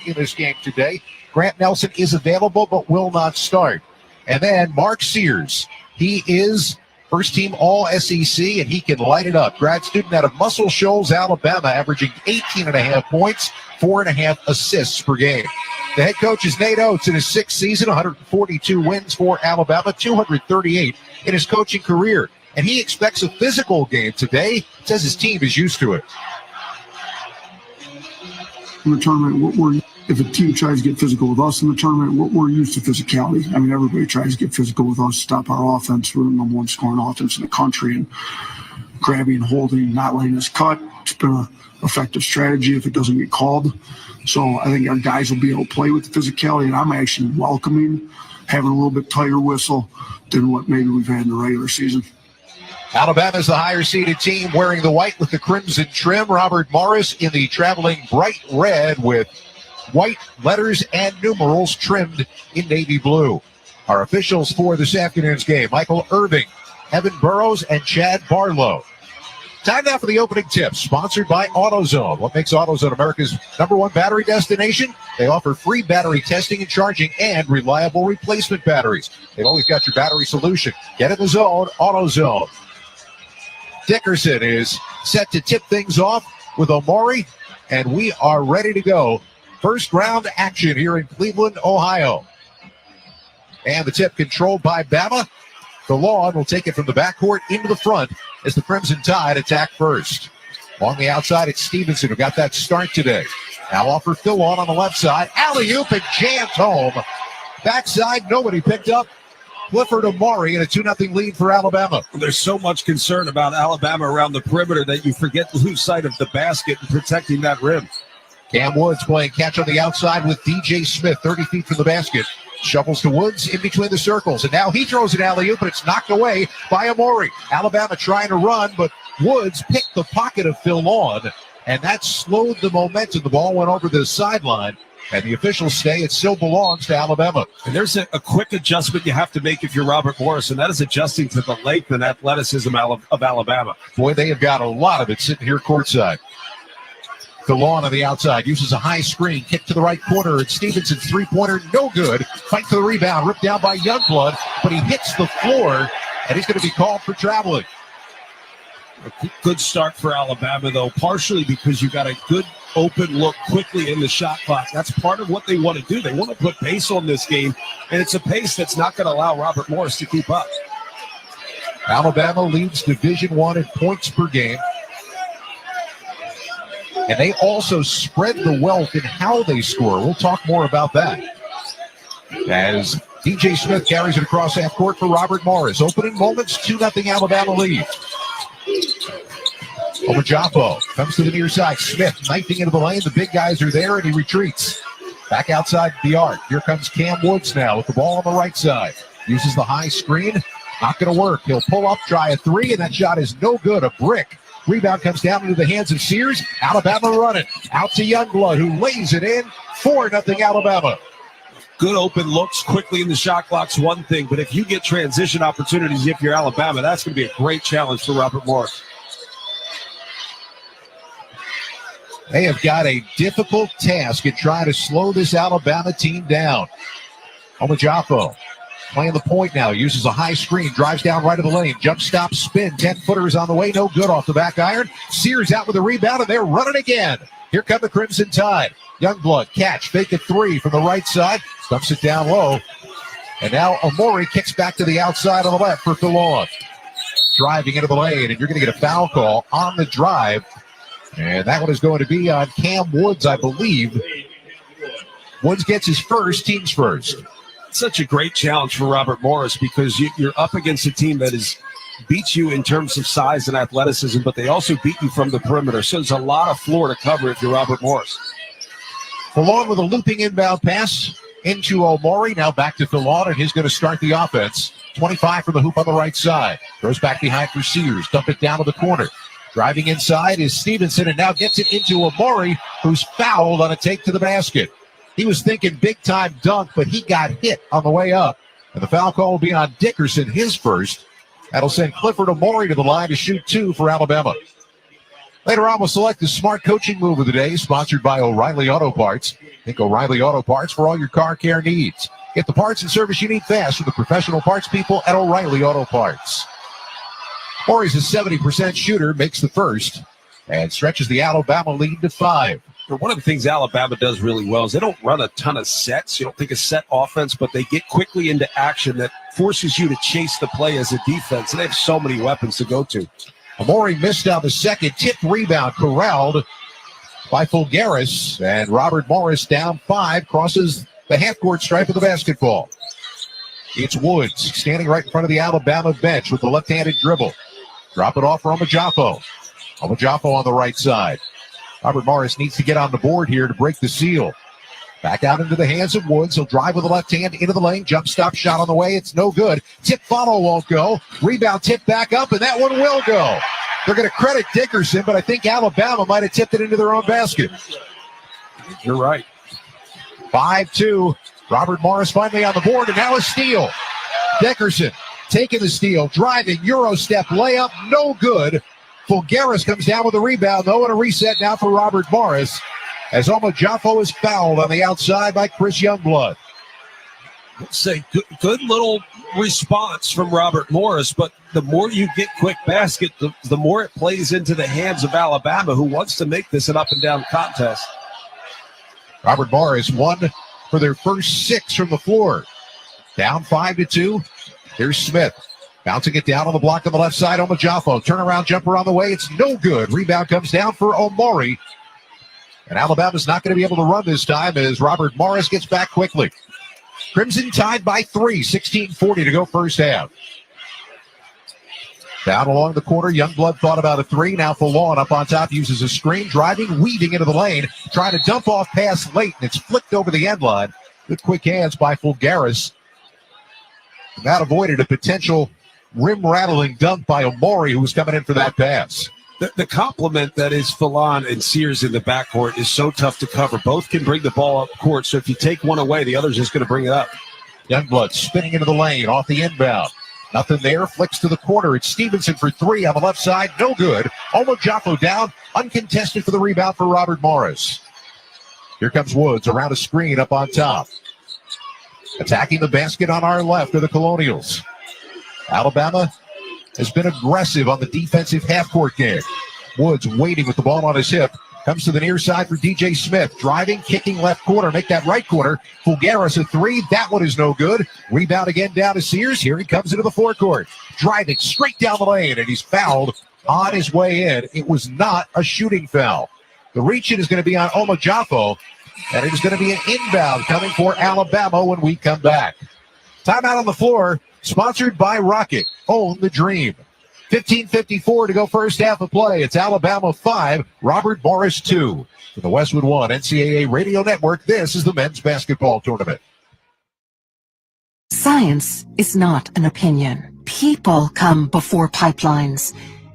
in this game today. Grant Nelson is available but will not start. And then Mark Sears, he is first-team All-SEC, and he can light it up. Grad student out of Muscle Shoals, Alabama, averaging 18.5 points, 4.5 assists per game. The head coach is Nate Oates in his sixth season, 142 wins for Alabama, 238 in his coaching career. And he expects a physical game today. Says his team is used to it. In the tournament, if a team tries to get physical with us in the tournament, we're used to physicality. I mean, everybody tries to get physical with us, stop our offense. We're the number one scoring offense in the country, and grabbing, holding, not letting us cut. It's been an effective strategy if it doesn't get called. So I think our guys will be able to play with the physicality, and I'm actually welcoming having a little bit tighter whistle than what maybe we've had in the regular season. Alabama's the higher-seeded team wearing the white with the crimson trim. Robert Morris in the traveling bright red with white letters and numerals trimmed in navy blue. Our officials for this afternoon's game, Michael Irving, Evan Burrows, and Chad Barlow. Time now for the opening tips, sponsored by AutoZone. What makes AutoZone America's #1 battery destination? They offer free battery testing and charging and reliable replacement batteries. They've always got your battery solution. Get in the zone, AutoZone. Dickerson is set to tip things off with Omori, and we are ready to go. First round action here in Cleveland, Ohio. And the tip controlled by Bama. The Lawn will take it from the backcourt into the front as the Crimson Tide attack first. On the outside, it's Stevenson who got that start today. Now off for Phil on the left side. Alley-oop and jammed home. Backside, nobody picked up. Clifford Omori in a 2-0 lead for Alabama. There's so much concern about Alabama around the perimeter that you forget to lose sight of the basket and protecting that rim. Cam Woods playing catch on the outside with DJ Smith, 30 feet from the basket. Shovels to Woods in between the circles. And now he throws an alley-oop, but it's knocked away by Omori. Alabama trying to run, but Woods picked the pocket of Phil Lawn, and that slowed the momentum. The ball went over the sideline, and the officials say it still belongs to Alabama. And there's a quick adjustment you have to make if you're Robert Morris, and that is adjusting to the length and athleticism of Alabama. Boy, they have got a lot of it sitting here courtside. The Lawn on the outside uses a high screen, kick to the right corner, and Stevenson's three-pointer, no good. Fight for the rebound, ripped down by Youngblood, but he hits the floor, and he's going to be called for traveling. A good start for Alabama, though, partially because you got a good open look quickly in the shot clock. That's part of what they want to do. They want to put pace on this game, and it's a pace that's not going to allow Robert Morris to keep up. Alabama leads Division I in points per game. And they also spread the wealth in how they score. We'll talk more about that. As DJ Smith carries it across half court for Robert Morris. Opening moments, 2-0 Alabama lead. Omajapo comes to the near side. Smith knifing into the lane. The big guys are there, and he retreats. Back outside the arc. Here comes Cam Woods now with the ball on the right side. Uses the high screen. Not going to work. He'll pull up, try a three, and that shot is no good. A brick. Rebound comes down into the hands of Sears. Alabama running. Out to Youngblood, who lays it in. 4-0 Alabama. Good open looks quickly in the shot clock's one thing, but if you get transition opportunities, if you're Alabama, that's going to be a great challenge for Robert Morris. They have got a difficult task in trying to slow this Alabama team down. Omajapo playing the point now, uses a high screen, drives down right of the lane, jump stop, spin, 10-footers on the way, no good off the back iron. Sears out with a rebound, and they're running again. Here come the Crimson Tide. Youngblood, catch, fake a three from the right side, dumps it down low. And now Omori kicks back to the outside on the left for Philon. Driving into the lane, and you're going to get a foul call on the drive. And that one is going to be on Cam Woods, I believe. Woods gets his first, team's first. Such a great challenge for Robert Morris because you're up against a team that beats you in terms of size and athleticism, but they also beat you from the perimeter. So there's a lot of floor to cover if you're Robert Morris. Along with a looping inbound pass into Omori. Now back to Philon, and he's going to start the offense. 25 from the hoop on the right side. Throws back behind for Sears. Dump it down to the corner. Driving inside is Stevenson, and now gets it into Omori, who's fouled on a take to the basket. He was thinking big-time dunk, but he got hit on the way up. And the foul call will be on Dickerson, his first. That'll send Clifford Omori to the line to shoot two for Alabama. Later on, we'll select the smart coaching move of the day, sponsored by O'Reilly Auto Parts. Think O'Reilly Auto Parts for all your car care needs. Get the parts and service you need fast from the professional parts people at O'Reilly Auto Parts. MOPRRIS, a 70% shooter, makes the first and stretches the Alabama lead to 5. One of the things Alabama does really well is they don't run a ton of sets. You don't think a set offense, but they get quickly into action that forces you to chase the play as a defense. And they have so many weapons to go to. Amori missed on the second tip rebound, corralled by Fulgaris, and Robert Morris down 5, crosses the half-court stripe of the basketball. It's Woods standing right in front of the Alabama bench with the left-handed dribble. Drop it off for Omajafo. Omajafo on the right side. Robert Morris needs to get on the board here to break the seal. Back out into the hands of Woods. He'll drive with the left hand into the lane. Jump stop shot on the way. It's no good. Tip follow won't go. Rebound tip back up, and that one will go. They're going to credit Dickerson, but I think Alabama might have tipped it into their own basket. You're right. 5-2. Robert Morris finally on the board, and now a steal. Dickerson taking the steal, driving, Euro step, layup, no good. Fulgaris comes down with a rebound, though, and a reset now for Robert Morris, as Omajafo is fouled on the outside by Chris Youngblood. Let's say good little response from Robert Morris, but the more you get quick basket, the more it plays into the hands of Alabama, who wants to make this an up-and-down contest. Robert Morris won for their first 6 from the floor. Down 5-2. Here's Smith. Bouncing it down on the block on the left side. Omajafo. Turnaround jumper on the way. It's no good. Rebound comes down for Omori. And Alabama's not going to be able to run this time as Robert Morris gets back quickly. Crimson tied by 3. 16:40 to go first half. Down along the corner. Youngblood thought about a 3. Now Fallon up on top uses a screen. Driving, weaving into the lane. Trying to dump off pass late. And it's flicked over the end line. Good quick hands by Fulgaris. And that avoided a potential rim-rattling dunk by Omori, who was coming in for that pass. The compliment that is Fallon and Sears in the backcourt is so tough to cover. Both can bring the ball up court, so if you take one away, the other's just going to bring it up. Youngblood spinning into the lane, off the inbound. Nothing there, flicks to the corner. It's Stevenson for 3 on the left side, no good. Omajafo down, uncontested for the rebound for Robert Morris. Here comes Woods around a screen up on top. Attacking the basket on our left are the Colonials. Alabama has been aggressive on the defensive half-court game. Woods waiting with the ball on his hip. Comes to the near side for DJ Smith. Driving, kicking left corner. Make that right corner. Fulgaris a 3. That one is no good. Rebound again down to Sears. Here he comes into the forecourt. Driving straight down the lane, and he's fouled on his way in. It was not a shooting foul. The reach-in is going to be on Omajafo, and it is going to be an inbound coming for Alabama when we come back. Timeout on the floor. Sponsored by Rocket. Own the dream. 15:54 to go first half of play. It's Alabama 5, Robert Morris 2. For the Westwood One NCAA Radio Network, this is the men's basketball tournament. Science is not an opinion. People come before pipelines.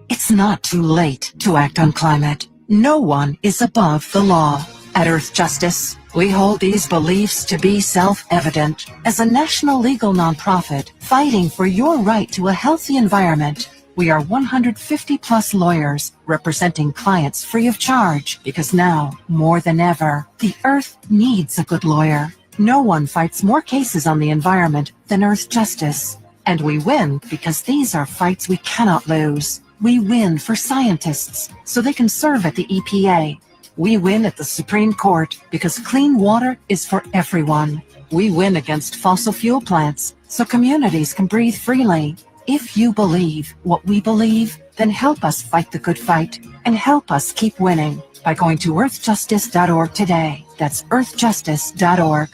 It's not too late to act on climate. No one is above the law. At Earth Justice, we hold these beliefs to be self-evident. As a national legal nonprofit fighting for your right to a healthy environment, we are 150-plus lawyers representing clients free of charge because now, more than ever, the Earth needs a good lawyer. No one fights more cases on the environment than Earth Justice. And we win because these are fights we cannot lose. We win for scientists so they can serve at the EPA. We win at the Supreme Court because clean water is for everyone. We win against fossil fuel plants so communities can breathe freely. If you believe what we believe, then help us fight the good fight and help us keep winning by going to earthjustice.org today. That's earthjustice.org.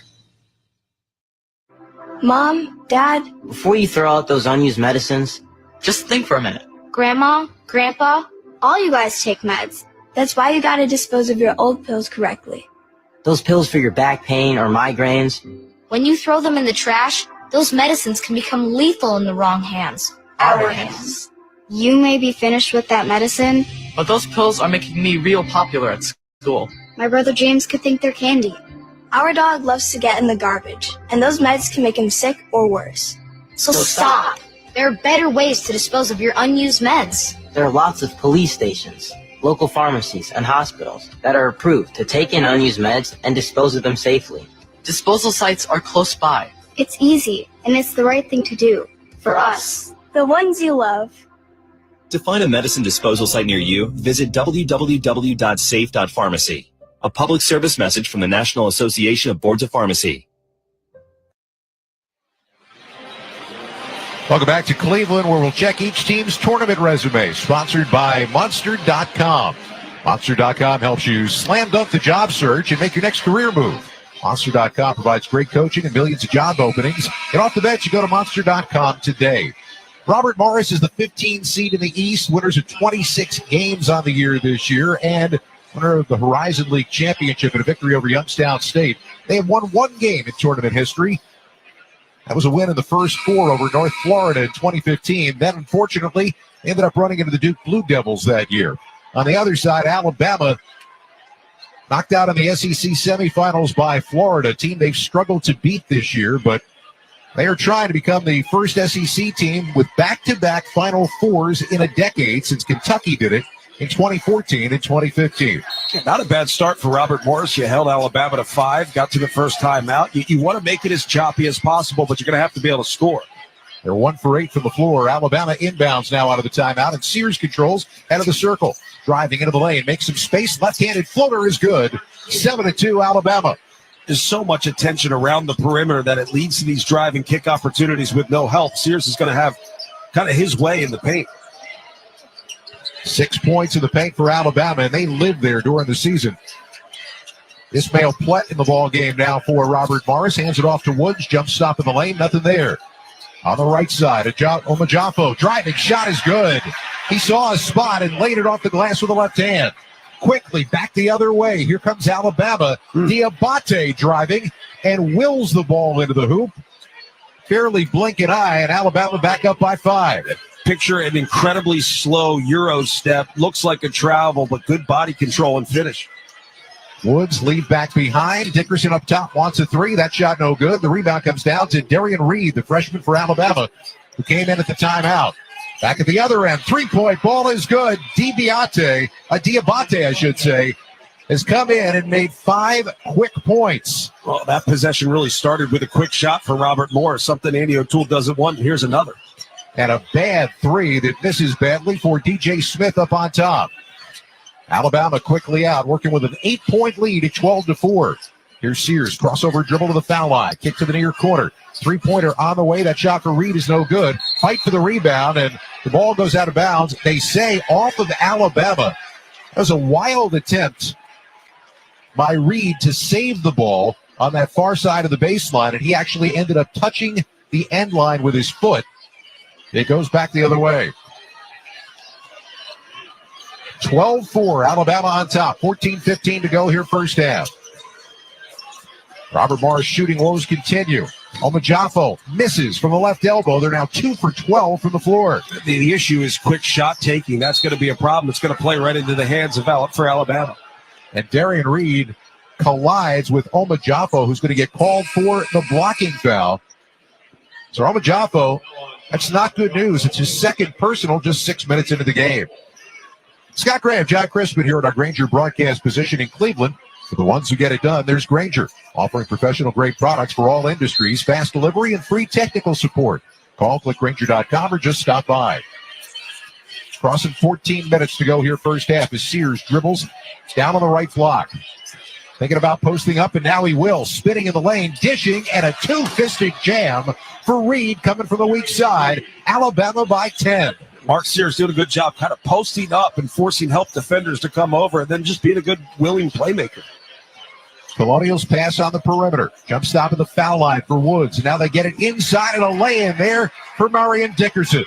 Mom, Dad, Before you throw out those unused medicines, just think for a minute. Grandma, Grandpa, all you guys take meds. That's why you gotta dispose of your old pills correctly. Those pills for your back pain or migraines. When you throw them in the trash, those medicines can become lethal in the wrong hands. Our hands. You may be finished with that medicine, But those pills are making me real popular at school. my brother James could think they're candy. Our dog loves to get in the garbage, and those meds can make him sick or worse. So stop. There are better ways to dispose of your unused meds. There are lots of police stations, local pharmacies, and hospitals that are approved to take in unused meds and dispose of them safely. Disposal sites are close by. It's easy, and it's the right thing to do. For us. The ones you love. To find a medicine disposal site near you, visit www.safe.pharmacy. A public service message from the National Association of Boards of Pharmacy. Welcome back to Cleveland, where we'll check each team's tournament resume, sponsored by Monster.com. Monster.com helps you slam dunk the job search and make your next career move. Monster.com provides great coaching and millions of job openings. Get off the bench and go to Monster.com today. Robert Morris is the 15 seed in the East, winners of 26 games on the year this year, and winner of the Horizon League Championship and a victory over Youngstown State. They have won one game in tournament history. That was a win in the first four over North Florida in 2015. Then, unfortunately, they ended up running into the Duke Blue Devils that year. On the other side, Alabama knocked out in the SEC semifinals by Florida, a team they've struggled to beat this year, but they are trying to become the first SEC team with back-to-back Final Fours in a decade since Kentucky did it in 2014 and 2015. Not a bad start for Robert Morris. You held Alabama to 5, got to the first time out. You want to make it as choppy as possible, but you're going to have to be able to score. They're 1 for 8 from the floor. Alabama inbounds now out of the timeout, and Sears controls out of the circle. Driving into the lane, makes some space. Left-handed floater is good. 7-2 Alabama. There's so much attention around the perimeter that it leads to these drive and kick opportunities with no help. Sears is going to have kind of his way in the paint. 6 points in the paint for Alabama, and they lived there during the season. Ismail Plett in the ball game now for Robert Morris. Hands it off to Woods. Jump stop in the lane. Nothing there. On the right side, Omajafo. Driving shot is good. He saw a spot and laid it off the glass with the left hand. Quickly back the other way. Here comes Alabama. Diabate driving and wills the ball into the hoop. Fairly blink an eye, and Alabama back up by 5. Picture an incredibly slow Euro step. Looks like a travel, but good body control and finish. Woods lead back behind. Dickerson up top wants a 3. That shot no good. The rebound comes down to Darian Reed, the freshman for Alabama, who came in at the timeout. Back at the other end, 3-point ball is good. Diabate, I should say, has come in and made 5 quick points. Well, that possession really started with a quick shot for Robert Morris, something Andy O'Toole doesn't want. Here's another. And a bad 3 that misses badly for DJ Smith up on top. Alabama quickly out, working with an 8-point lead at 12-4. Here's Sears, crossover dribble to the foul line, kick to the near corner. 3-pointer on the way. That shot for Reed is no good. Fight for the rebound, and the ball goes out of bounds. They say off of Alabama. That was a wild attempt by Reed to save the ball on that far side of the baseline, and he actually ended up touching the end line with his foot. It goes back the other way. 12-4, Alabama on top. 14-15 to go here first half. Robert Morris shooting woes continue. Omajafo misses from the left elbow. They're now 2 for 12 from the floor. The issue is quick shot taking. That's going to be a problem. It's going to play right into the hands of for Alabama. And Darian Reed collides with Omajafo, who's going to get called for the blocking foul. So Omajafo, that's not good news. It's his second personal just 6 minutes into the game. Scott Graham, John Crispin here at our Grainger broadcast position in Cleveland. For the ones who get it done, there's Grainger, offering professional-grade products for all industries, fast delivery, and free technical support. Call, click Grainger.com, or just stop by. Crossing 14 minutes to go here first half as Sears dribbles down on the right block. Thinking about posting up, and now he will. Spinning in the lane, dishing, and a two-fisted jam for Reed coming from the weak side. Alabama by 10. Mark Sears doing a good job kind of posting up and forcing help defenders to come over and then just being a good, willing playmaker. Colonials pass on the perimeter. Jump stop at the foul line for Woods. Now they get it inside and a lay-in there for Marion Dickerson.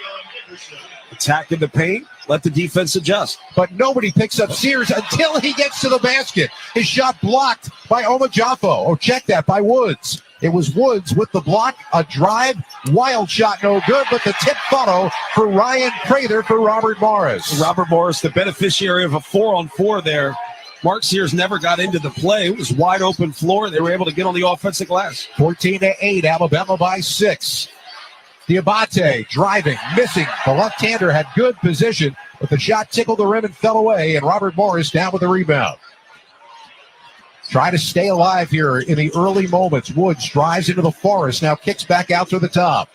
Attack in the paint. Let the defense adjust. But nobody picks up Sears until he gets to the basket. His shot blocked by Omajafo. Oh, check that, by Woods. It was Woods with the block, a drive, wild shot, no good, but the tip follow for Ryan Prather for Robert Morris. Robert Morris, the beneficiary of a 4-on-4 there. Mark Sears never got into the play. It was wide open floor. They were able to get on the offensive glass. 14-8, Alabama by 6. Diabate driving, missing. The left-hander had good position, But the shot tickled the rim and fell away, and Robert Morris down with the rebound. Try to stay alive here in the early moments. Woods drives into the Forest, now kicks back out to the top.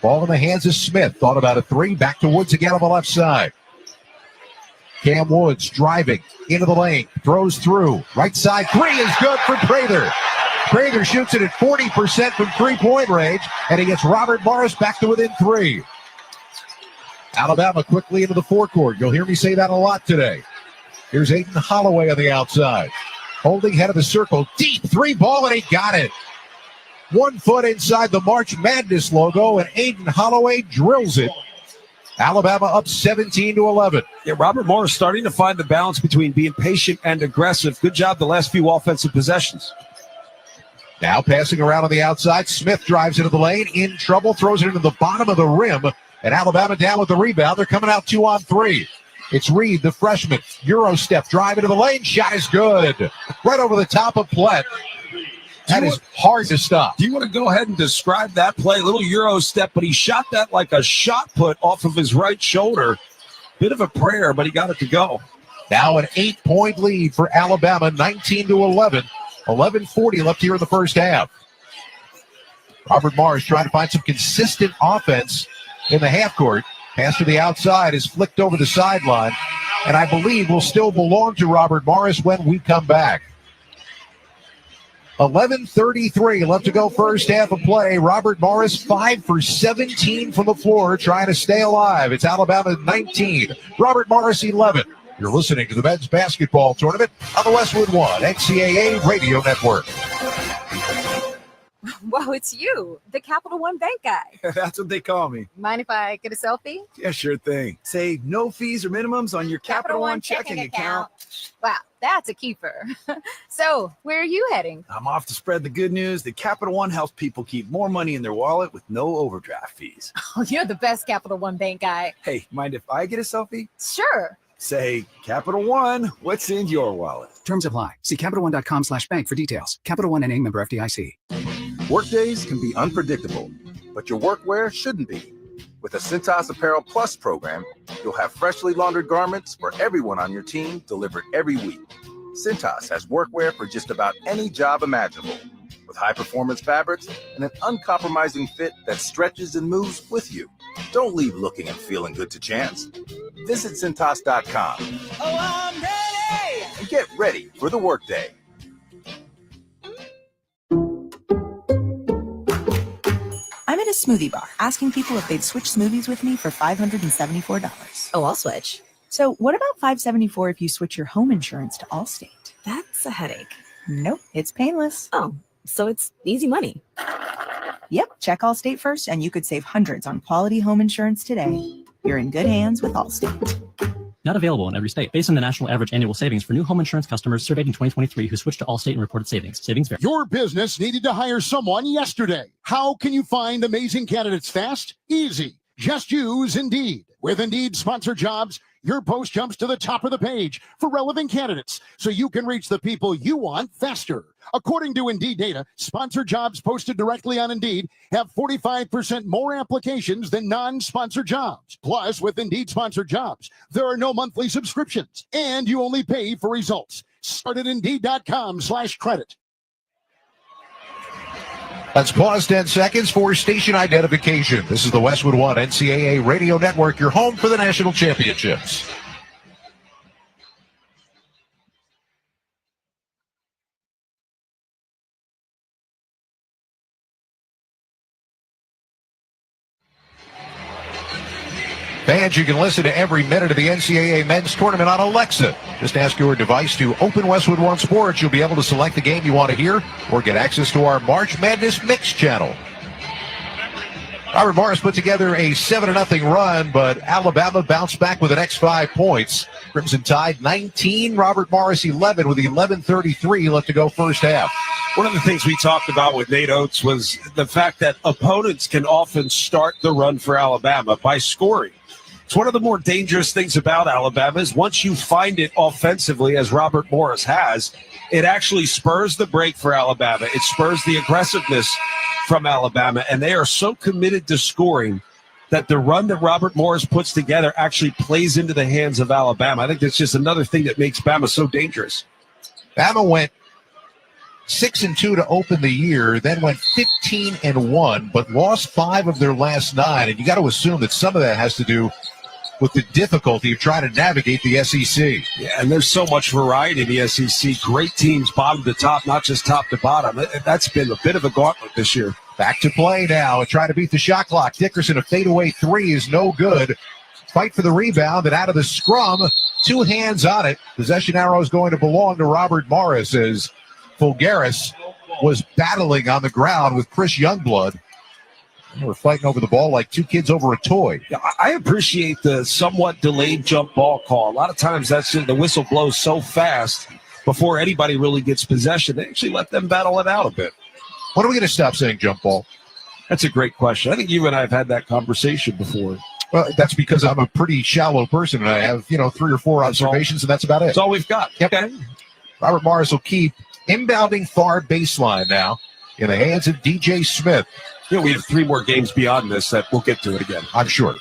Ball in the hands of Smith. Thought about a three. Back to Woods again on the left side. Cam Woods driving into the lane. Throws through. Right side. Three is good for Prather. Prather shoots it at 40% from three-point range, and he gets Robert Morris back to within three. Alabama quickly into the forecourt. You'll hear me say that a lot today. Here's Aiden Holloway on the outside. Holding head of the circle. Deep three ball, and he got it. 1 foot inside the March Madness logo, and Aiden Holloway drills it. Alabama up 17-11. Yeah, Robert Morris starting to find the balance between being patient and aggressive. Good job the last few offensive possessions. Now passing around on the outside. Smith drives into the lane. In trouble. Throws it into the bottom of the rim. And Alabama down with the rebound. They're coming out 2-on-3. It's Reed, the freshman. Euro step. Drive into the lane. Shot is good. Right over the top of Plett. That is hard to stop. Do you want to go ahead and describe that play? A little Euro step, but he shot that like a shot put off of his right shoulder. Bit of a prayer, but he got it to go. Now an 8-point lead for Alabama, 19-11. 11:40 left here in the first half. Robert Morris trying to find some consistent offense in the half court. Pass to the outside is flicked over the sideline, and I believe will still belong to Robert Morris when we come back. 11:33 left to go first half of play. Robert Morris 5 for 17 from the floor, trying to stay alive. It's Alabama 19, Robert Morris 11. You're listening to the men's basketball tournament on the Westwood One NCAA Radio Network. Whoa, it's you, the Capital One Bank guy. That's what they call me. Mind if I get a selfie? Yeah, sure thing. Say no fees or minimums on your Capital One checking account. Wow, that's a keeper. So, where are you heading? I'm off to spread the good news that Capital One helps people keep more money in their wallet with no overdraft fees. Oh, you're the best Capital One Bank guy. Hey, mind if I get a selfie? Sure. Say, Capital One, what's in your wallet? Terms apply. See CapitalOne.com/bank for details. Capital One N.A. member FDIC. Workdays can be unpredictable, but your workwear shouldn't be. With a Cintas Apparel Plus program, you'll have freshly laundered garments for everyone on your team delivered every week. Cintas has workwear for just about any job imaginable, with high-performance fabrics and an uncompromising fit that stretches and moves with you. Don't leave looking and feeling good to chance. Visit Cintas.com. Oh, I'm ready! And get ready for the workday. I'm at a smoothie bar asking people if they'd switch smoothies with me for $574. Oh, I'll switch. So what about $574 if you switch your home insurance to Allstate? That's a headache. Nope, it's painless. Oh, so it's easy money. Yep, check Allstate first and you could save hundreds on quality home insurance today. You're in good hands with Allstate. Not available in every state. Based on the national average annual savings for new home insurance customers surveyed in 2023 who switched to Allstate and reported savings. Savings vary. Your business needed to hire someone yesterday. How can you find amazing candidates fast? Easy. Just use Indeed. With Indeed Sponsored Jobs, your post jumps to the top of the page for relevant candidates so you can reach the people you want faster. According to Indeed data, sponsored jobs posted directly on Indeed have 45% more applications than non-sponsored jobs. Plus, with Indeed Sponsored Jobs, there are no monthly subscriptions, and you only pay for results. Start at Indeed.com/credit. Let's pause 10 seconds for station identification. This is the Westwood One NCAA Radio Network, your home for the national championships. Fans, you can listen to every minute of the NCAA men's tournament on Alexa. Just ask your device to open Westwood One Sports. You'll be able to select the game you want to hear or get access to our March Madness Mix channel. Robert Morris put together a 7-0 run, but Alabama bounced back with an extra 5 points. Crimson Tide 19, Robert Morris 11 with 11:33 left to go first half. One of the things we talked about with Nate Oates was the fact that opponents can often start the run for Alabama by scoring. It's one of the more dangerous things about Alabama is once you find it offensively, as Robert Morris has, it actually spurs the break for Alabama. It spurs the aggressiveness from Alabama, and they are so committed to scoring that the run that Robert Morris puts together actually plays into the hands of Alabama. I think that's just another thing that makes Bama so dangerous. Bama went 6-2 to open the year, then went 15-1, but lost 5 of their last 9. And you got to assume that some of that has to do with the difficulty of trying to navigate the SEC. Yeah, and there's so much variety in the SEC. Great teams, bottom to top, not just top to bottom. That's been a bit of a gauntlet this year. Back to play now and try to beat the shot clock. Dickerson, a fadeaway 3 is no good. Fight for the rebound, and out of the scrum, 2 hands on it. Possession arrow is going to belong to Robert Morris as Fulgaris was battling on the ground with Chris Youngblood. They were fighting over the ball like 2 kids over a toy. Yeah, I appreciate the somewhat delayed jump ball call. A lot of times that's the whistle blows so fast before anybody really gets possession. They actually let them battle it out a bit. When are we going to stop saying jump ball? That's a great question. I think you and I have had that conversation before. Well, that's because I'm a pretty shallow person, and I have, 3 or 4 observations, and that's about it. That's all we've got. Yep. Okay. Robert Morris will keep inbounding far baseline now in the hands of DJ Smith. We have 3 more games beyond this that we'll get to it again, I'm sure.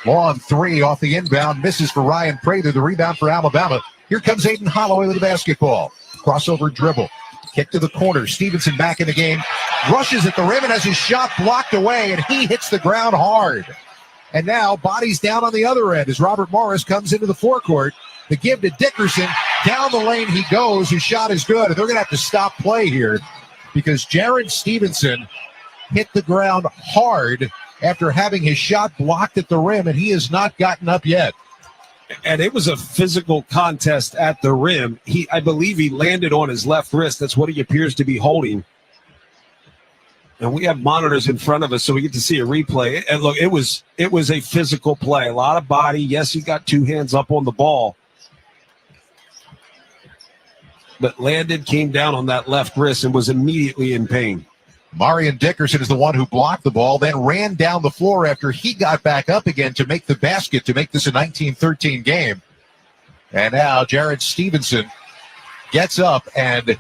Long 3 off the inbound, misses for Ryan Prather, the rebound for Alabama. Here comes Aiden Holloway with the basketball. Crossover dribble. Kick to the corner. Stevenson back in the game. Rushes at the rim and has his shot blocked away, and he hits the ground hard. And now bodies down on the other end as Robert Morris comes into the forecourt. The give to Dickerson. Down the lane he goes. His shot is good. And they're going to have to stop play here because Jared Stevenson hit the ground hard after having his shot blocked at the rim, and he has not gotten up yet. And it was a physical contest at the rim. I believe he landed on his left wrist. That's what he appears to be holding. And we have monitors in front of us, so we get to see a replay. And look, it was a physical play. A lot of body. Yes, he got 2 hands up on the ball. But landed, came down on that left wrist, and was immediately in pain. Marion Dickerson is the one who blocked the ball, then ran down the floor after he got back up again to make the basket to make this a 19-13 game. And now Jared Stevenson gets up, and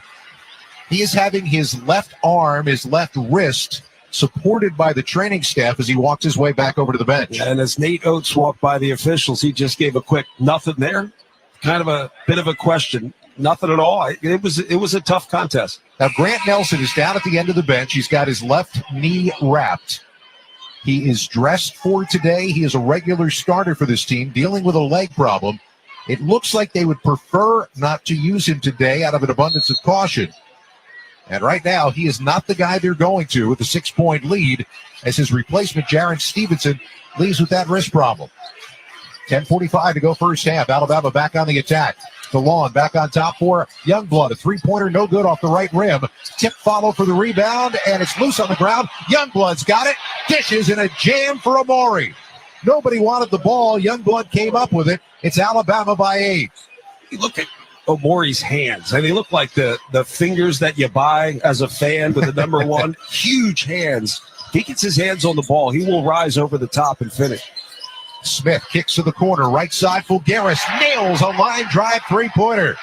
he is having his left arm, his left wrist, supported by the training staff as he walks his way back over to the bench. And as Nate Oates walked by the officials, he just gave a quick nothing there. Kind of a bit of a question. Nothing at all. It was a tough contest. Now, Grant Nelson is down at the end of the bench. He's got his left knee wrapped. He is dressed for today. He is a regular starter for this team, dealing with a leg problem. It looks like they would prefer not to use him today out of an abundance of caution. And right now, he is not the guy they're going to with a 6-point lead as his replacement, Jared Stevenson, leaves with that wrist problem. 10:45 to go first half. Alabama back on the attack. DeLon back on top for Youngblood. A 3-pointer, no good off the right rim. Tip follow for the rebound, and it's loose on the ground. Youngblood's got it. Dishes in a jam for Amori. Nobody wanted the ball. Youngblood came up with it. It's Alabama by 8. You look at Omori's hands, and they look like the fingers that you buy as a fan with the number 1. Huge hands. If he gets his hands on the ball, he will rise over the top and finish. Smith kicks to the corner, right side. Fulgaris nails a line drive 3-pointer.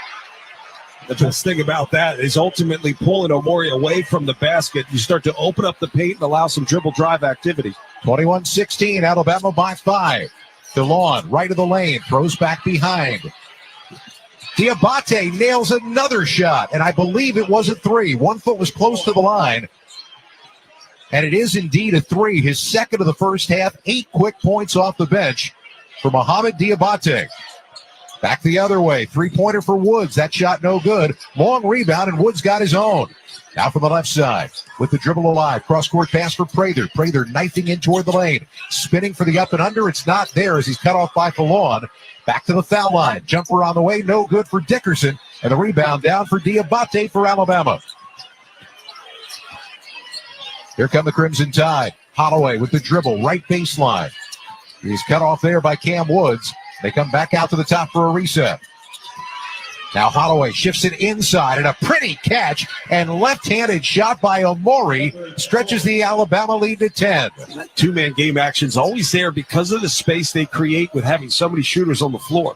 The best thing about that is ultimately pulling Omori away from the basket. You start to open up the paint and allow some dribble drive activity. 21-16, Alabama by 5. DeLon, right of the lane, throws back behind. Diabate nails another shot, and I believe it was a 3. 1 foot was close to the line. And it is indeed a 3, his second of the first half. 8 quick points off the bench for Mohamed Diabate. Back the other way, 3-pointer for Woods. That shot no good. Long rebound, and Woods got his own. Now from the left side, with the dribble alive, cross-court pass for Prather. Prather knifing in toward the lane. Spinning for the up and under. It's not there as he's cut off by Falon. Back to the foul line. Jumper on the way, no good for Dickerson. And the rebound down for Diabate for Alabama. Here come the Crimson Tide. Holloway with the dribble, right baseline. He's cut off there by Cam Woods. They come back out to the top for a reset. Now Holloway shifts it inside, and a pretty catch and left-handed shot by Omori stretches the Alabama lead to 10. That 2-man game action is always there because of the space they create with having so many shooters on the floor.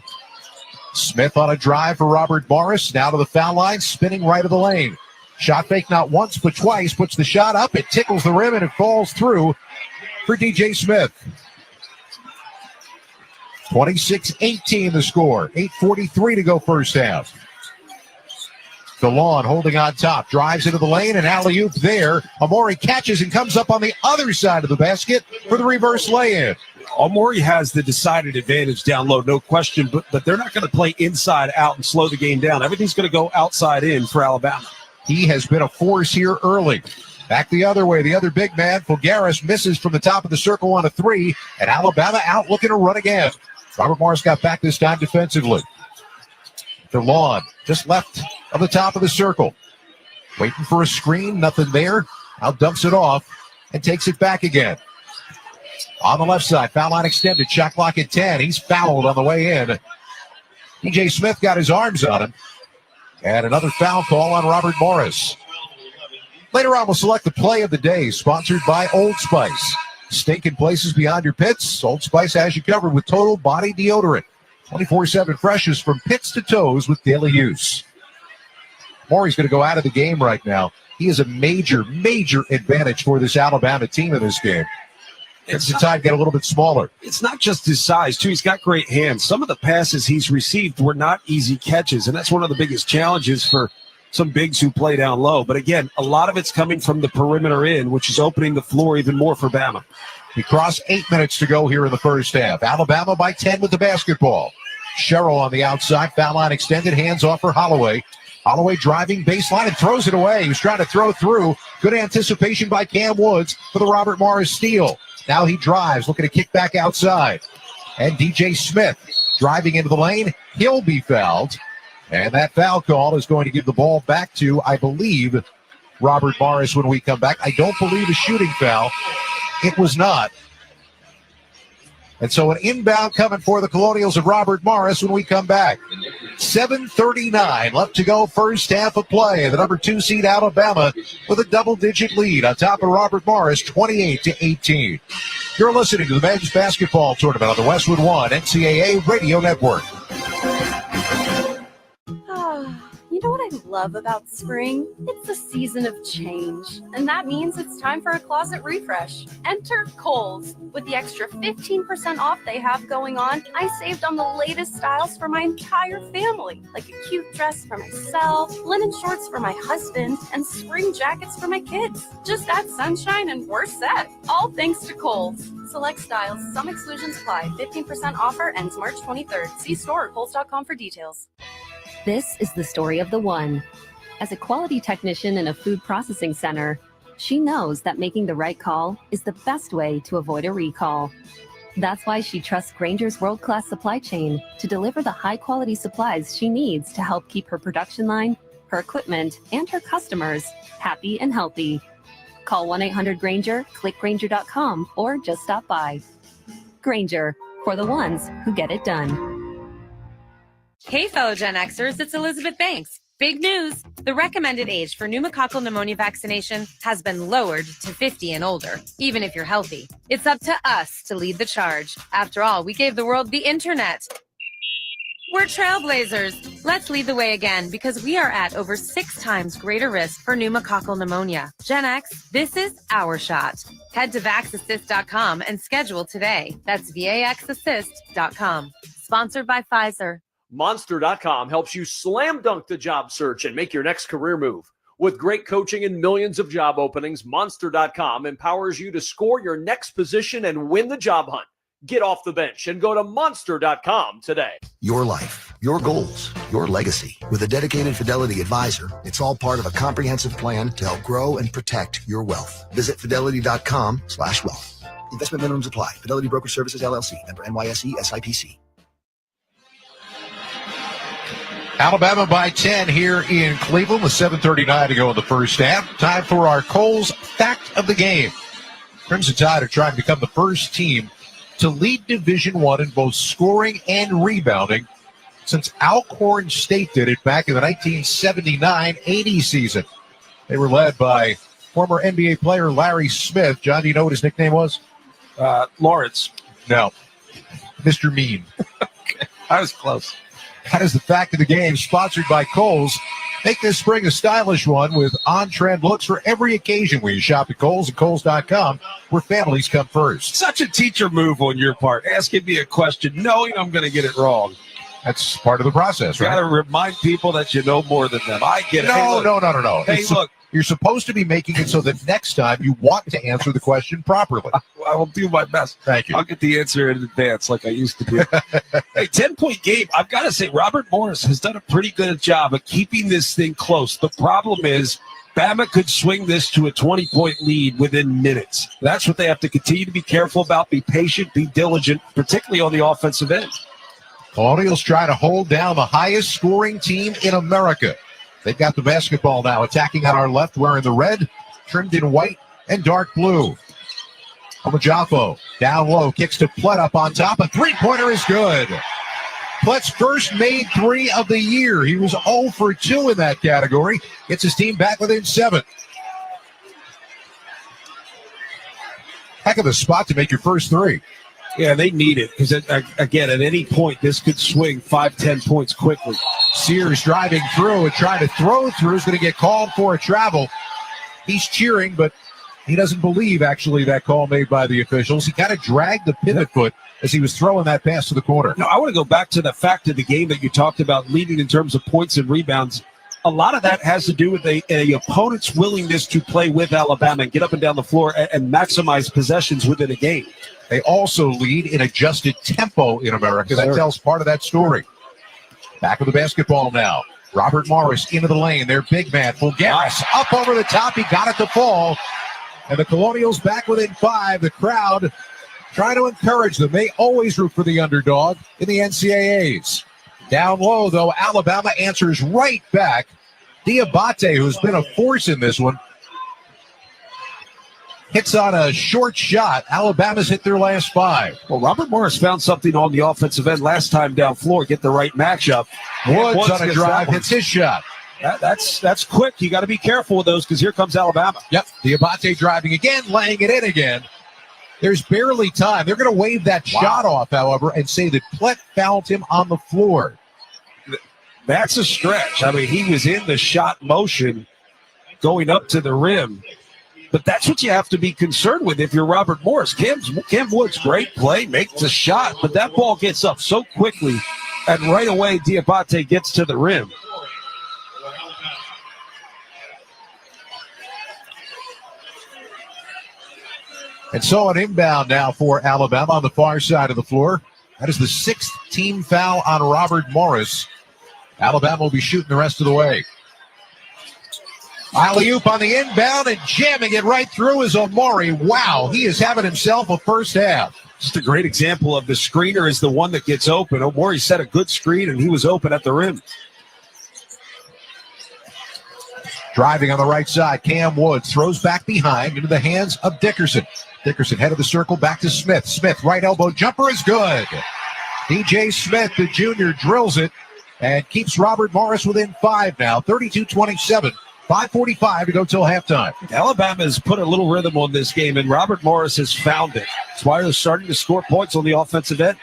Smith on a drive for Robert Morris. Now to the foul line, spinning right of the lane. Shot fake not once but twice, puts the shot up, it tickles the rim, and it falls through. for DJ Smith. 26-18 the score. 8:43 to go first half. DeLawn holding on top, drives into the lane, and alley-oop there. Amori catches and comes up on the other side of the basket for the reverse lay-in. Amori has the decided advantage down low, no question, but they're not going to play inside out and slow the game down. Everything's going to go outside in for Alabama. He has been a force here early. Back the other way, the other big man, Fulgaris, misses from the top of the circle on a three, and Alabama out looking to run again. Robert Morris got back this time defensively. DeLawn just left of the top of the circle. Waiting for a screen, nothing there. Now dumps it off and takes it back again. On the left side, foul line extended, shot clock at 10. He's fouled on the way in. DJ Smith got his arms on him. And another foul call on Robert Morris. Later on, we'll select the play of the day, sponsored by Old Spice. Stink in places beyond your pits. Old Spice has you covered with total body deodorant. 24/7 freshness from pits to toes with daily use. Maury's going to go out of the game right now. He has a major, major advantage for this Alabama team in this game. It's the tide get a little bit smaller. It's not just his size, too. He's got great hands. Some of the passes he's received were not easy catches, and that's one of the biggest challenges for some bigs who play down low. But again, a lot of it's coming from the perimeter in, which is opening the floor even more for Bama. We cross 8 minutes to go here in the first half. Alabama by 10 with the basketball. Sherrill on the outside, foul line extended, hands off for Holloway. Holloway driving baseline and throws it away. He was trying to throw through. Good anticipation by Cam Woods for the Robert Morris steal. Now he drives, looking to kick back outside. And DJ Smith driving into the lane. He'll be fouled. And that foul call is going to give the ball back to, I believe, Robert Morris when we come back. I don't believe a shooting foul. It was not. And so an inbound coming for the Colonials of Robert Morris when we come back. 7:39 left to go, first half of play. The number 2 seed Alabama with a double-digit lead on top of Robert Morris, 28-18. You're listening to the men's basketball tournament on the Westwood One NCAA Radio Network. You know what I love about spring? It's a season of change, and that means it's time for a closet refresh. Enter Kohl's. With the extra 15% off they have going on, I saved on the latest styles for my entire family, like a cute dress for myself, linen shorts for my husband, and spring jackets for my kids. Just add sunshine and we're set. All thanks to Kohl's. Select styles, some exclusions apply. 15% offer ends March 23rd. See store at kohls.com for details. This is the story of the one. As a quality technician in a food processing center, she knows that making the right call is the best way to avoid a recall. That's why she trusts Grainger's world-class supply chain to deliver the high-quality supplies she needs to help keep her production line, her equipment, and her customers happy and healthy. Call 1-800-GRAINGER, click Grainger.com, or just stop by. Grainger, for the ones who get it done. Hey, fellow Gen Xers, it's Elizabeth Banks. Big news! The recommended age for pneumococcal pneumonia vaccination has been lowered to 50 and older, even if you're healthy. It's up to us to lead the charge. After all, we gave the world the internet. We're trailblazers. Let's lead the way again because we are at over 6 times greater risk for pneumococcal pneumonia. Gen X, this is our shot. Head to VaxAssist.com and schedule today. That's VaxAssist.com. Sponsored by Pfizer. Monster.com helps you slam dunk the job search and make your next career move. With great coaching and millions of job openings, Monster.com empowers you to score your next position and win the job hunt. Get off the bench and go to Monster.com today. Your life, your goals, your legacy. With a dedicated Fidelity advisor, it's all part of a comprehensive plan to help grow and protect your wealth. Visit Fidelity.com/wealth. Investment minimums apply. Fidelity Brokerage Services, LLC. Member NYSE, SIPC. Alabama by 10 here in Cleveland with 7:39 to go in the first half. Time for our Kohl's Fact of the Game. Crimson Tide are trying to become the first team to lead Division I in both scoring and rebounding since Alcorn State did it back in the 1979-80 season. They were led by former NBA player Larry Smith. John, do you know what his nickname was? Lawrence. No. Mr. Mean. Okay. I was close. That is the fact of the game, sponsored by Kohl's. Make this spring a stylish one with on-trend looks for every occasion when you shop at Kohl's and Kohl's.com, where families come first. Such a teacher move on your part, asking me a question, knowing I'm going to get it wrong. That's part of the process, right? You got to remind people that you know more than them. I get it. No. Hey, look. You're supposed to be making it so that next time you want to answer the question properly. I will do my best. Thank you. I'll get the answer in advance like I used to do. Hey, 10-point game. I've got to say, Robert Morris has done a pretty good job of keeping this thing close. The problem is Bama could swing this to a 20-point lead within minutes. That's what they have to continue to be careful about, be patient, be diligent, particularly on the offensive end. Colonials try to hold down the highest scoring team in America. They've got the basketball now, attacking on our left, wearing the red, trimmed in white and dark blue. Omajafo down low, kicks to Plett up on top. A three-pointer is good. Plett's first made three of the year. He was 0 for 2 in that category. Gets his team back within 7. Heck of a spot to make your first three. Yeah, they need it because, again, at any point, this could swing 5-10 points quickly. Sears driving through and trying to throw through is going to get called for a travel. He's cheering, but he doesn't believe, actually, that call made by the officials. He kind of dragged the pivot foot as he was throwing that pass to the corner. No, I want to go back to the fact of the game that you talked about, leading in terms of points and rebounds. A lot of that has to do with a opponent's willingness to play with Alabama and get up and down the floor and maximize possessions within a game. They also lead in adjusted tempo in America. That tells part of that story. Back with the basketball now. Robert Morris into the lane. Their big man, Fulgaris, up over the top. He got it to fall. And the Colonials back within 5. The crowd trying to encourage them. They always root for the underdog in the NCAAs. Down low, though, Alabama answers right back. Diabate, who's been a force in this one, hits on a short shot. Alabama's hit their last 5. Well, Robert Morris found something on the offensive end last time down floor, get the right matchup. Woods on a drive hits his shot. That's quick. You got to be careful with those because here comes Alabama. Yep, Diabate driving again, laying it in again. There's barely time. They're going to wave that shot off, however, and say that Plett fouled him on the floor. That's a stretch. I mean, he was in the shot motion going up to the rim. But that's what you have to be concerned with if you're Robert Morris. Cam Woods, great play, makes a shot, but that ball gets up so quickly, and right away Diabate gets to the rim. And so an inbound now for Alabama on the far side of the floor. That is the 6th team foul on Robert Morris. Alabama will be shooting the rest of the way. Alley-oop on the inbound and jamming it right through is Omori. Wow, he is having himself a first half. Just a great example of the screener is the one that gets open. Omori set a good screen, and he was open at the rim. Driving on the right side, Cam Woods throws back behind into the hands of Dickerson. Dickerson head of the circle, back to Smith. Smith, right elbow jumper is good. DJ Smith, the junior, drills it and keeps Robert Morris within 5 now, 32-27. 5:45 to go till halftime. Alabama has put a little rhythm on this game, and Robert Morris has found it. That's why they're starting to score points on the offensive end.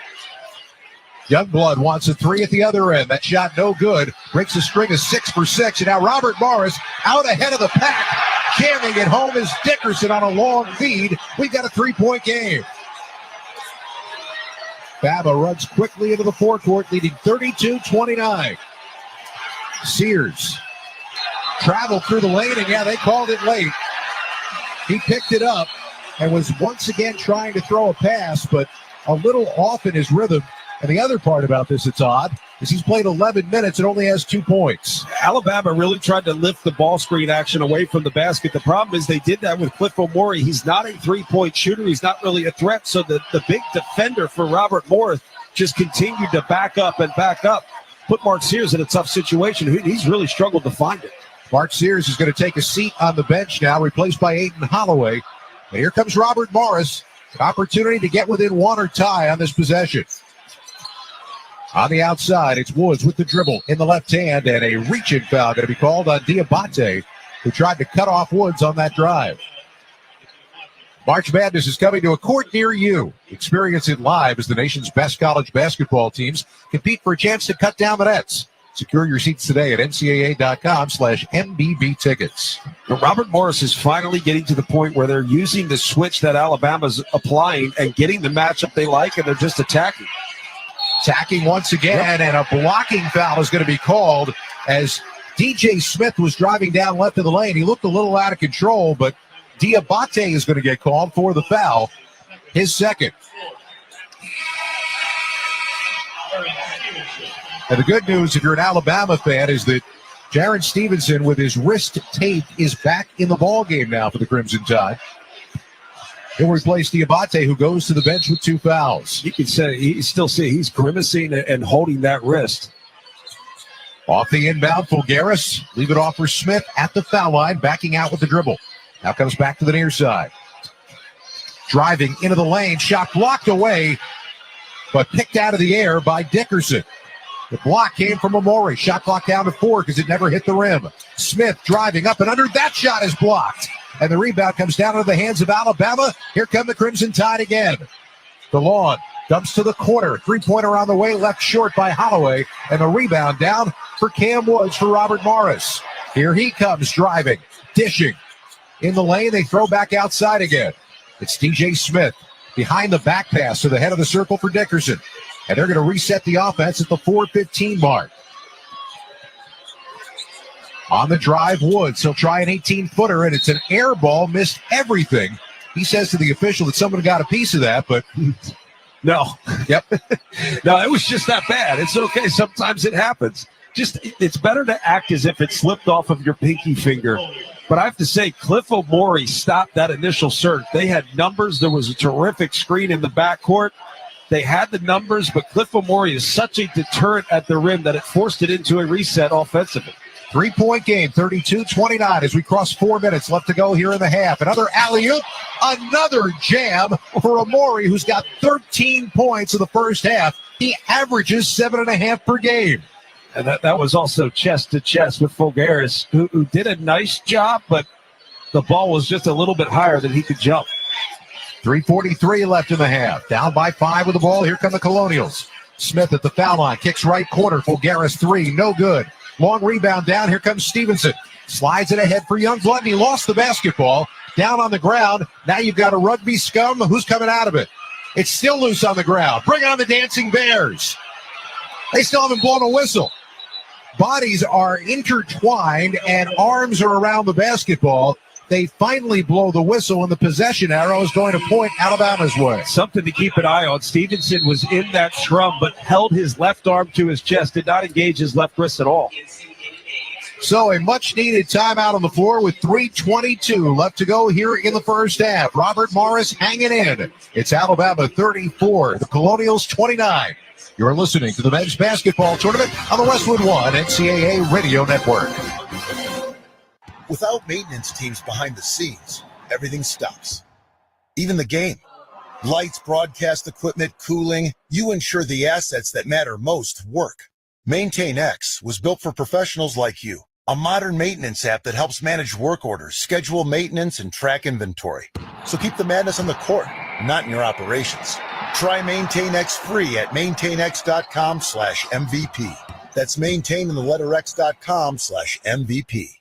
Youngblood wants a 3 at the other end. That shot no good. Breaks a string of 6 for 6. And now Robert Morris out ahead of the pack. Jamming it home is Dickerson on a long feed. We've got a 3-point game. Bama runs quickly into the forecourt, leading 32-29. Sears traveled through the lane, and they called it late. He picked it up and was once again trying to throw a pass, but a little off in his rhythm. And the other part about this, it's odd, is he's played 11 minutes and only has 2 points. Alabama really tried to lift the ball screen action away from the basket. The problem is they did that with Cliff Omori. He's not a three-point shooter. He's not really a threat. So the big defender for Robert Morris just continued to back up and back up. Put Mark Sears in a tough situation. He's really struggled to find it. Mark Sears is going to take a seat on the bench now, replaced by Aiden Holloway. And here comes Robert Morris. An opportunity to get within 1 or tie on this possession. On the outside, it's Woods with the dribble in the left hand, and a reach-in foul going to be called on Diabate, who tried to cut off Woods on that drive. March Madness is coming to a court near you. Experience it live as the nation's best college basketball teams compete for a chance to cut down the nets. Secure your seats today at ncaa.com/MBB tickets. But Robert Morris is finally getting to the point where they're using the switch that Alabama's applying and getting the matchup they like, and they're just attacking. Attacking once again, and a blocking foul is going to be called as DJ Smith was driving down left of the lane. He looked a little out of control, but Diabate is going to get called for the foul, his second. And the good news, if you're an Alabama fan, is that Jaron Stevenson, with his wrist tape, is back in the ballgame now for the Crimson Tide. He'll replace Diabate, who goes to the bench with 2 fouls. You can say he's grimacing and holding that wrist. Off the inbound, Fulgaris. Leave it off for Smith at the foul line, backing out with the dribble. Now comes back to the near side. Driving into the lane, shot blocked away, but picked out of the air by Dickerson. The block came from MOPRRIS. Shot clock down to 4 because it never hit the rim. Smith driving up and under. That shot is blocked. And the rebound comes down into the hands of Alabama. Here come the Crimson Tide again. DeLon dumps to the corner. Three-pointer on the way, left short by Holloway. And the rebound down for Cam Woods for Robert Morris. Here he comes driving, dishing. In the lane, they throw back outside again. It's DJ Smith behind the back pass to the head of the circle for Dickerson. And they're going to reset the offense at the 4:15 mark. On the drive, Woods. He'll try an 18-footer, and it's an air ball. Missed everything. He says to the official that someone got a piece of that, but no. Yep. No, it was just that bad. It's okay. Sometimes it happens. It's better to act as if it slipped off of your pinky finger. But I have to say, Cliff O'Morey stopped that initial surge. They had numbers. There was a terrific screen in the backcourt. They had the numbers, but Cliff O'Morey is such a deterrent at the rim that it forced it into a reset offensively. 3-point game, 32-29 as we cross 4 minutes left to go here in the half. Another alley-oop, another jam for O'Morey, who's got 13 points in the first half. He averages 7.5 per game. And that was also chest to chest with Fulgaris, who did a nice job, but the ball was just a little bit higher than he could jump. 3:43 left in the half. Down by 5 with the ball. Here come the Colonials. Smith at the foul line. Kicks right corner. Fulgaris 3. No good. Long rebound down. Here comes Stevenson. Slides it ahead for Youngblood, and he lost the basketball. Down on the ground. Now you've got a rugby scum. Who's coming out of it? It's still loose on the ground. Bring on the Dancing Bears. They still haven't blown a whistle. Bodies are intertwined and arms are around the basketball. They finally blow the whistle, and the possession arrow is going to point Alabama's way. Something to keep an eye on. Stevenson was in that scrum, but held his left arm to his chest, did not engage his left wrist at all. So a much-needed timeout on the floor with 3:22 left to go here in the first half. Robert Morris hanging in. It's Alabama 34, the Colonials 29. You're listening to the Men's Basketball Tournament on the Westwood One NCAA Radio Network. Without maintenance teams behind the scenes, everything stops. Even the game. Lights, broadcast equipment, cooling, you ensure the assets that matter most work. MaintainX was built for professionals like you. A modern maintenance app that helps manage work orders, schedule maintenance, and track inventory. So keep the madness on the court, not in your operations. Try MaintainX free at maintainx.com/MVP. That's maintain in the letter X.com/MVP.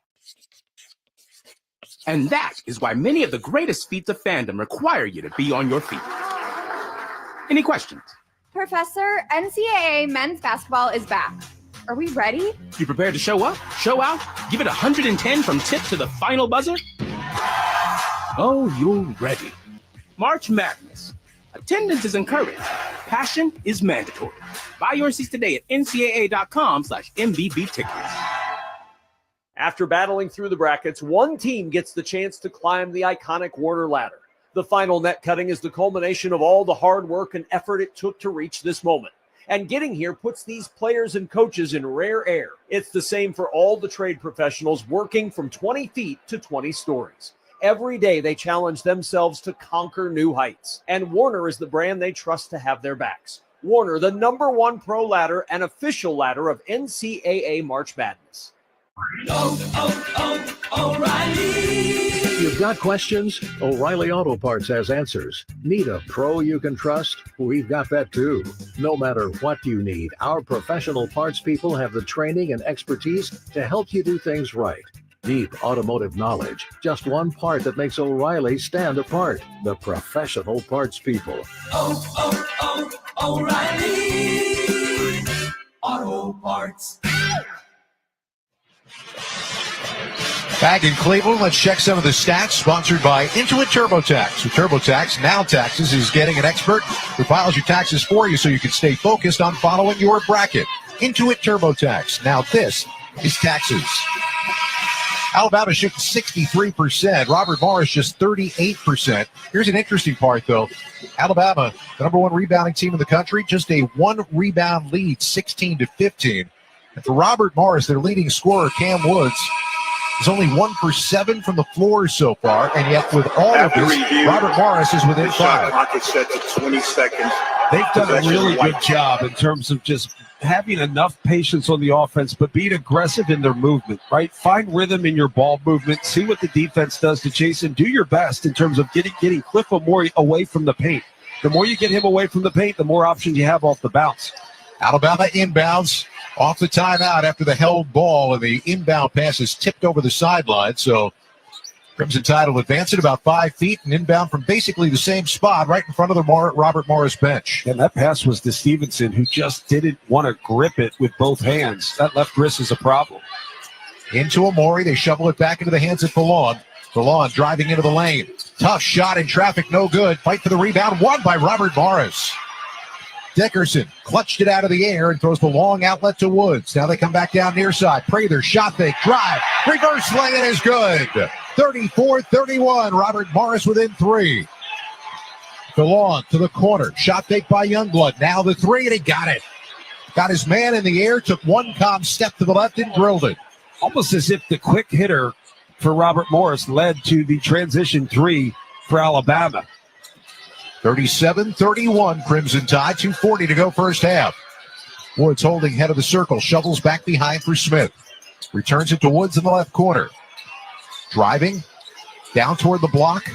And that is why many of the greatest feats of fandom require you to be on your feet. Any questions? Professor, NCAA men's basketball is back. Are we ready? You prepared to show up, show out, give it 110 from tip to the final buzzer? Oh, you're ready. March Madness. Attendance is encouraged. Passion is mandatory. Buy your seats today at ncaa.com/MVB tickets. After battling through the brackets, one team gets the chance to climb the iconic Warner ladder. The final net cutting is the culmination of all the hard work and effort it took to reach this moment. And getting here puts these players and coaches in rare air. It's the same for all the trade professionals working from 20 feet to 20 stories. Every day they challenge themselves to conquer new heights. And Warner is the brand they trust to have their backs. Warner, the #1 pro ladder and official ladder of NCAA March Madness. O'Reilly. Your Got questions? O'Reilly Auto Parts has answers. Need a pro you can trust? We've got that too. No matter what you need, our professional parts people have the training and expertise to help you do things right. Deep automotive knowledge. Just one part that makes O'Reilly stand apart. The professional parts people. O'Reilly Auto Parts. Back in Cleveland, let's check some of the stats. Sponsored by Intuit TurboTax. With TurboTax, Now Taxes is getting an expert who files your taxes for you so you can stay focused on following your bracket. Intuit TurboTax. Now this is taxes. Alabama shooting 63%. Robert Morris just 38%. Here's an interesting part, though. Alabama, the number one rebounding team in the country, just a one rebound lead, 16-15. And for Robert Morris, their leading scorer, Cam Woods, is only 1 for 7 from the floor so far, and yet with all of this, Robert Morris is within 5. Clock is set to 20 seconds. They've done a really good job in terms of just having enough patience on the offense, but being aggressive in their movement, right? Find rhythm in your ball movement. See what the defense does to chase and do your best in terms of getting Cliff Amore away from the paint. The more you get him away from the paint, the more options you have off the bounce. Alabama inbounds off the timeout after the held ball, and the inbound pass is tipped over the sideline. So Crimson Tide will advance it about 5 feet and inbound from basically the same spot right in front of the Robert Morris bench. And that pass was to Stevenson, who just didn't want to grip it with both hands. That left wrist is a problem. Into Amore. They shovel it back into the hands of Ballon. Ballon driving into the lane. Tough shot in traffic, no good. Fight for the rebound, won by Robert Morris. Dickerson clutched it out of the air and throws the long outlet to Woods. Now they come back down near side. Prather, shot fake, drive, reverse lay-in is good. 34-31, Robert Morris within 3. Ballon to the corner, shot fake by Youngblood. Now the 3, and he got it. Got his man in the air, took one calm step to the left and drilled it. Almost as if the quick hitter for Robert Morris led to the transition 3 for Alabama. 37-31, Crimson Tide, 2:40 to go first half. Woods holding head of the circle, shovels back behind for Smith. Returns it to Woods in the left corner. Driving, down toward the block.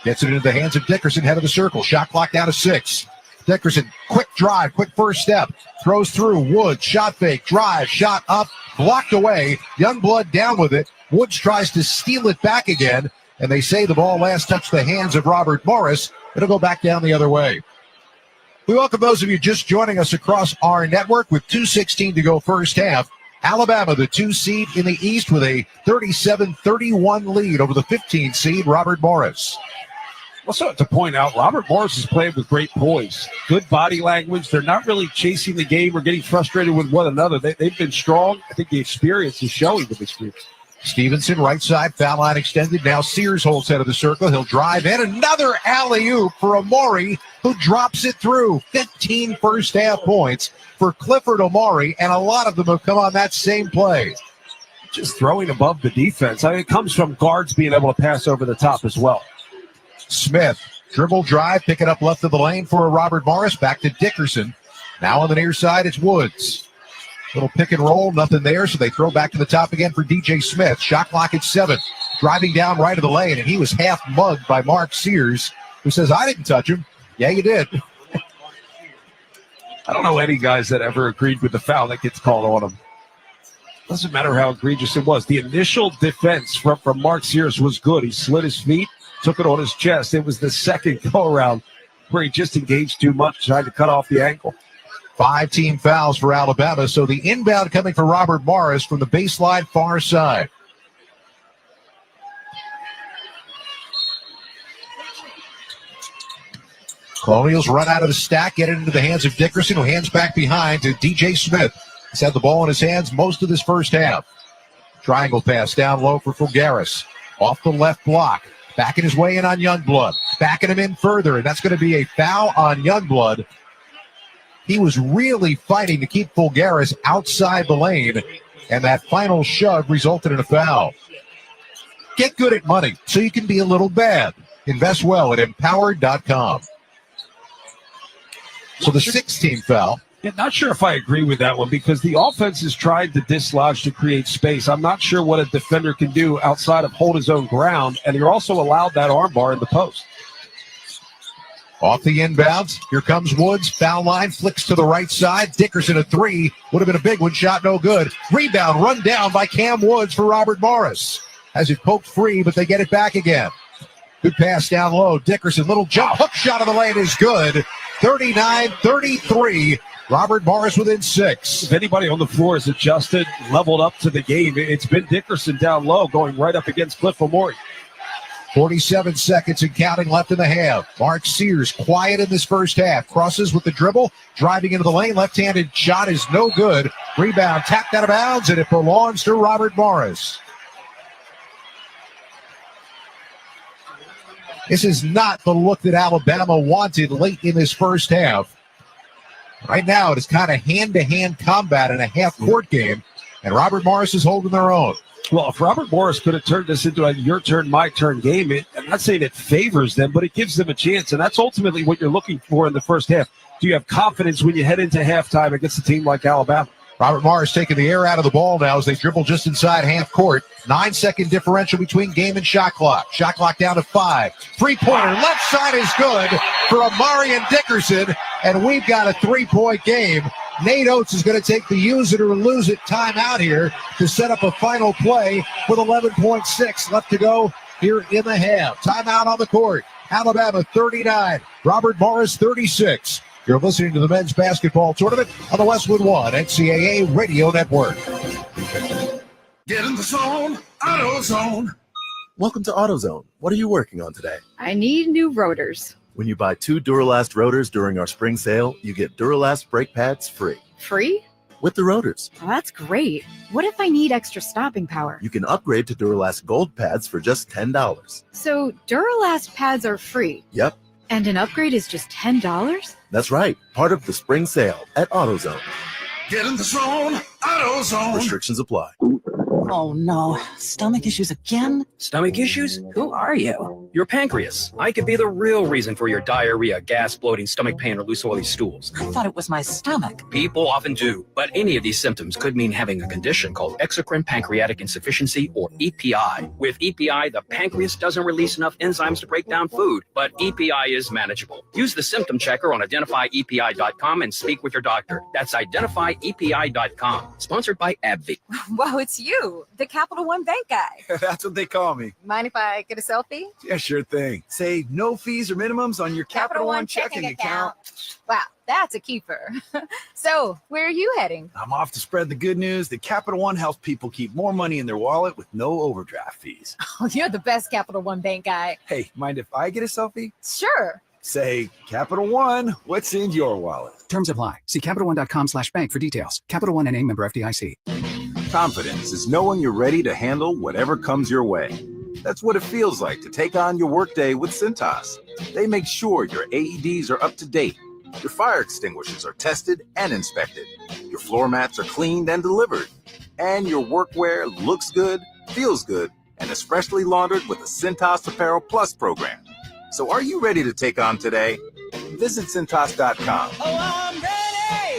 Gets it into the hands of Dickerson, head of the circle. Shot clock down to 6. Dickerson, quick drive, quick first step. Throws through, Woods, shot fake, drive, shot up, blocked away. Youngblood down with it. Woods tries to steal it back again, and they say the ball last touched the hands of Robert Morris. It'll go back down the other way. We welcome those of you just joining us across our network with 2:16 to go first half. Alabama, the 2 seed in the East, with a 37-31 lead over the 15 seed, Robert Morris. Also, to point out, Robert Morris is playing with great poise, good body language. They're not really chasing the game or getting frustrated with one another. They've been strong. I think the experience is showing with this group. Stevenson, right side, foul line extended. Now Sears holds head of the circle. He'll drive in. Another alley-oop for Amore, who drops it through. 15 first-half points for Clifford Amore, and a lot of them have come on that same play. Just throwing above the defense. I mean, it comes from guards being able to pass over the top as well. Smith, dribble drive, pick it up left of the lane for Robert Morris. Back to Dickerson. Now on the near side, it's Woods. Little pick and roll, nothing there, so they throw back to the top again for DJ Smith. Shot clock at 7. Driving down right of the lane, and he was half mugged by Mark Sears, who says, I didn't touch him. Yeah, you did. I don't know any guys that ever agreed with the foul that gets called on them. Doesn't matter how egregious it was. The initial defense from Mark Sears was good. He slid his feet, took it on his chest. It was the second go-around where he just engaged too much, trying to cut off the ankle. 5 team fouls for Alabama, so the inbound coming for Robert Morris from the baseline far side. Colonials run out of the stack, get it into the hands of Dickerson, who hands back behind to DJ Smith. He's had the ball in his hands most of this first half. Triangle pass down low for Fulgaris. Off the left block. Backing his way in on Youngblood. Backing him in further, and that's going to be a foul on Youngblood. He was really fighting to keep Fulgaris outside the lane, and that final shove resulted in a foul. Get good at money so you can be a little bad. Invest well at empowered.com. So the 6th team foul. Yeah, not sure if I agree with that one because the offense has tried to dislodge to create space. I'm not sure what a defender can do outside of hold his own ground, and you're also allowed that armbar in the post. Off the inbounds, here comes Woods. Foul line, flicks to the right side. Dickerson a three. Would have been a big one, shot no good. Rebound run down by Cam Woods for Robert Morris. Has it poked free, but they get it back again. Good pass down low. Dickerson, little jump, hook shot of the lane is good. 39-33. Robert Morris within 6. If anybody on the floor is adjusted, leveled up to the game, it's been Dickerson down low, going right up against Cliff O'Mori. 47 seconds and counting left in the half. Mark Sears quiet in this first half. Crosses with the dribble, driving into the lane. Left-handed shot is no good. Rebound tapped out of bounds, and it belongs to Robert Morris. This is not the look that Alabama wanted late in this first half. Right now, it is kind of hand-to-hand combat in a half-court game, and Robert Morris is holding their own. Well, if Robert Morris could have turned this into a your turn, my turn game, I'm not saying it favors them, but it gives them a chance, and that's ultimately what you're looking for in the first half. Do you have confidence when you head into halftime against a team like Alabama? Robert Morris taking the air out of the ball now as they dribble just inside half court. 9-second differential between game and shot clock. Shot clock down to 5. Three-pointer left side is good for Amarian Dickerson, and we've got a 3-point game. Nate Oates is going to take the use it or lose it timeout here to set up a final play with 11.6 left to go here in the half. Timeout on the court. Alabama 39, Robert Morris 36. You're listening to the men's basketball tournament on the Westwood One NCAA Radio Network. Get in the zone, AutoZone. Welcome to AutoZone. What are you working on today? I need new rotors. When you buy 2 Duralast rotors during our spring sale, you get Duralast brake pads free. Free? With the rotors. Oh, that's great. What if I need extra stopping power? You can upgrade to Duralast Gold pads for just $10. So Duralast pads are free? Yep. And an upgrade is just $10? That's right. Part of the spring sale at AutoZone. Get in the zone, AutoZone. Restrictions apply. Oh no, stomach issues again? Stomach issues? Who are you? Your pancreas. I could be the real reason for your diarrhea, gas, bloating, stomach pain, or loose oily stools. I thought it was my stomach. People often do, but any of these symptoms could mean having a condition called exocrine pancreatic insufficiency, or EPI. With EPI, the pancreas doesn't release enough enzymes to break down food, but EPI is manageable. Use the symptom checker on identifyepi.com and speak with your doctor. That's identifyepi.com. Sponsored by AbbVie. Wow, it's you, the Capital One Bank guy. That's what they call me. Mind if I get a selfie? Yeah, sure thing. Say no fees or minimums on your Capital One checking account. Wow, that's a keeper. So, where are you heading? I'm off to spread the good news that Capital One helps people keep more money in their wallet with no overdraft fees. Oh, you're the best Capital One Bank guy. Hey, mind if I get a selfie? Sure. Say, Capital One, what's in your wallet? Terms apply. See CapitalOne.com/bank for details. Capital One NA, member FDIC. Confidence is knowing you're ready to handle whatever comes your way. That's what it feels like to take on your workday with Cintas. They make sure your AEDs are up to date, your fire extinguishers are tested and inspected, your floor mats are cleaned and delivered, and your workwear looks good, feels good, and is freshly laundered with the Cintas Apparel Plus program. So are you ready to take on today? Visit Cintas.com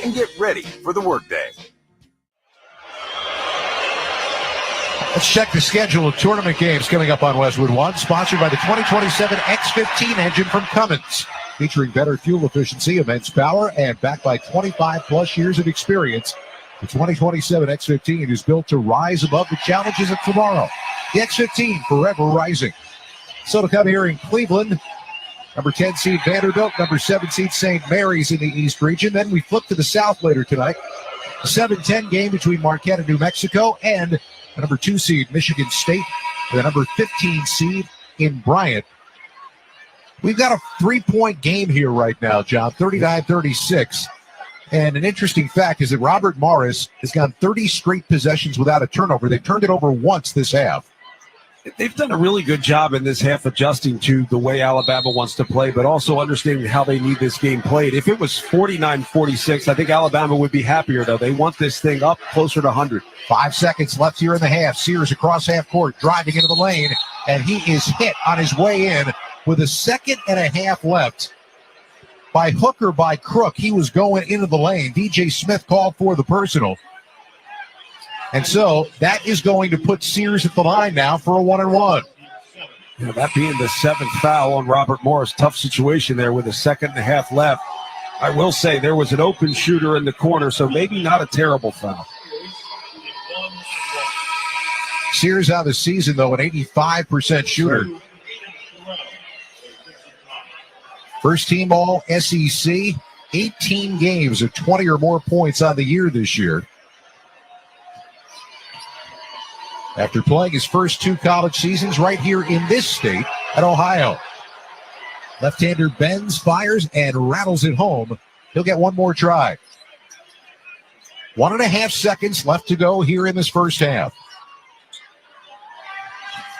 and get ready for the workday. Let's check the schedule of tournament games coming up on Westwood One, sponsored by the 2027 X15 engine from Cummins, featuring better fuel efficiency, immense power, and backed by 25-plus years of experience. The 2027 X15 is built to rise above the challenges of tomorrow. The X15, forever rising. So to come here in Cleveland, number 10 seed Vanderbilt, number 7 seed St. Mary's in the East region. Then we flip to the South later tonight. A 7-10 game between Marquette and New Mexico, and the number 2 seed Michigan State, and the number 15 seed in Bryant. We've got a 3-point game here right now, John, 39-36. And an interesting fact is that Robert Morris has gone 30 straight possessions without a turnover. They've turned it over once this half. They've done a really good job in this half adjusting to the way Alabama wants to play, but also understanding how they need this game played. If it was 49-46, I think Alabama would be happier, though. They want this thing up closer to 100. 5 seconds left here in the half. Sears across half court, driving into the lane, and he is hit on his way in with a second and a half left. by hook or by crook, he was going into the lane. DJ Smith called for the personal. And so that is going to put Sears at the line now for a 1-and-1. Yeah, that being the 7th foul on Robert Morris. Tough situation there with a second and a half left. I will say there was an open shooter in the corner, so maybe not a terrible foul. Sears out of the season, though, an 85% shooter. First team all SEC, 18 games of 20 or more points on the year this year. After playing his first 2 college seasons right here in this state at Ohio. Left-hander bends, fires, and rattles it home. He'll get one more try. 1.5 seconds left to go here in this first half.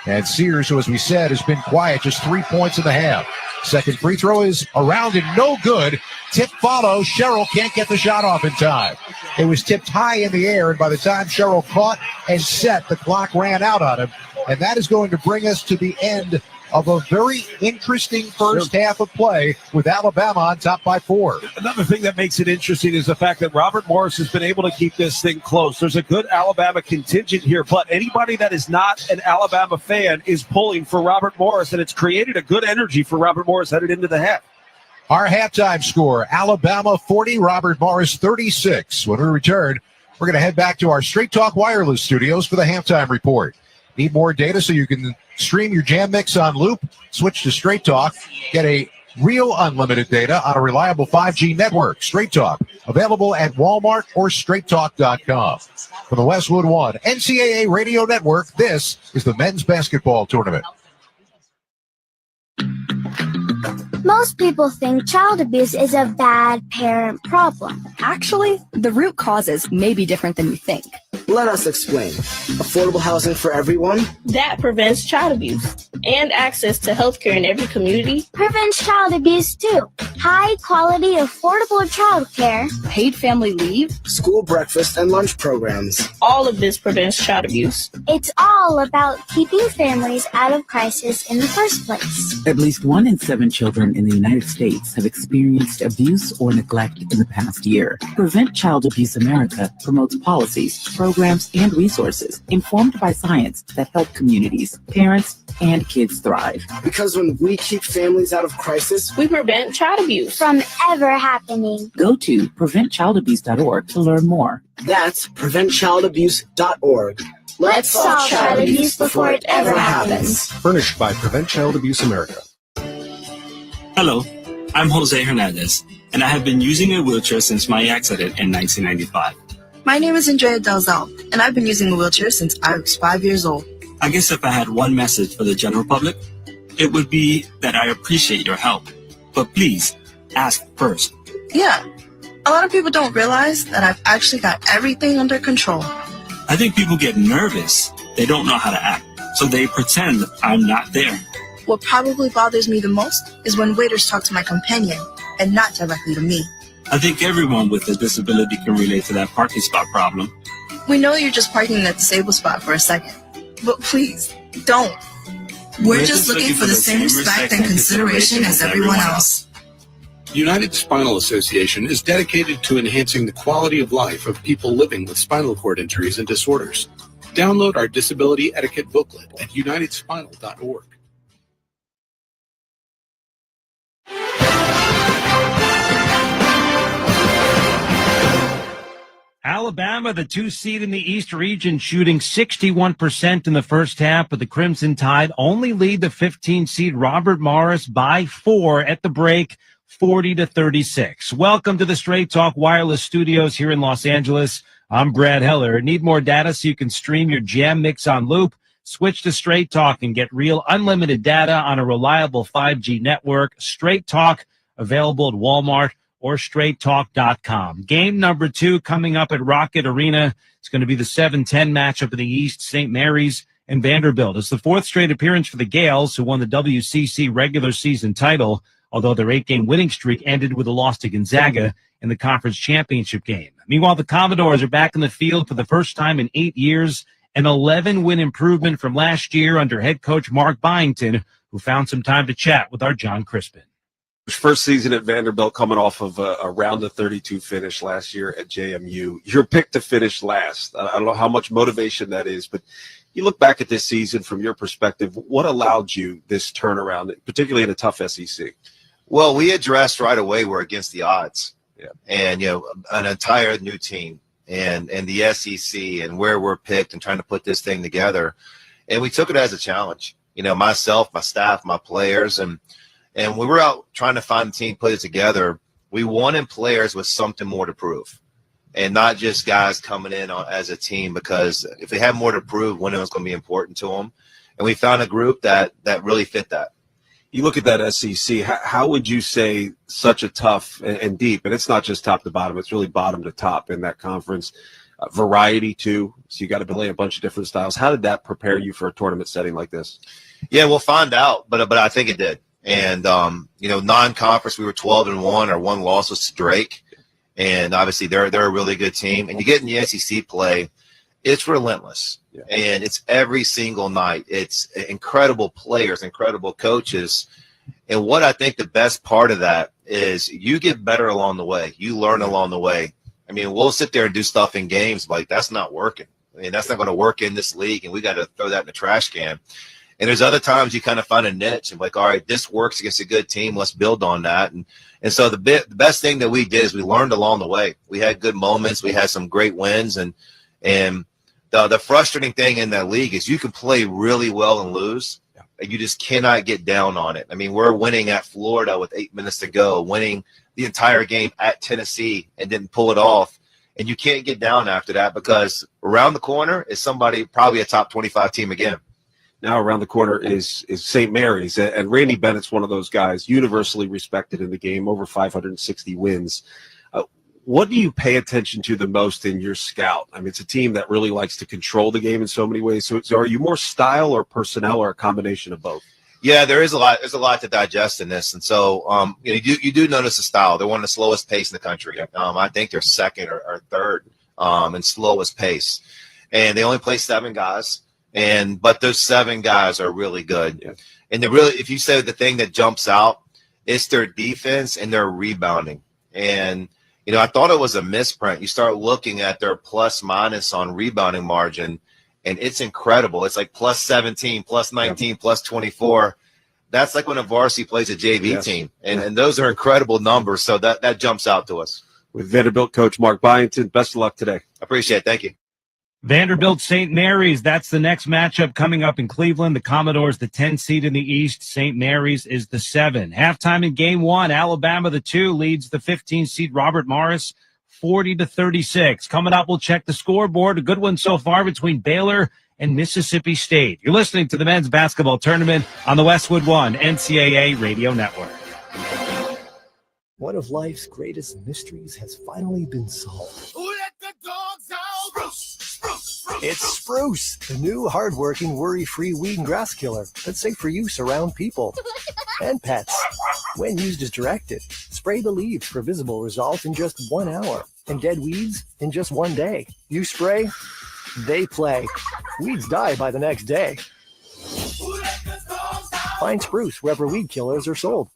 And Sears, who, as we said, has been quiet, just 3 points in the half. Second free throw is around and no good. Tip follows. Sherrill can't get the shot off in time. It was tipped high in the air, and by the time Sherrill caught and set, the clock ran out on him. And that is going to bring us to the end of a very interesting first half of play with Alabama on top by 4. Another thing that makes it interesting is the fact that Robert Morris has been able to keep this thing close. There's a good Alabama contingent here, but anybody that is not an Alabama fan is pulling for Robert Morris, and it's created a good energy for Robert Morris headed into the half. Our halftime score, Alabama 40, Robert Morris 36. When we return, we're going to head back to our Straight Talk Wireless studios for the halftime report. Need more data so you can stream your Jam Mix on loop? Switch to Straight Talk. Get a real unlimited data on a reliable 5G network. Straight Talk, available at Walmart or straighttalk.com. From the Westwood One NCAA Radio Network, this is the men's basketball tournament. Most people think child abuse is a bad parent problem. Actually, the root causes may be different than you think. Let us explain. Affordable housing for everyone? That prevents child abuse. And access to healthcare in every community. Prevents child abuse too. High quality, affordable child care. Paid family leave. School breakfast and lunch programs. All of this prevents child abuse. It's all about keeping families out of crisis in the first place. At least 1 in 7 children in the United States have experienced abuse or neglect in the past year. Prevent Child Abuse America promotes policies, programs, and resources informed by science that help communities, parents, and kids thrive. Because when we keep families out of crisis, we prevent child abuse from ever happening. Go to preventchildabuse.org to learn more. That's preventchildabuse.org. Let's solve child abuse before it ever happens. Furnished by Prevent Child Abuse America. Hello, I'm Jose Hernandez, and I have been using a wheelchair since my accident in 1995. My name is Andrea Dalzell, and I've been using a wheelchair since I was 5 years old. I guess if I had one message for the general public, it would be that I appreciate your help. But please, ask first. Yeah, a lot of people don't realize that I've actually got everything under control. I think people get nervous. They don't know how to act, so they pretend I'm not there. What probably bothers me the most is when waiters talk to my companion and not directly to me. I think everyone with a disability can relate to that parking spot problem. We know you're just parking in that disabled spot for a second, but please, don't. We're just looking for the same respect and consideration as everyone else. United Spinal Association is dedicated to enhancing the quality of life of people living with spinal cord injuries and disorders. Download our disability etiquette booklet at unitedspinal.org. Alabama, the 2 seed in the East region, shooting 61% in the first half, but the Crimson Tide only lead the 15 seed Robert Morris by 4 at the break, 40-36. Welcome to the Straight Talk Wireless Studios here in Los Angeles. I'm Brad Heller. Need more data so you can stream your Jam Mix on loop? Switch to Straight Talk and get real unlimited data on a reliable 5G network. Straight Talk, available at Walmart or straighttalk.com. Game number 2 coming up at Rocket Arena. It's going to be the 7-10 matchup in the East, St. Mary's and Vanderbilt. It's the 4th straight appearance for the Gales, who won the WCC regular season title, although their 8-game winning streak ended with a loss to Gonzaga in the conference championship game. Meanwhile, the Commodores are back in the field for the first time in 8 years, an 11-win improvement from last year under head coach Mark Byington, who found some time to chat with our John Crispin. First season at Vanderbilt, coming off of a round of 32 finish last year at JMU. Your pick to finish last. I don't know how much motivation that is, but you look back at this season from your perspective, what allowed you this turnaround, particularly in a tough SEC? Well, we addressed right away we're against the odds. Yeah. And, an entire new team and the SEC and where we're picked and trying to put this thing together. And we took it as a challenge. Myself, my staff, my players, and when we were out trying to find a team, put it together, we wanted players with something more to prove and not just guys coming in as a team, because if they have more to prove, winning was going to be important to them. And we found a group that really fit that. You look at that SEC, how would you say such a tough and deep, and it's not just top to bottom, it's really bottom to top in that conference, variety too, so you got to play a bunch of different styles. How did that prepare you for a tournament setting like this? Yeah, we'll find out, but I think it did. And, non-conference, we were 12-1. Our one loss was to Drake. And obviously they're a really good team. And you get in the SEC play, it's relentless. Yeah. And it's every single night. It's incredible players, incredible coaches. And what I think the best part of that is you get better along the way. You learn along the way. I mean, we'll sit there and do stuff in games like that's not working. I mean, that's not going to work in this league, and we got to throw that in the trash can. And there's other times you kind of find a niche and like, all right, this works against a good team. Let's build on that. And so the best thing that we did is we learned along the way. We had good moments. We had some great wins. And the frustrating thing in that league is you can play really well and lose. And you just cannot get down on it. I mean, we're winning at Florida with 8 minutes to go, winning the entire game at Tennessee and didn't pull it off. And you can't get down after that because around the corner is somebody, probably a top 25 team again. Now around the corner is St. Mary's, and Randy Bennett's one of those guys, universally respected in the game, over 560 wins. What do you pay attention to the most in your scout? I mean, it's a team that really likes to control the game in so many ways. So are you more style or personnel or a combination of both? Yeah, there is a lot. There's a lot to digest in this, and so you do notice the style. They're one of the slowest pace in the country. I think they're second or third in slowest pace, and they only play 7 guys. But those 7 guys are really good. Yeah. And if you say the thing that jumps out, it's their defense and their rebounding. And, I thought it was a misprint. You start looking at their plus minus on rebounding margin, and it's incredible. It's like plus 17, plus 19, plus 24. That's like when a varsity plays a JV team. And those are incredible numbers. So that jumps out to us. With Vanderbilt coach Mark Byington, best of luck today. Appreciate it. Thank you. Vanderbilt St. Mary's, that's the next matchup coming up in Cleveland. The Commodores, the 10 seed in the East. St. Mary's is the 7. Halftime in game 1, Alabama, the 2, leads the 15 seed Robert Morris 40-36. Coming up, we'll check the scoreboard. A good one so far between Baylor and Mississippi State. You're listening to the men's basketball tournament on the Westwood One NCAA Radio Network. One of life's greatest mysteries has finally been solved. Who let the dogs out? It's Spruce, the new hard-working, worry-free weed and grass killer that's safe for use around people and pets. When used as directed, spray the leaves for visible results in just 1 hour and dead weeds in just 1 day. You spray, they play. Weeds die by the next day. Find Spruce wherever weed killers are sold.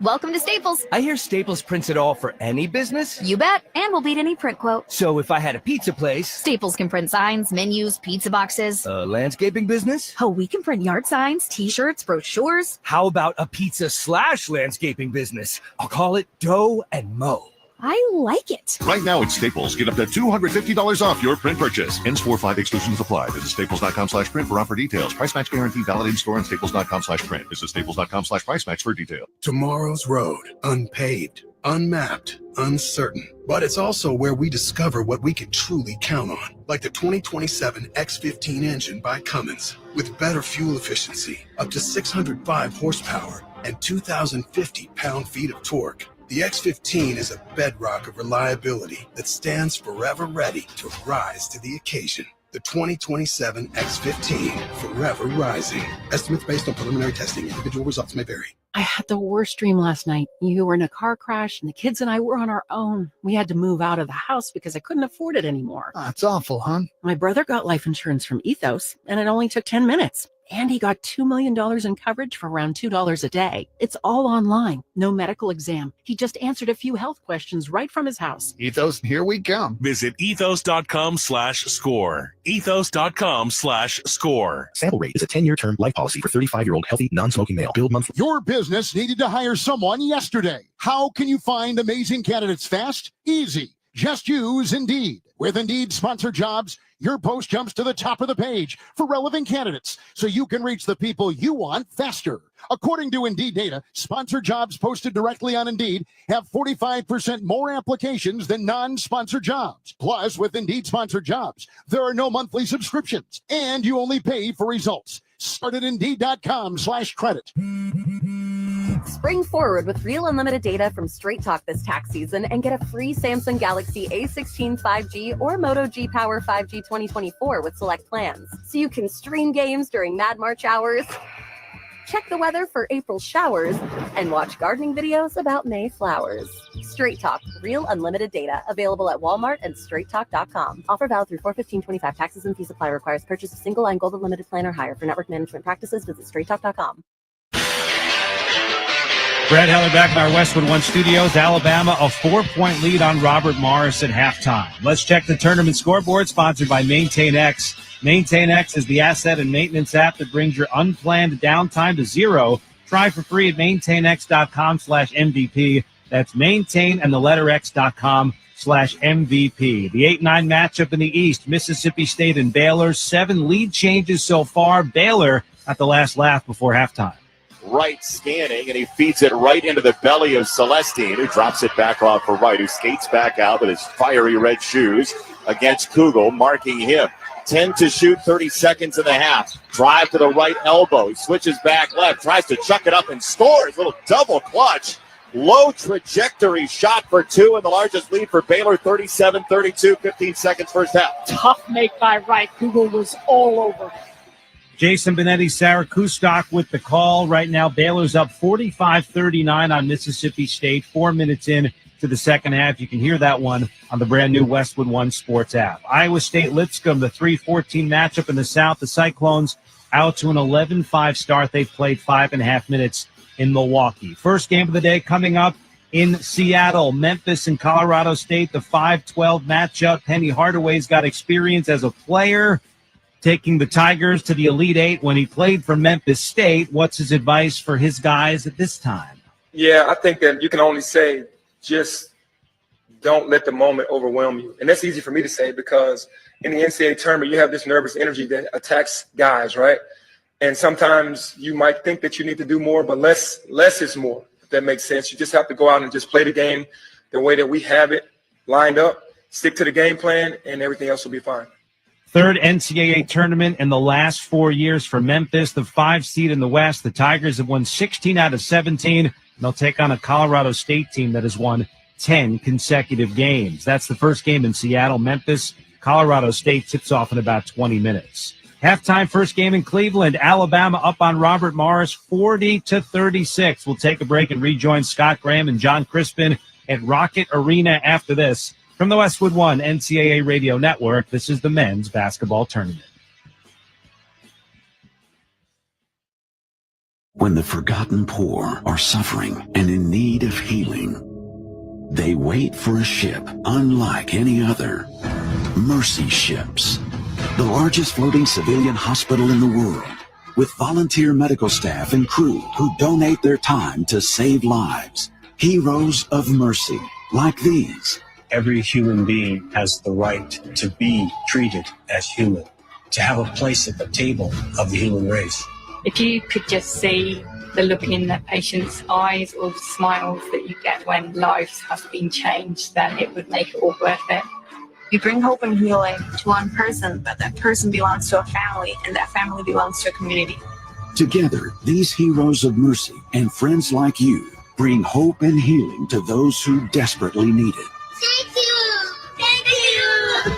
Welcome to Staples. I hear Staples prints it all for any business. You bet, and we'll beat any print quote. So if I had a pizza place... Staples can print signs, menus, pizza boxes. A landscaping business? Oh, we can print yard signs, T-shirts, brochures. How about a pizza/landscaping business? I'll call it Dough and Mo. I like it. Right now at Staples, get up to $250 off your print purchase. Ends 4/5 exclusions apply. Visit staples.com/print for offer details. Price match guarantee valid in store and staples.com/print. Visit staples.com/price match for detail. Tomorrow's road, unpaved, unmapped, uncertain. But it's also where we discover what we can truly count on. Like the 2027 X15 engine by Cummins. With better fuel efficiency, up to 605 horsepower, and 2,050 pound-feet of torque. The X15 is a bedrock of reliability that stands forever ready to rise to the occasion. The 2027 X15, forever rising. Estimates based on preliminary testing. Individual results may vary. I had the worst dream last night. You were in a car crash and the kids and I were on our own. We had to move out of the house because I couldn't afford it anymore. That's awful, hon. My brother got life insurance from Ethos and it only took 10 minutes. And he got $2 million in coverage for around $2 a day. It's all online, no medical exam. He just answered a few health questions right from his house. Ethos, here we come. Visit ethos.com/score. Ethos.com/score. Sample rate is a 10-year term life policy for 35-year-old healthy, non-smoking male. Build monthly. Your business needed to hire someone yesterday. How can you find amazing candidates fast? Easy. Just use Indeed. With Indeed Sponsored Jobs, your post jumps to the top of the page for relevant candidates so you can reach the people you want faster. According to Indeed data, sponsored jobs posted directly on Indeed have 45% more applications than non-sponsored jobs. Plus, with Indeed Sponsored Jobs, there are no monthly subscriptions, and you only pay for results. Start at Indeed.com/credit. Spring forward with real unlimited data from Straight Talk this tax season and get a free Samsung Galaxy A16 5G or Moto G Power 5G 2024 with select plans. So you can stream games during Mad March hours, check the weather for April showers, and watch gardening videos about May flowers. Straight Talk, real unlimited data. Available at Walmart and straighttalk.com. Offer valid through 4/15/25. Taxes and fees apply. Requires purchase of single line gold unlimited plan or higher. For network management practices, visit straighttalk.com. Brad Heller back in our Westwood One studios. Alabama, a 4-point lead on Robert Morris at halftime. Let's check the tournament scoreboard, sponsored by MaintainX. MaintainX is the asset and maintenance app that brings your unplanned downtime to zero. Try for free at maintainx.com/MVP. That's maintain and the letter x.com/MVP. The 8-9 matchup in the East, Mississippi State and Baylor. 7 lead changes so far. Baylor at the last laugh before halftime. Right scanning, and he feeds it right into the belly of Celestine, who drops it back off for Wright, who skates back out with his fiery red shoes against Kugel, marking him. 10 to shoot, 30 seconds in the half. Drive to the right elbow. He switches back left, tries to chuck it up and scores. Little double clutch. Low trajectory shot for 2, and the largest lead for Baylor, 37-32, 15 seconds first half. Tough make by Wright. Kugel was all over. Jason Benetti, Sarah Kustok with the call. Right now, Baylor's up 45-39 on Mississippi State. 4 minutes in to the second half. You can hear that one on the brand new Westwood One Sports app. Iowa State Lipscomb, the 3-14 matchup in the South. The Cyclones out to an 11-5 start. They've played 5.5 minutes in Milwaukee. First game of the day coming up in Seattle. Memphis and Colorado State, the 5-12 matchup. Penny Hardaway's got experience as a player, taking the Tigers to the Elite Eight when he played for Memphis State. What's his advice for his guys at this time? Yeah, I think that you can only say just don't let the moment overwhelm you. And that's easy for me to say because in the NCAA tournament, you have this nervous energy that attacks guys, right? And sometimes you might think that you need to do more, but less is more, if that makes sense. You just have to go out and just play the game the way that we have it lined up, stick to the game plan, and everything else will be fine. Third NCAA tournament in the last 4 years for Memphis, the 5 seed in the West. The Tigers have won 16 out of 17. And they'll take on a Colorado State team that has won 10 consecutive games. That's the first game in Seattle. Memphis, Colorado State tips off in about 20 minutes. Halftime first game in Cleveland. Alabama up on Robert Morris 40-36. We'll take a break and rejoin Scott Graham and John Crispin at Rocket Arena after this. From the Westwood One NCAA Radio Network, this is the men's basketball tournament. When the forgotten poor are suffering and in need of healing, they wait for a ship unlike any other. Mercy Ships, the largest floating civilian hospital in the world, with volunteer medical staff and crew who donate their time to save lives. Heroes of mercy, like these. Every human being has the right to be treated as human, to have a place at the table of the human race. If you could just see the look in the patient's eyes or the smiles that you get when lives have been changed, then it would make it all worth it. You bring hope and healing to one person, but that person belongs to a family, and that family belongs to a community. Together, these heroes of mercy and friends like you bring hope and healing to those who desperately need it. Thank you! Thank you!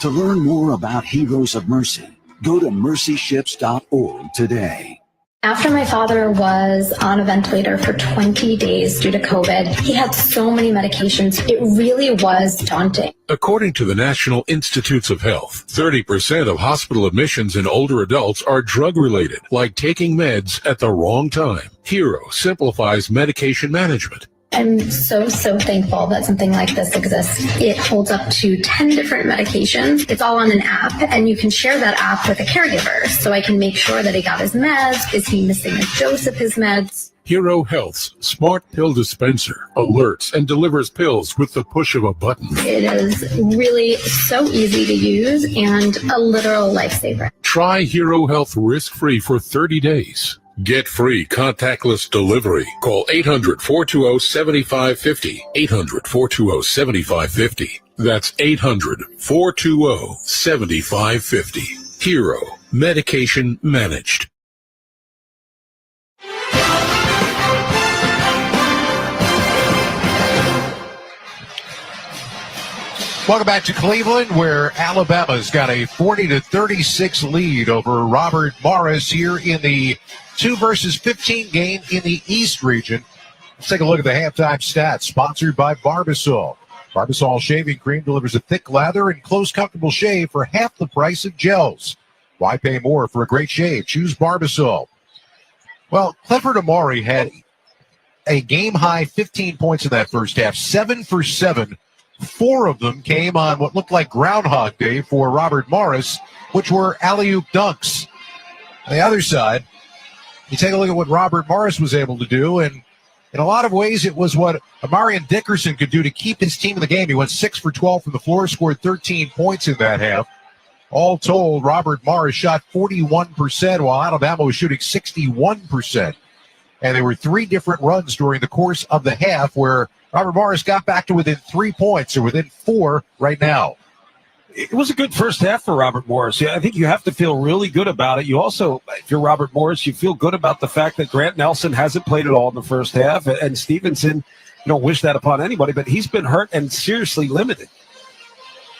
To learn more about Heroes of Mercy, go to mercyships.org today. After my father was on a ventilator for 20 days due to COVID, he had so many medications. It really was daunting. According to the National Institutes of Health, 30% of hospital admissions in older adults are drug-related, like taking meds at the wrong time. Hero simplifies medication management. I'm so thankful that something like this exists. It holds up to 10 different medications. It's all on an app, and you can share that app with a caregiver. So I can make sure that he got his meds. Is he missing a dose of his meds? Hero Health's smart pill dispenser alerts and delivers pills with the push of a button. It is really so easy to use and a literal lifesaver. Try Hero Health risk-free for 30 days. Get free contactless delivery. Call 800-420-7550. 800-420-7550. That's 800-420-7550. Hero. Medication managed. Welcome back to Cleveland, where Alabama's got a 40-36 lead over Robert Morris here in the 2 versus 15 game in the East region. Let's take a look at the halftime stats, sponsored by Barbasol. Barbasol shaving cream delivers a thick lather and close, comfortable shave for half the price of gels. Why pay more for a great shave? Choose Barbasol. Well, Clifford Amari had a game-high 15 points in that first half, 7 for 7. 4 of them came on what looked like Groundhog Day for Robert Morris, which were alley-oop dunks. On the other side, you take a look at what Robert Morris was able to do, and in a lot of ways it was what Amarian Dickerson could do to keep his team in the game. He went 6 for 12 from the floor, scored 13 points in that half. All told, Robert Morris shot 41%, while Alabama was shooting 61%. And there were 3 different runs during the course of the half where Robert Morris got back to within 3 points, or within 4 right now. It was a good first half for Robert Morris. Yeah, I think you have to feel really good about it. You also, if you're Robert Morris, you feel good about the fact that Grant Nelson hasn't played at all in the first half, and Stevenson, you don't wish that upon anybody, but he's been hurt and seriously limited.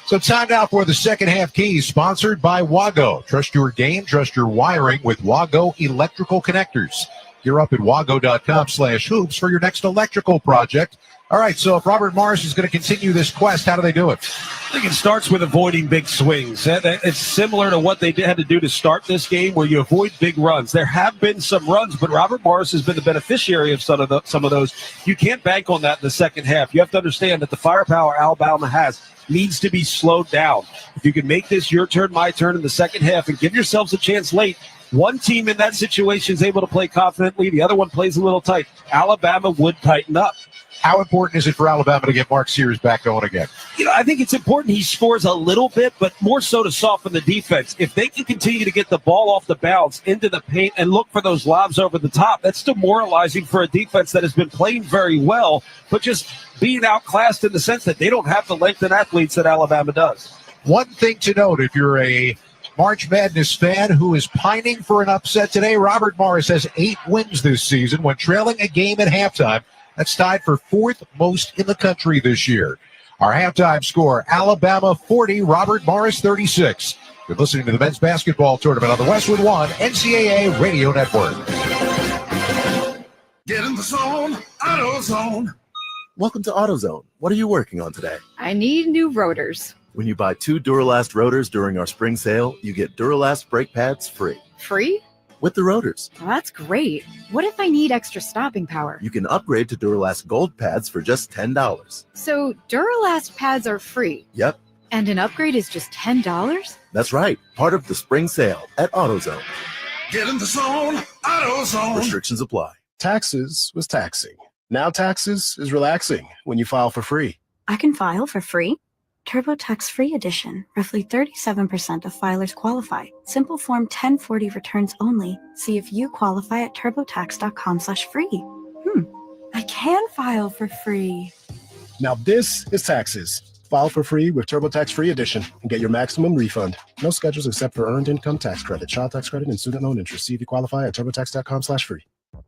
So time now for the second half keys, sponsored by Wago. Trust your game, trust your wiring with Wago Electrical Connectors. You're up at wago.com/hoops for your next electrical project. All right, so if Robert Morris is going to continue this quest, how do they do it? I think it starts with avoiding big swings. It's similar to what they had to do to start this game, where you avoid big runs. There have been some runs, but Robert Morris has been the beneficiary of some of those. You can't bank on that in the second half. You have to understand that the firepower Alabama has needs to be slowed down. If you can make this your turn, my turn in the second half and give yourselves a chance late, one team in that situation is able to play confidently. The other one plays a little tight. Alabama would tighten up. How important is it for Alabama to get Mark Sears back going again? I think it's important he scores a little bit, but more so to soften the defense. If they can continue to get the ball off the bounce into the paint and look for those lobs over the top, that's demoralizing for a defense that has been playing very well, but just being outclassed in the sense that they don't have the length and athletes that Alabama does. One thing to note, if you're a March Madness fan who is pining for an upset today, Robert Morris has 8 wins this season when trailing a game at halftime. That's tied for 4th most in the country this year. Our halftime score, Alabama 40, Robert Morris 36. You're listening to the men's basketball tournament on the Westwood One NCAA Radio Network. Get in the zone, AutoZone. Welcome to AutoZone. What are you working on today? I need new rotors. When you buy 2 Duralast rotors during our spring sale, you get Duralast brake pads free. Free? With the rotors. Well, that's great. What if I need extra stopping power? You can upgrade to Duralast Gold pads for just $10. So Duralast pads are free? Yep. And an upgrade is just $10? That's right. Part of the spring sale at AutoZone. Get in the zone, AutoZone. Restrictions apply. Taxes was taxing. Now taxes is relaxing when you file for free. I can file for free? TurboTax Free Edition. Roughly 37% of filers qualify. Simple Form 1040 returns only. See if you qualify at turbotax.com/free. I can file for free. Now this is taxes. File for free with TurboTax Free Edition and get your maximum refund. No schedules except for earned income tax credit, child tax credit, and student loan interest. See if you qualify at turbotax.com/free.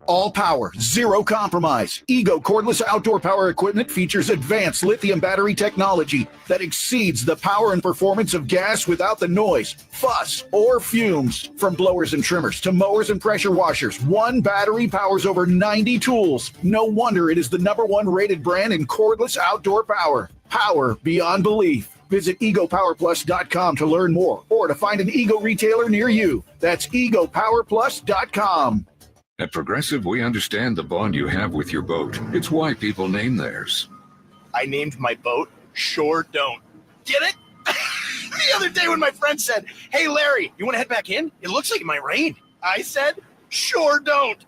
All power, zero compromise. Ego cordless outdoor power equipment features advanced lithium battery technology that exceeds the power and performance of gas without the noise, fuss, or fumes. From blowers and trimmers to mowers and pressure washers, one battery powers over 90 tools. No wonder it is the #1 rated brand in cordless outdoor power. Power beyond belief. Visit egopowerplus.com to learn more or to find an Ego retailer near you. That's egopowerplus.com. At Progressive, we understand the bond you have with your boat. It's why people name theirs. I named my boat Sure Don't. Get it? The other day when my friend said, "Hey, Larry, you want to head back in? It looks like it might rain." I said, "Sure don't."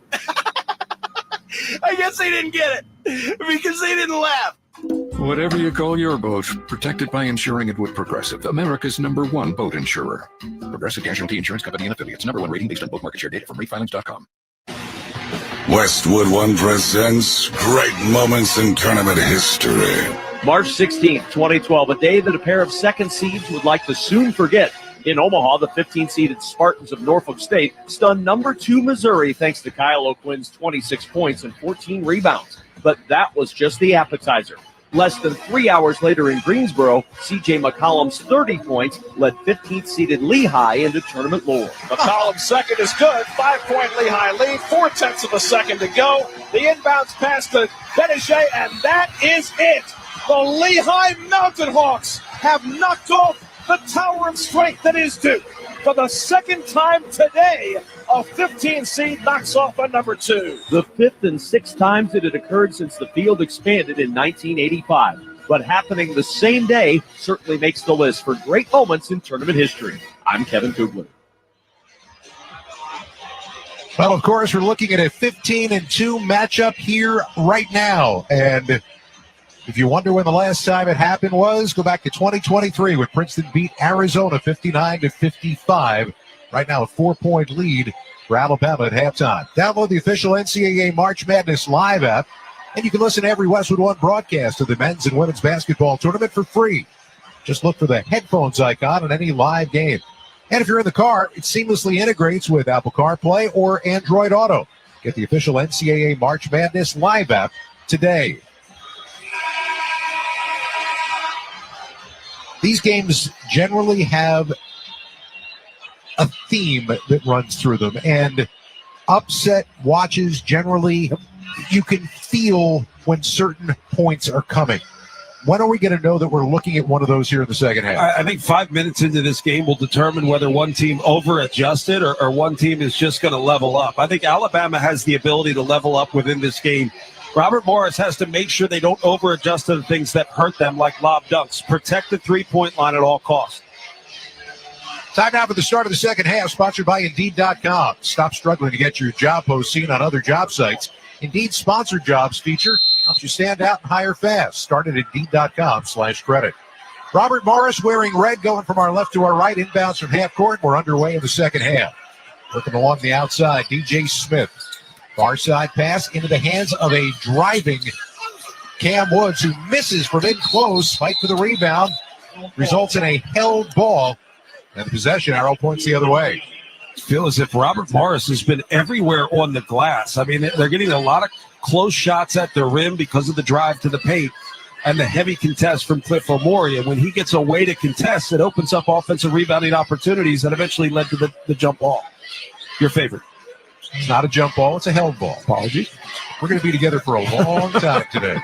I guess they didn't get it because they didn't laugh. Whatever you call your boat, protect it by insuring it with Progressive, America's #1 boat insurer. Progressive Casualty Insurance Company and Affiliates. #1 rating based on boat market share data from ratefilings.com. Westwood One presents Great Moments in Tournament History. March 16th, 2012, a day that a pair of second seeds would like to soon forget. In Omaha, the 15-seeded Spartans of Norfolk State stunned #2 Missouri thanks to Kyle O'Quinn's 26 points and 14 rebounds. But that was just the appetizer. Less than 3 hours later in Greensboro, C.J. McCollum's 30 points led 15th-seeded Lehigh into tournament lore. McCollum's second is good. 5-point Lehigh lead. 4/10 of a second to go. The inbounds pass to Benechet, and that is it. The Lehigh Mountain Hawks have knocked off the tower of strength that is Duke. For the second time today, a 15 seed knocks off a #2. The fifth and sixth times it had occurred since the field expanded in 1985. But happening the same day certainly makes the list for great moments in tournament history. I'm Kevin Kugler. Well, of course, we're looking at a 15-2 matchup here right now. And if you wonder when the last time it happened was, go back to 2023 when Princeton beat Arizona 59-55. Right now, a 4-point lead for Alabama at halftime. Download the official NCAA March Madness Live app, and you can listen to every Westwood One broadcast of the men's and women's basketball tournament for free. Just look for the headphones icon on any live game. And if you're in the car, it seamlessly integrates with Apple CarPlay or Android Auto. Get the official NCAA March Madness Live app today. These games generally have a theme that runs through them, and upset watches generally, you can feel when certain points are coming. When are we going to know that we're looking at one of those here in the second half? I think 5 minutes into this game will determine whether one team over-adjusted or one team is just going to level up. I think Alabama has the ability to level up within this game. Robert Morris has to make sure they don't over-adjust to the things that hurt them, like lob dunks. Protect the three-point line at all costs. Time now for the start of the second half, sponsored by Indeed.com. Stop struggling to get your job post seen on other job sites. Indeed's sponsored jobs feature helps you stand out and hire fast. Start at Indeed.com/credit. Robert Morris wearing red, going from our left to our right, inbounds from half court. We're underway in the second half. Looking along the outside, DJ Smith. Far side pass into the hands of a driving Cam Woods, who misses from in close. Fight for the rebound. Results in a held ball. And the possession arrow points the other way. I feel as if Robert Morris has been everywhere on the glass. I mean, they're getting a lot of close shots at the rim because of the drive to the paint and the heavy contest from Cliff Omoria. When he gets a way to contest, it opens up offensive rebounding opportunities that eventually led to the jump ball. Your favorite? It's not a jump ball. It's a held ball. Apologies. We're going to be together for a long time today.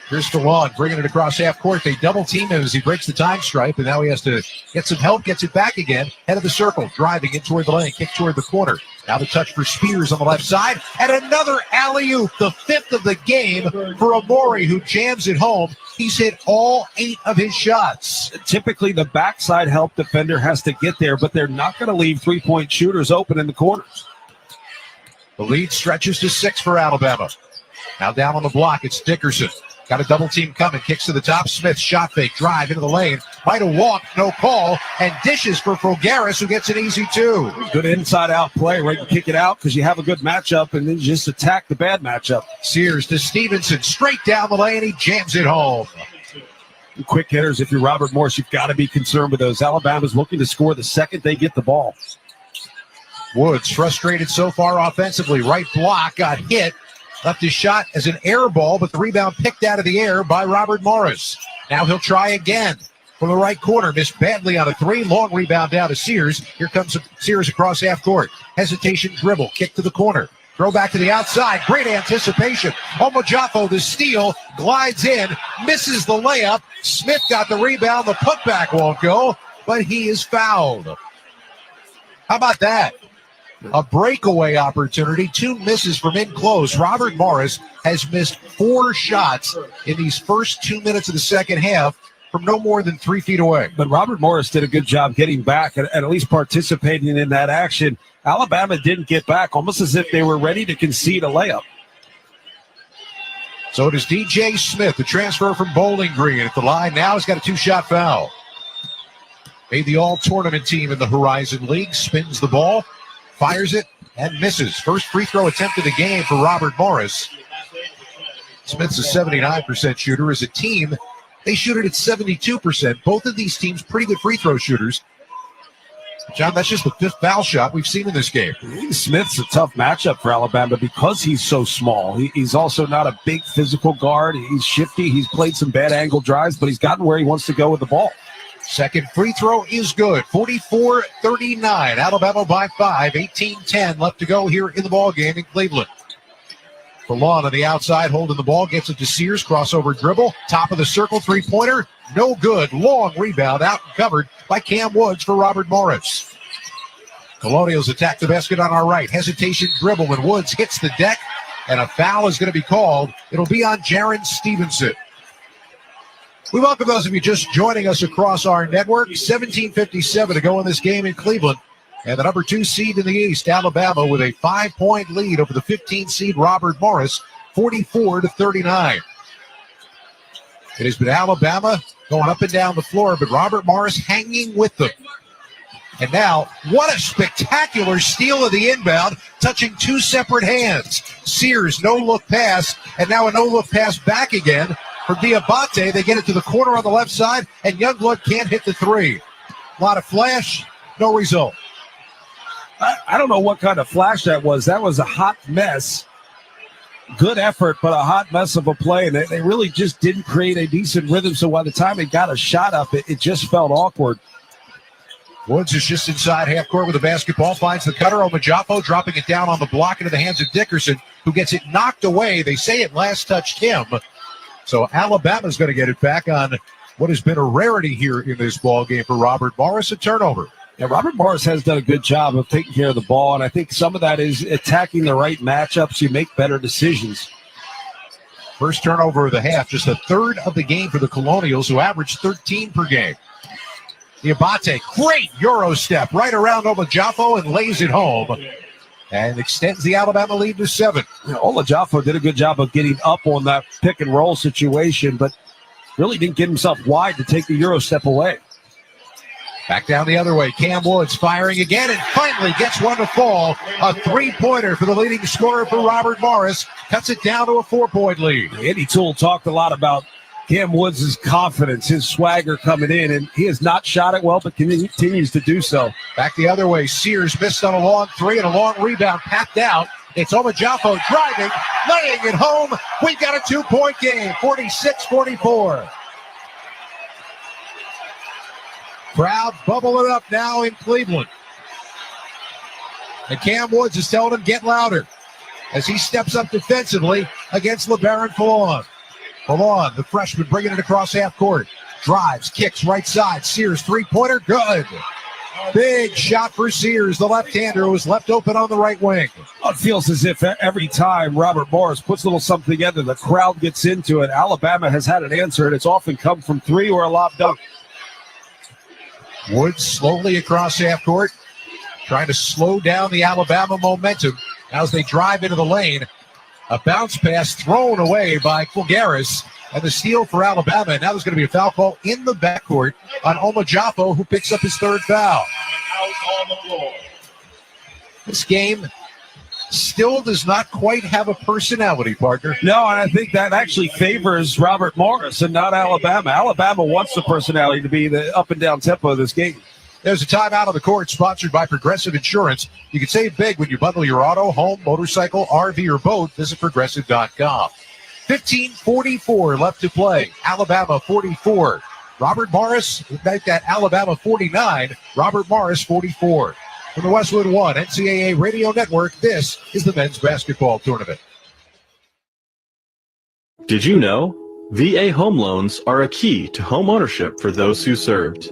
Here's DeLon bringing it across half court. They double team him as he breaks the time stripe, and now he has to get some help, gets it back again. Head of the circle, driving in toward the lane, kick toward the corner. Now the touch for Spears on the left side, and another alley-oop, the fifth of the game for Amori, who jams it home. He's hit all 8 of his shots. Typically, the backside help defender has to get there, but they're not going to leave three-point shooters open in the corners. The lead stretches to 6 for Alabama. Now down on the block, it's Dickerson. Got a double team coming, kicks to the top. Smith, shot fake, drive into the lane. Might have walked, no call, and dishes for Fulgaris, who gets an easy 2. Good inside-out play, right? You kick it out because you have a good matchup, and then you just attack the bad matchup. Sears to Stevenson, straight down the lane. He jams it home. Quick hitters, if you're Robert Morris, you've got to be concerned with those. Alabama's looking to score the second they get the ball. Woods frustrated so far offensively. Right block got hit. Left his shot as an air ball, but the rebound picked out of the air by Robert Morris. Now he'll try again from the right corner. Missed badly on a three. Long rebound down to Sears. Here comes Sears across half court. Hesitation dribble. Kick to the corner. Throw back to the outside. Great anticipation. Omojafo, the steal, glides in, misses the layup. Smith got the rebound. The putback won't go, but he is fouled. How about that? A breakaway opportunity. 2 misses from in close. Robert Morris has missed 4 shots in these first 2 minutes of the second half from no more than 3 feet away. But Robert Morris did a good job getting back and at least participating in that action. Alabama didn't get back, almost as if they were ready to concede a layup. So does DJ Smith, the transfer from Bowling Green at the line. Now he's got a 2-shot foul. Made the all-tournament team in the Horizon League. Spins the ball, fires it, and misses. First free throw attempt of the game for Robert Morris. Smith's a 79% shooter. As a team, they shoot it at 72%. Both of these teams pretty good free throw shooters. John, that's just the 5th foul shot we've seen in this game. Smith's a tough matchup for Alabama because he's so small. He's also not a big physical guard. He's shifty. He's played some bad angle drives, but he's gotten where he wants to go with the ball. Second free throw is good. 44-39. Alabama by 5. 18-10 left to go here in the ball game in Cleveland. Lawn on the outside, holding the ball, gets it to Sears, crossover dribble, top of the circle, three-pointer, no good. Long rebound, out and covered by Cam Woods for Robert Morris. Colonials attack the basket on our right. Hesitation dribble when Woods hits the deck, and a foul is going to be called. It'll be on Jaron Stevenson. We welcome those of you just joining us across our network. 17:57 to go in this game in Cleveland. And the number 2 seed in the East, Alabama, with a 5-point lead over the 15 seed Robert Morris, 44-39. It has been Alabama going up and down the floor, but Robert Morris hanging with them. And now, what a spectacular steal of the inbound, touching 2 separate hands. Sears, no-look pass, and now a no-look pass back again for Diabate. They get it to the corner on the left side, and Youngblood can't hit the 3. A lot of flash, no result. I don't know what kind of flash that was. That was a hot mess. Good effort, but a hot mess of a play. And they really just didn't create a decent rhythm. So by the time they got a shot up, it just felt awkward. Woods is just inside half court with the basketball. Finds the cutter. Omojafo dropping it down on the block into the hands of Dickerson, who gets it knocked away. They say it last touched him. So Alabama's going to get it back on what has been a rarity here in this ball game for Robert Morris, a turnover. Yeah, Robert Morris has done a good job of taking care of the ball, and I think some of that is attacking the right matchups. You make better decisions. First turnover of the half, just a third of the game for the Colonials, who averaged 13 per game. Diabate, great Euro step right around Omojafo and lays it home and extends the Alabama lead to 7. Omojafo did a good job of getting up on that pick and roll situation, but really didn't get himself wide to take the Euro step away. Back down the other way. Cam Woods firing again and finally gets one to fall. A 3-pointer for the leading scorer for Robert Morris. Cuts it down to a 4-point lead. Andy Toole talked a lot about Cam Woods' confidence, his swagger coming in, and he has not shot it well, but continues to do so. Back the other way. Sears missed on a long 3 and a long rebound. Packed out. It's Omojafo driving, laying it home. We've got a 2-point game, 46-44. Crowd bubbling up now in Cleveland. And Cam Woods is telling him, get louder, as he steps up defensively against LeBaron Fallon. Fallon, the freshman, bringing it across half court. Drives, kicks right side. Sears, 3-pointer, good. Big shot for Sears, the left-hander who was left open on the right wing. It feels as if every time Robert Morris puts a little something together, the crowd gets into it. Alabama has had an answer, and it's often come from 3 or a lob dunk. Woods slowly across half court, trying to slow down the Alabama momentum as they drive into the lane. A bounce pass thrown away by Fulgaris, and the steal for Alabama. And now there's going to be a foul call in the backcourt on Omojafo, who picks up his 3rd foul. This game still does not quite have a personality, partner. No, and I think that actually favors Robert Morris and not Alabama. Alabama wants the personality to be the up and down tempo of this game. There's a timeout on the court sponsored by Progressive Insurance. You can save big when you bundle your auto, home, motorcycle, RV, or boat. Visit Progressive.com. 15:44 left to play. Alabama 44. Robert Morris, make that Alabama 49. Robert Morris 44. From the Westwood One NCAA Radio Network, this is the men's basketball tournament. Did you know? VA home loans are a key to home ownership for those who served.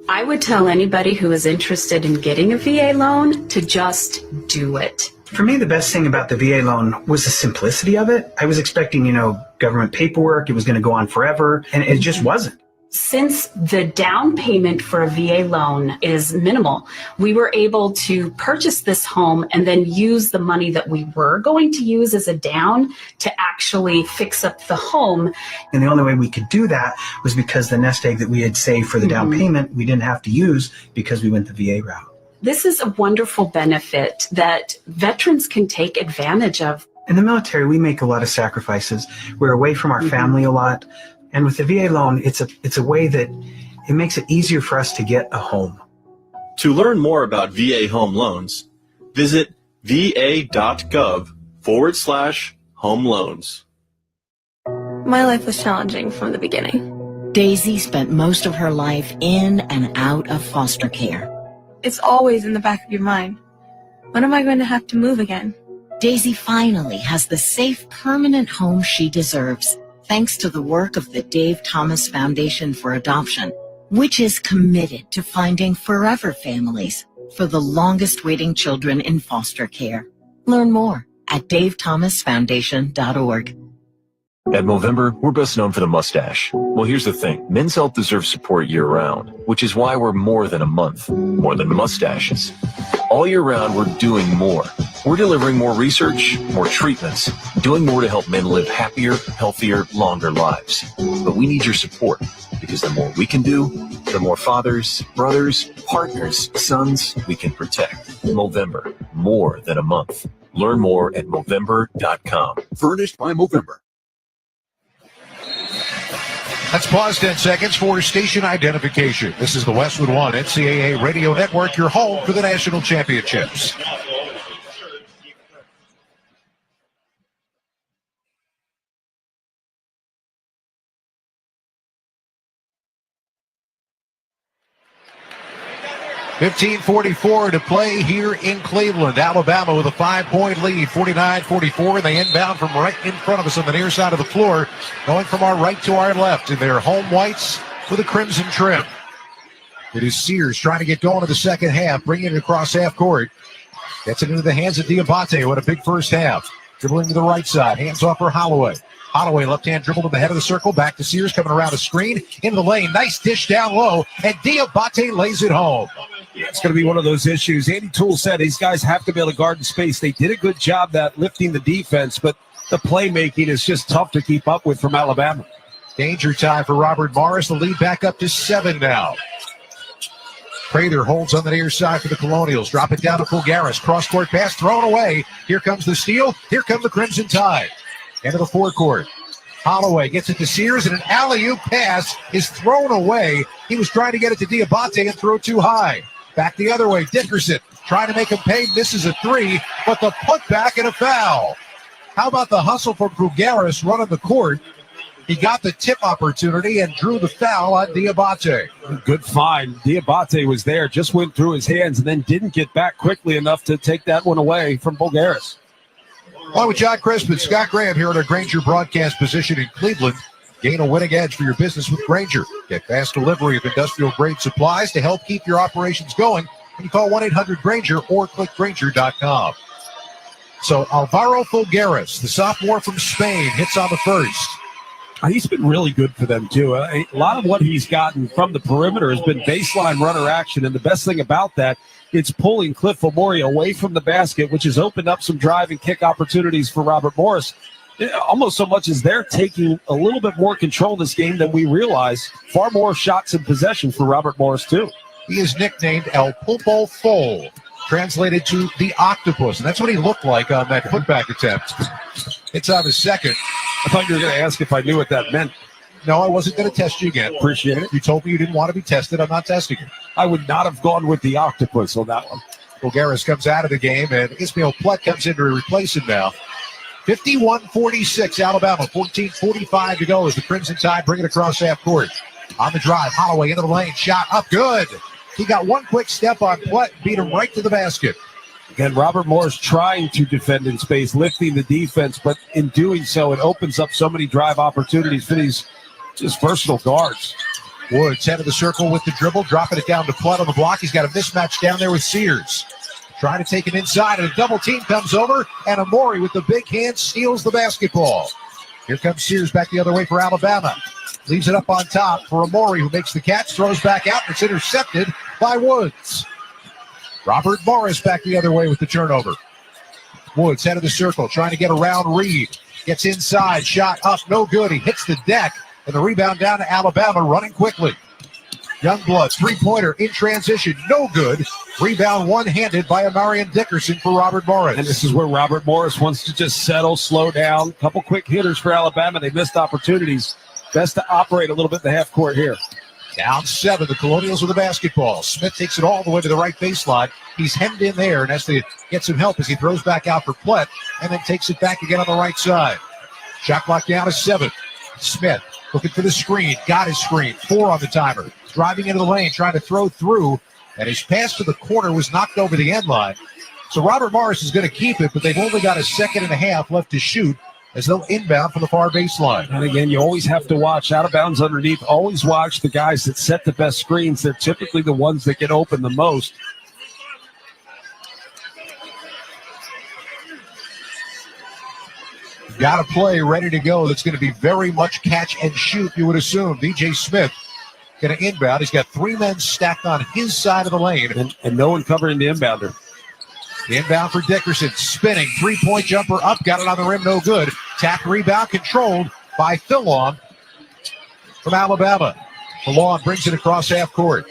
I would tell anybody who is interested in getting a VA loan to just do it. For me, the best thing about the VA loan was the simplicity of it. I was expecting, government paperwork. It was going to go on forever, and it just wasn't. Since the down payment for a VA loan is minimal, we were able to purchase this home and then use the money that we were going to use as a down to actually fix up the home. And the only way we could do that was because the nest egg that we had saved for the down payment, we didn't have to use because we went the VA route. This is a wonderful benefit that veterans can take advantage of. In the military, we make a lot of sacrifices. We're away from our family a lot. And with the VA loan, it's a way that it makes it easier for us to get a home. To learn more about VA home loans, visit va.gov/home loans. My life was challenging from the beginning. Daisy spent most of her life in and out of foster care. It's always in the back of your mind. When am I going to have to move again? Daisy finally has the safe, permanent home she deserves, thanks to the work of the Dave Thomas Foundation for Adoption, which is committed to finding forever families for the longest waiting children in foster care. Learn more at davethomasfoundation.org. At Movember, we're best known for the mustache. Well, here's the thing. Men's health deserves support year-round, which is why we're more than a month, more than mustaches. All year round, we're doing more. We're delivering more research, more treatments, doing more to help men live happier, healthier, longer lives. But we need your support, because the more we can do, the more fathers, brothers, partners, sons we can protect. Movember, more than a month. Learn more at Movember.com. Furnished by Movember. Let's pause 10 seconds for station identification. This is the Westwood One NCAA Radio Network, your home for the national championships. .44 to play here in Cleveland. Alabama with a 5-point lead, 49-44, and they inbound from right in front of us on the near side of the floor, going from our right to our left in their home whites with a crimson trim. It is Sears trying to get going in the second half, bringing it across half court. Gets it into the hands of Diabate. What a big first half. Dribbling to the right side, hands off for Holloway. Holloway, left-hand dribble to the head of the circle, back to Sears, coming around a screen, into the lane. Nice dish down low, and Diabate lays it home. It's going to be one of those issues. Andy Toole said these guys have to be able to guard in space. They did a good job that lifting the defense, but the playmaking is just tough to keep up with from Alabama. Danger time for Robert Morris. The lead back up to 7 now. Prather holds on the near side for the Colonials. Drop it down to Fulgaris. Cross-court pass thrown away. Here comes the steal. Here comes the Crimson Tide. Into the forecourt. Holloway gets it to Sears, and an alley-oop pass is thrown away. He was trying to get it to Diabate and throw too high. Back the other way. Dickerson trying to make him pay. Misses a three, but the putback and a foul. How about the hustle from Fulgaris running the court? He got the tip opportunity and drew the foul on Diabate. Good find. Diabate was there, just went through his hands, and then didn't get back quickly enough to take that one away from Fulgaris. Along with John Crispin, Scott Graham here at our Granger broadcast position in Cleveland. Gain a winning edge for your business with Granger. Get fast delivery of industrial-grade supplies to help keep your operations going. You can call 1-800-GRANGER or click Granger.com. So Alvaro Fulgaris, the sophomore from Spain, hits on the first. He's been really good for them, too. A lot of what he's gotten from the perimeter has been baseline runner action, and the best thing about that, it's pulling Cliff Omori away from the basket, which has opened up some drive and kick opportunities for Robert Morris. Almost so much as they're taking a little bit more control of this game than we realize. Far more shots in possession for Robert Morris, too. He is nicknamed El Pulpo Fol, translated to the octopus, and that's what he looked like on that putback attempt. It's on his second. I thought you were going to ask if I knew what that meant. No, I wasn't going to test you again. Appreciate it. You told me you didn't want to be tested. I'm not testing you. I would not have gone with the octopus on that one. Bulgaris comes out of the game, and Ismail Plett comes in to replace him now. 51-46, Alabama. 14:45 to go as the Crimson Tide bring it across half court. On the drive, Holloway into the lane, shot up good. He got one quick step on Plett, beat him right to the basket. Again, Robert Morris trying to defend in space, lifting the defense, but in doing so, it opens up so many drive opportunities for these just versatile guards. Woods head of the circle with the dribble, dropping it down to Plett on the block. He's got a mismatch down there with Sears. Trying to take him inside, and a double team comes over, and Amori with the big hand steals the basketball. Here comes Sears back the other way for Alabama. Leaves it up on top for Amori, who makes the catch, throws back out, and it's intercepted by Woods. Robert Morris back the other way with the turnover. Woods head of the circle, trying to get around Reed. Gets inside, shot up, no good. He hits the deck, and the rebound down to Alabama, running quickly. Youngblood, three-pointer in transition, no good. Rebound one-handed by Amarian Dickerson for Robert Morris. And this is where Robert Morris wants to just settle, slow down. A couple quick hitters for Alabama. They missed opportunities. Best to operate a little bit in the half court here. Down 7, the Colonials with the basketball. Smith takes it all the way to the right baseline. He's hemmed in there and has to get some help as he throws back out for Plett and then takes it back again on the right side. Shot clock down to 7. Smith looking for the screen. Got his screen. 4 on the timer. Driving into the lane, trying to throw through. And his pass to the corner was knocked over the end line. So Robert Morris is going to keep it, but they've only got a second and a half left to shoot as they'll inbound from the far baseline. And again, you always have to watch out of bounds underneath. Always watch the guys that set the best screens. They're typically the ones that get open the most. Got a play ready to go that's going to be very much catch and shoot, you would assume. DJ Smith going to inbound. He's got 3 men stacked on his side of the lane. And no one covering the inbounder. The inbound for Dickerson, spinning, 3-point jumper up, got it on the rim, no good. Tap rebound controlled by Philon from Alabama. Philon brings it across half court.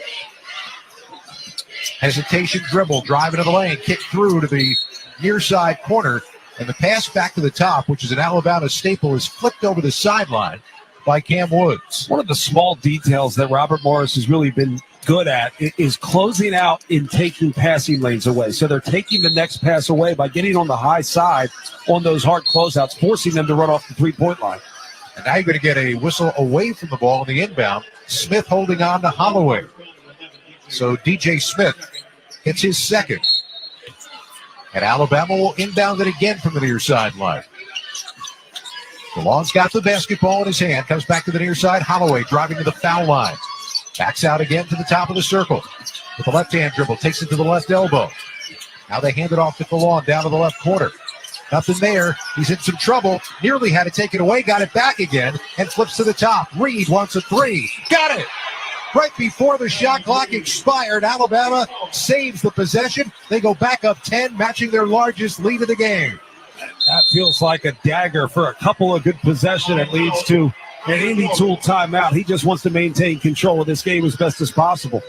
Hesitation dribble, drive into the lane, kick through to the near side corner, and the pass back to the top, which is an Alabama staple, is flipped over the sideline by Cam Woods. One of the small details that Robert Morris has really been good at is closing out in taking passing lanes away. So they're taking the next pass away by getting on the high side on those hard closeouts, forcing them to run off the 3-point line. And now you're going to get a whistle away from the ball on the inbound. Smith holding on to Holloway. So DJ Smith hits his second. And Alabama will inbound it again from the near sideline. DeLong's got the basketball in his hand. Comes back to the near side. Holloway driving to the foul line. Backs out again to the top of the circle. With the left-hand dribble. Takes it to the left elbow. Now they hand it off to DeLong down to the left corner. Nothing there. He's in some trouble. Nearly had to take it away. Got it back again. And flips to the top. Reed wants a 3. Got it! Right before the shot clock expired, Alabama saves the possession. They go back up 10, matching their largest lead of the game. That feels like a dagger for a couple of good possessions. It leads to an Andy Toole timeout. He just wants to maintain control of this game as best as possible.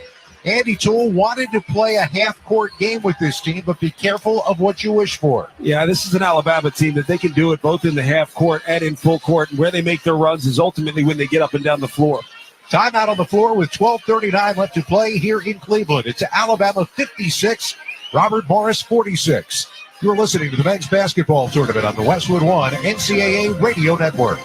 Andy Toole wanted to play a half-court game with this team, but be careful of what you wish for. Yeah, this is an Alabama team that they can do it both in the half court and in full court. And where they make their runs is ultimately when they get up and down the floor. Timeout on the floor with 12:39 left to play here in Cleveland. It's Alabama 56, Robert Morris 46. You're listening to the men's basketball tournament on the Westwood One NCAA Radio Network.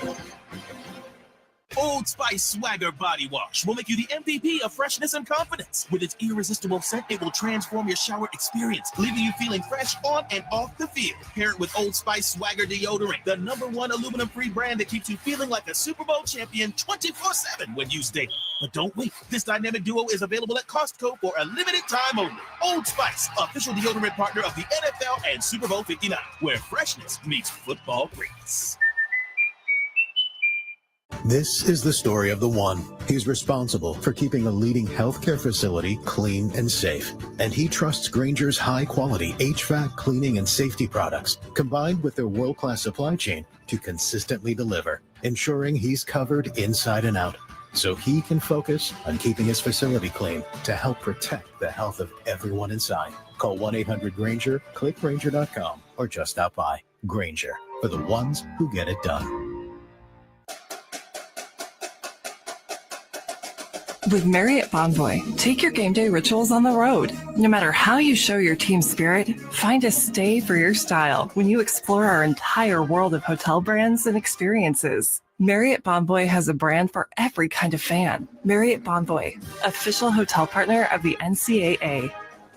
Old Spice Swagger Body Wash will make you the MVP of freshness and confidence. With its irresistible scent, it will transform your shower experience, leaving you feeling fresh on and off the field. Pair it with Old Spice Swagger Deodorant, the #1 aluminum-free brand that keeps you feeling like a Super Bowl champion 24/7 when used daily. But don't wait. This dynamic duo is available at Costco for a limited time only. Old Spice, official deodorant partner of the NFL and Super Bowl 59, where freshness meets football greatness. This is the story of the one. He's responsible for keeping a leading healthcare facility clean and safe. And he trusts Grainger's high-quality HVAC cleaning and safety products, combined with their world-class supply chain, to consistently deliver, ensuring he's covered inside and out, so he can focus on keeping his facility clean to help protect the health of everyone inside. Call 1-800-GRAINGER, click Grainger.com, or just stop by. Grainger, for the ones who get it done. With Marriott Bonvoy, take your game day rituals on the road. No matter how you show your team spirit, find a stay for your style when you explore our entire world of hotel brands and experiences. Marriott Bonvoy has a brand for every kind of fan. Marriott Bonvoy, official hotel partner of the NCAA.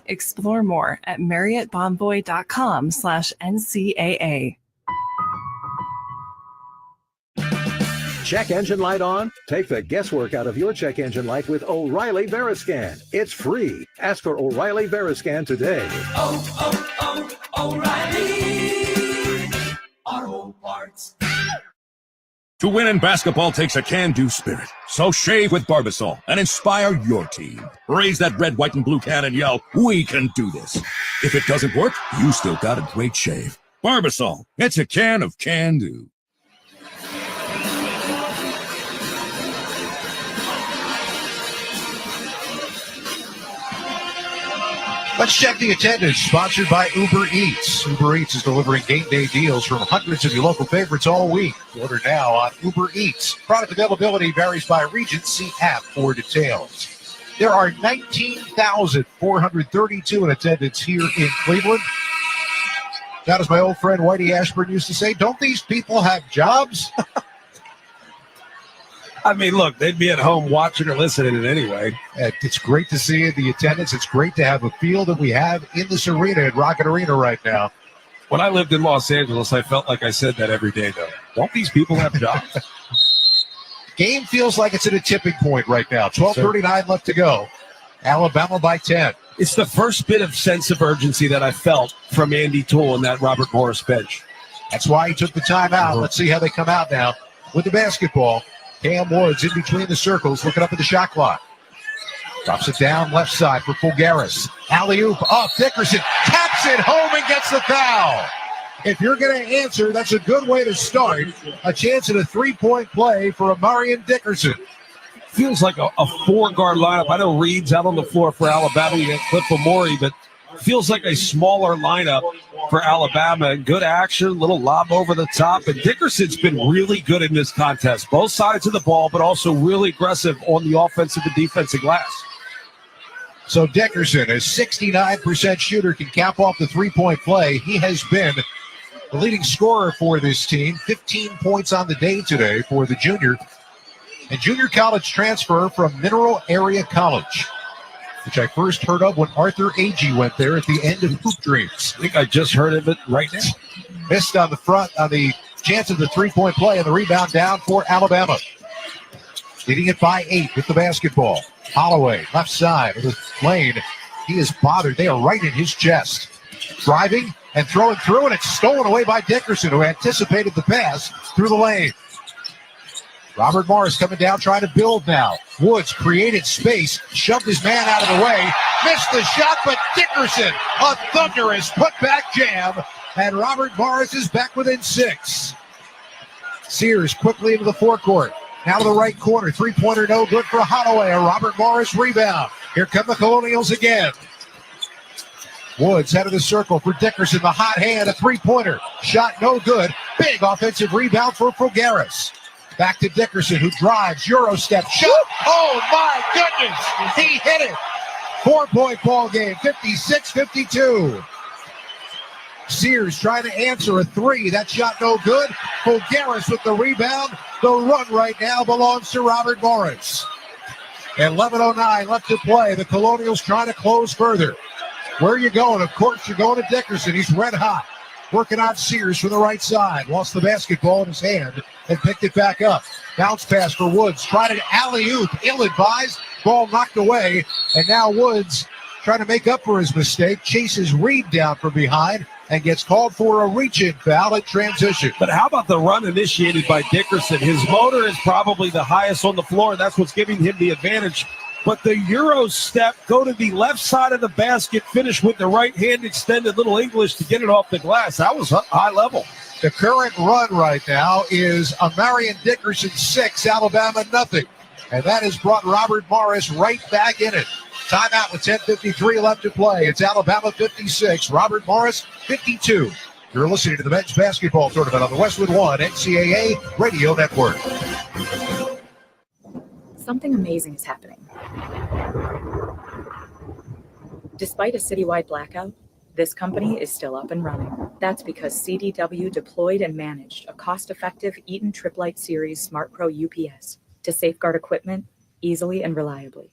Explore more at marriottbonvoy.com/NCAA. Check engine light on? Take the guesswork out of your check engine light with O'Reilly Veriscan. It's free. Ask for O'Reilly Veriscan today. O'Reilly Auto Parts. To win in basketball takes a can-do spirit. So shave with Barbasol and inspire your team. Raise that red, white, and blue can and yell, "We can do this." If it doesn't work, you still got a great shave. Barbasol, it's a can of can-do. Let's check the attendance, sponsored by Uber Eats. Uber Eats is delivering game day deals from hundreds of your local favorites all week. Order now on Uber Eats. Product availability varies by region. See app for details. There are 19,432 in attendance here in Cleveland. That, as my old friend Whitey Ashburn used to say, don't these people have jobs? I mean, look, they'd be at home watching or listening it anyway. It's great to see the attendance. It's great to have a feel that we have in this arena at Rocket Arena right now. When I lived in Los Angeles, I felt like I said that every day, though. Don't these people have jobs? Game feels like it's at a tipping point right now. 12:39 left to go. Alabama by 10. It's the first bit of sense of urgency that I felt from Andy Toole and that Robert Morris bench. That's why he took the timeout. Let's see how they come out now with the basketball. Cam Woods in between the circles, looking up at the shot clock. Drops it down left side for Fulgaris. Alley-oop off Dickerson. Taps it home and gets the foul. If you're going to answer, that's a good way to start. A chance at a three-point play for Amarian Dickerson. Feels like a four-guard lineup. I know Reed's out on the floor for Alabama. You got Cliff Amori, but feels like a smaller lineup for Alabama. Good action, little lob over the top. And Dickerson's been really good in this contest. Both sides of the ball, but also really aggressive on the offensive and defensive glass. So Dickerson, a 69% shooter, can cap off the three-point play. He has been the leading scorer for this team. 15 points on the day today for the junior. And junior college transfer from Mineral Area College, which I first heard of when Arthur Agee went there at the end of Hoop Dreams. I think I just heard of it right now. Missed on the front on the chance of the three-point play, and the rebound down for Alabama. Leading it by 8 with the basketball. Holloway, left side of the lane. He is bothered. They are right in his chest. Driving and throwing through, and it's stolen away by Dickerson, who anticipated the pass through the lane. Robert Morris coming down, trying to build now. Woods created space, shoved his man out of the way, missed the shot, but Dickerson, a thunderous putback jam, and Robert Morris is back within 6. Sears quickly into the forecourt. Now to the right corner, three-pointer no good for Holloway. A Robert Morris rebound. Here come the Colonials again. Woods head of the circle for Dickerson, the hot hand, a three-pointer. Shot no good. Big offensive rebound for Fulgaris. Back to Dickerson, who drives, Euro step, shot. Oh, my goodness. He hit it. 4-point ball game, 56-52. Sears trying to answer a three. That shot no good. Fulgaris with the rebound. The run right now belongs to Robert Morris. 11:09 left to play. The Colonials trying to close further. Where are you going? Of course, you're going to Dickerson. He's red hot. Working on Sears from the right side. Lost the basketball in his hand and picked it back up. Bounce pass for Woods. Tried an alley-oop. Ill-advised. Ball knocked away. And now Woods trying to make up for his mistake. Chases Reed down from behind and gets called for a reach-in foul at transition. But how about the run initiated by Dickerson? His motor is probably the highest on the floor. That's what's giving him the advantage. But the Euro step, go to the left side of the basket, finish with the right hand, extended little English to get it off the glass. That was high level. The current run right now is Amarian Dickerson 6, Alabama nothing. And that has brought Robert Morris right back in it. Timeout with 10:53 left to play. It's Alabama 56, Robert Morris 52. You're listening to the men's basketball tournament on the Westwood One NCAA Radio Network. Something amazing is happening. Despite a citywide blackout, this company is still up and running. That's because CDW deployed and managed a cost-effective Eaton Triplite Series Smart Pro UPS to safeguard equipment easily and reliably.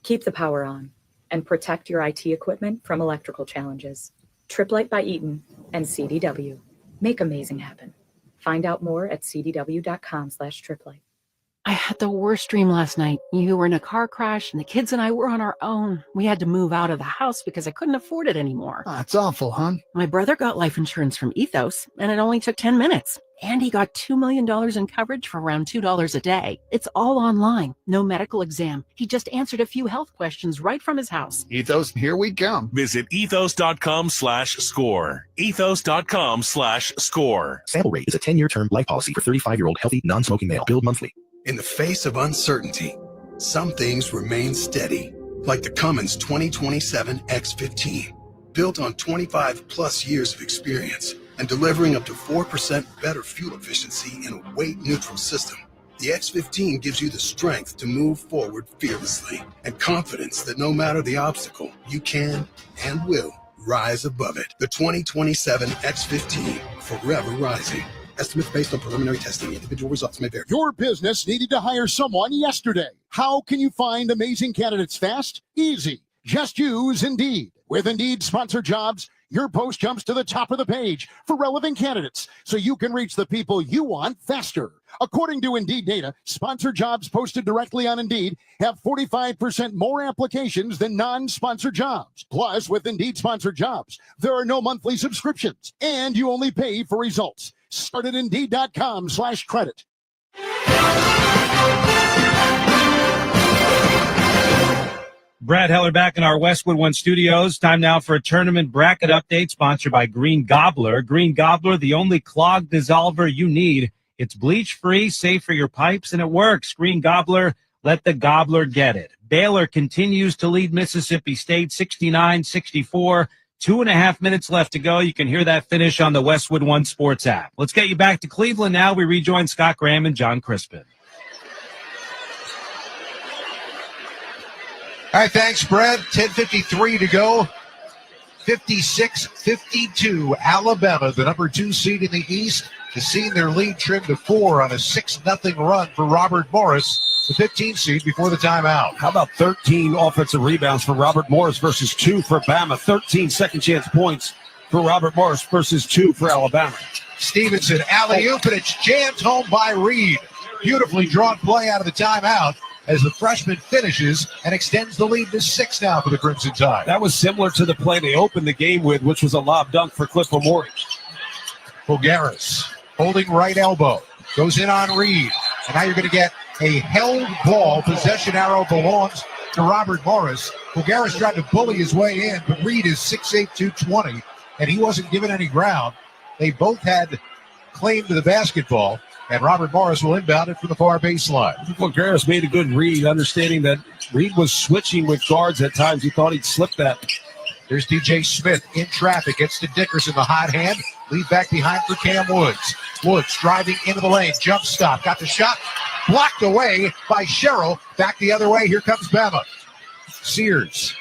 Keep the power on and protect your IT equipment from electrical challenges. Triplite by Eaton and CDW. Make amazing happen. Find out more at cdw.com/triplite. I had the worst dream last night. You were in a car crash and the kids and I were on our own. We had to move out of the house because I couldn't afford it anymore. That's awful, hon. My brother got life insurance from Ethos and it only took 10 minutes. And he got $2 million in coverage for around $2 a day. It's all online. No medical exam. He just answered a few health questions right from his house. Ethos, here we come. Visit ethos.com/score. Ethos.com/score. Sample Rate is a 10-year term life policy for 35-year-old healthy, non-smoking male. Billed monthly. In the face of uncertainty, some things remain steady, like the Cummins 2027 X15, built on 25 plus years of experience and delivering up to 4% better fuel efficiency in a weight-neutral system. The X15 gives you the strength to move forward fearlessly and confidence that no matter the obstacle, you can and will rise above it. The 2027 X15, forever rising. Estimates based on preliminary testing. Individual results may vary. Your business needed to hire someone yesterday. How can you find amazing candidates fast? Easy. Just use Indeed. With Indeed Sponsored Jobs, your post jumps to the top of the page for relevant candidates so you can reach the people you want faster. According to Indeed data, sponsored jobs posted directly on Indeed have 45% more applications than non-sponsored jobs. Plus, with Indeed Sponsored Jobs, there are no monthly subscriptions, and you only pay for results. Start at Indeed.com/credit. Brad Heller back in our Westwood One studios. Time now for a tournament bracket update sponsored by Green Gobbler. Green Gobbler, the only clog dissolver you need. It's bleach-free, safe for your pipes, and it works. Green Gobbler, let the gobbler get it. Baylor continues to lead Mississippi State 69-64. 2.5 minutes left to go. You can hear that finish on the Westwood One Sports app. Let's get you back to Cleveland now. We rejoin Scott Graham and John Crispin. All right, thanks, Brad. 10:53 to go. 56-52. Alabama, the number 2 seed in the East, has seen their lead trimmed to 4 on a 6-0 run for Robert Morris, the 15th seed before the timeout. How about 13 offensive rebounds for Robert Morris versus 2 for Bama? 13 second chance points for Robert Morris versus 2 for Alabama. Stevenson, alley-oop, and it's jammed home by Reed. Beautifully drawn play out of the timeout as the freshman finishes and extends the lead to 6 now for the Crimson Tide. That was similar to the play they opened the game with, which was a lob dunk for Cliff Omori. Bulgaris holding right elbow, goes in on Reed, and now you're going to get a held ball. Possession arrow belongs to Robert Morris. Bulgaris tried to bully his way in, but Reed is 6'8", 220, and he wasn't given any ground. They both had claim to the basketball, and Robert Morris will inbound it from the far baseline. Bulgaris made a good read, understanding that Reed was switching with guards at times. He thought he'd slip that. There's DJ Smith in traffic, gets to Dickerson, the hot hand. Lead back behind for Cam Woods. Woods driving into the lane, jump stop, got the shot, blocked away by Sherrill. Back the other way, here comes Bama. Sears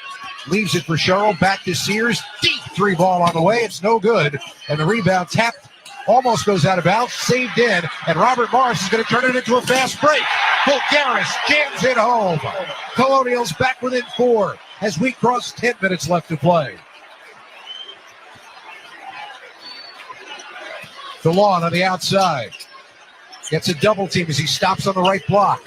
leaves it for Sherrill, back to Sears. Deep 3 ball on the way, it's no good. And the rebound tapped. Almost goes out of bounds, saved in, and Robert Morris is going to turn it into a fast break. Bulgaris jams it home. Colonials back within 4 as we cross 10 minutes left to play. DeLon on the outside. Gets a double team as he stops on the right block.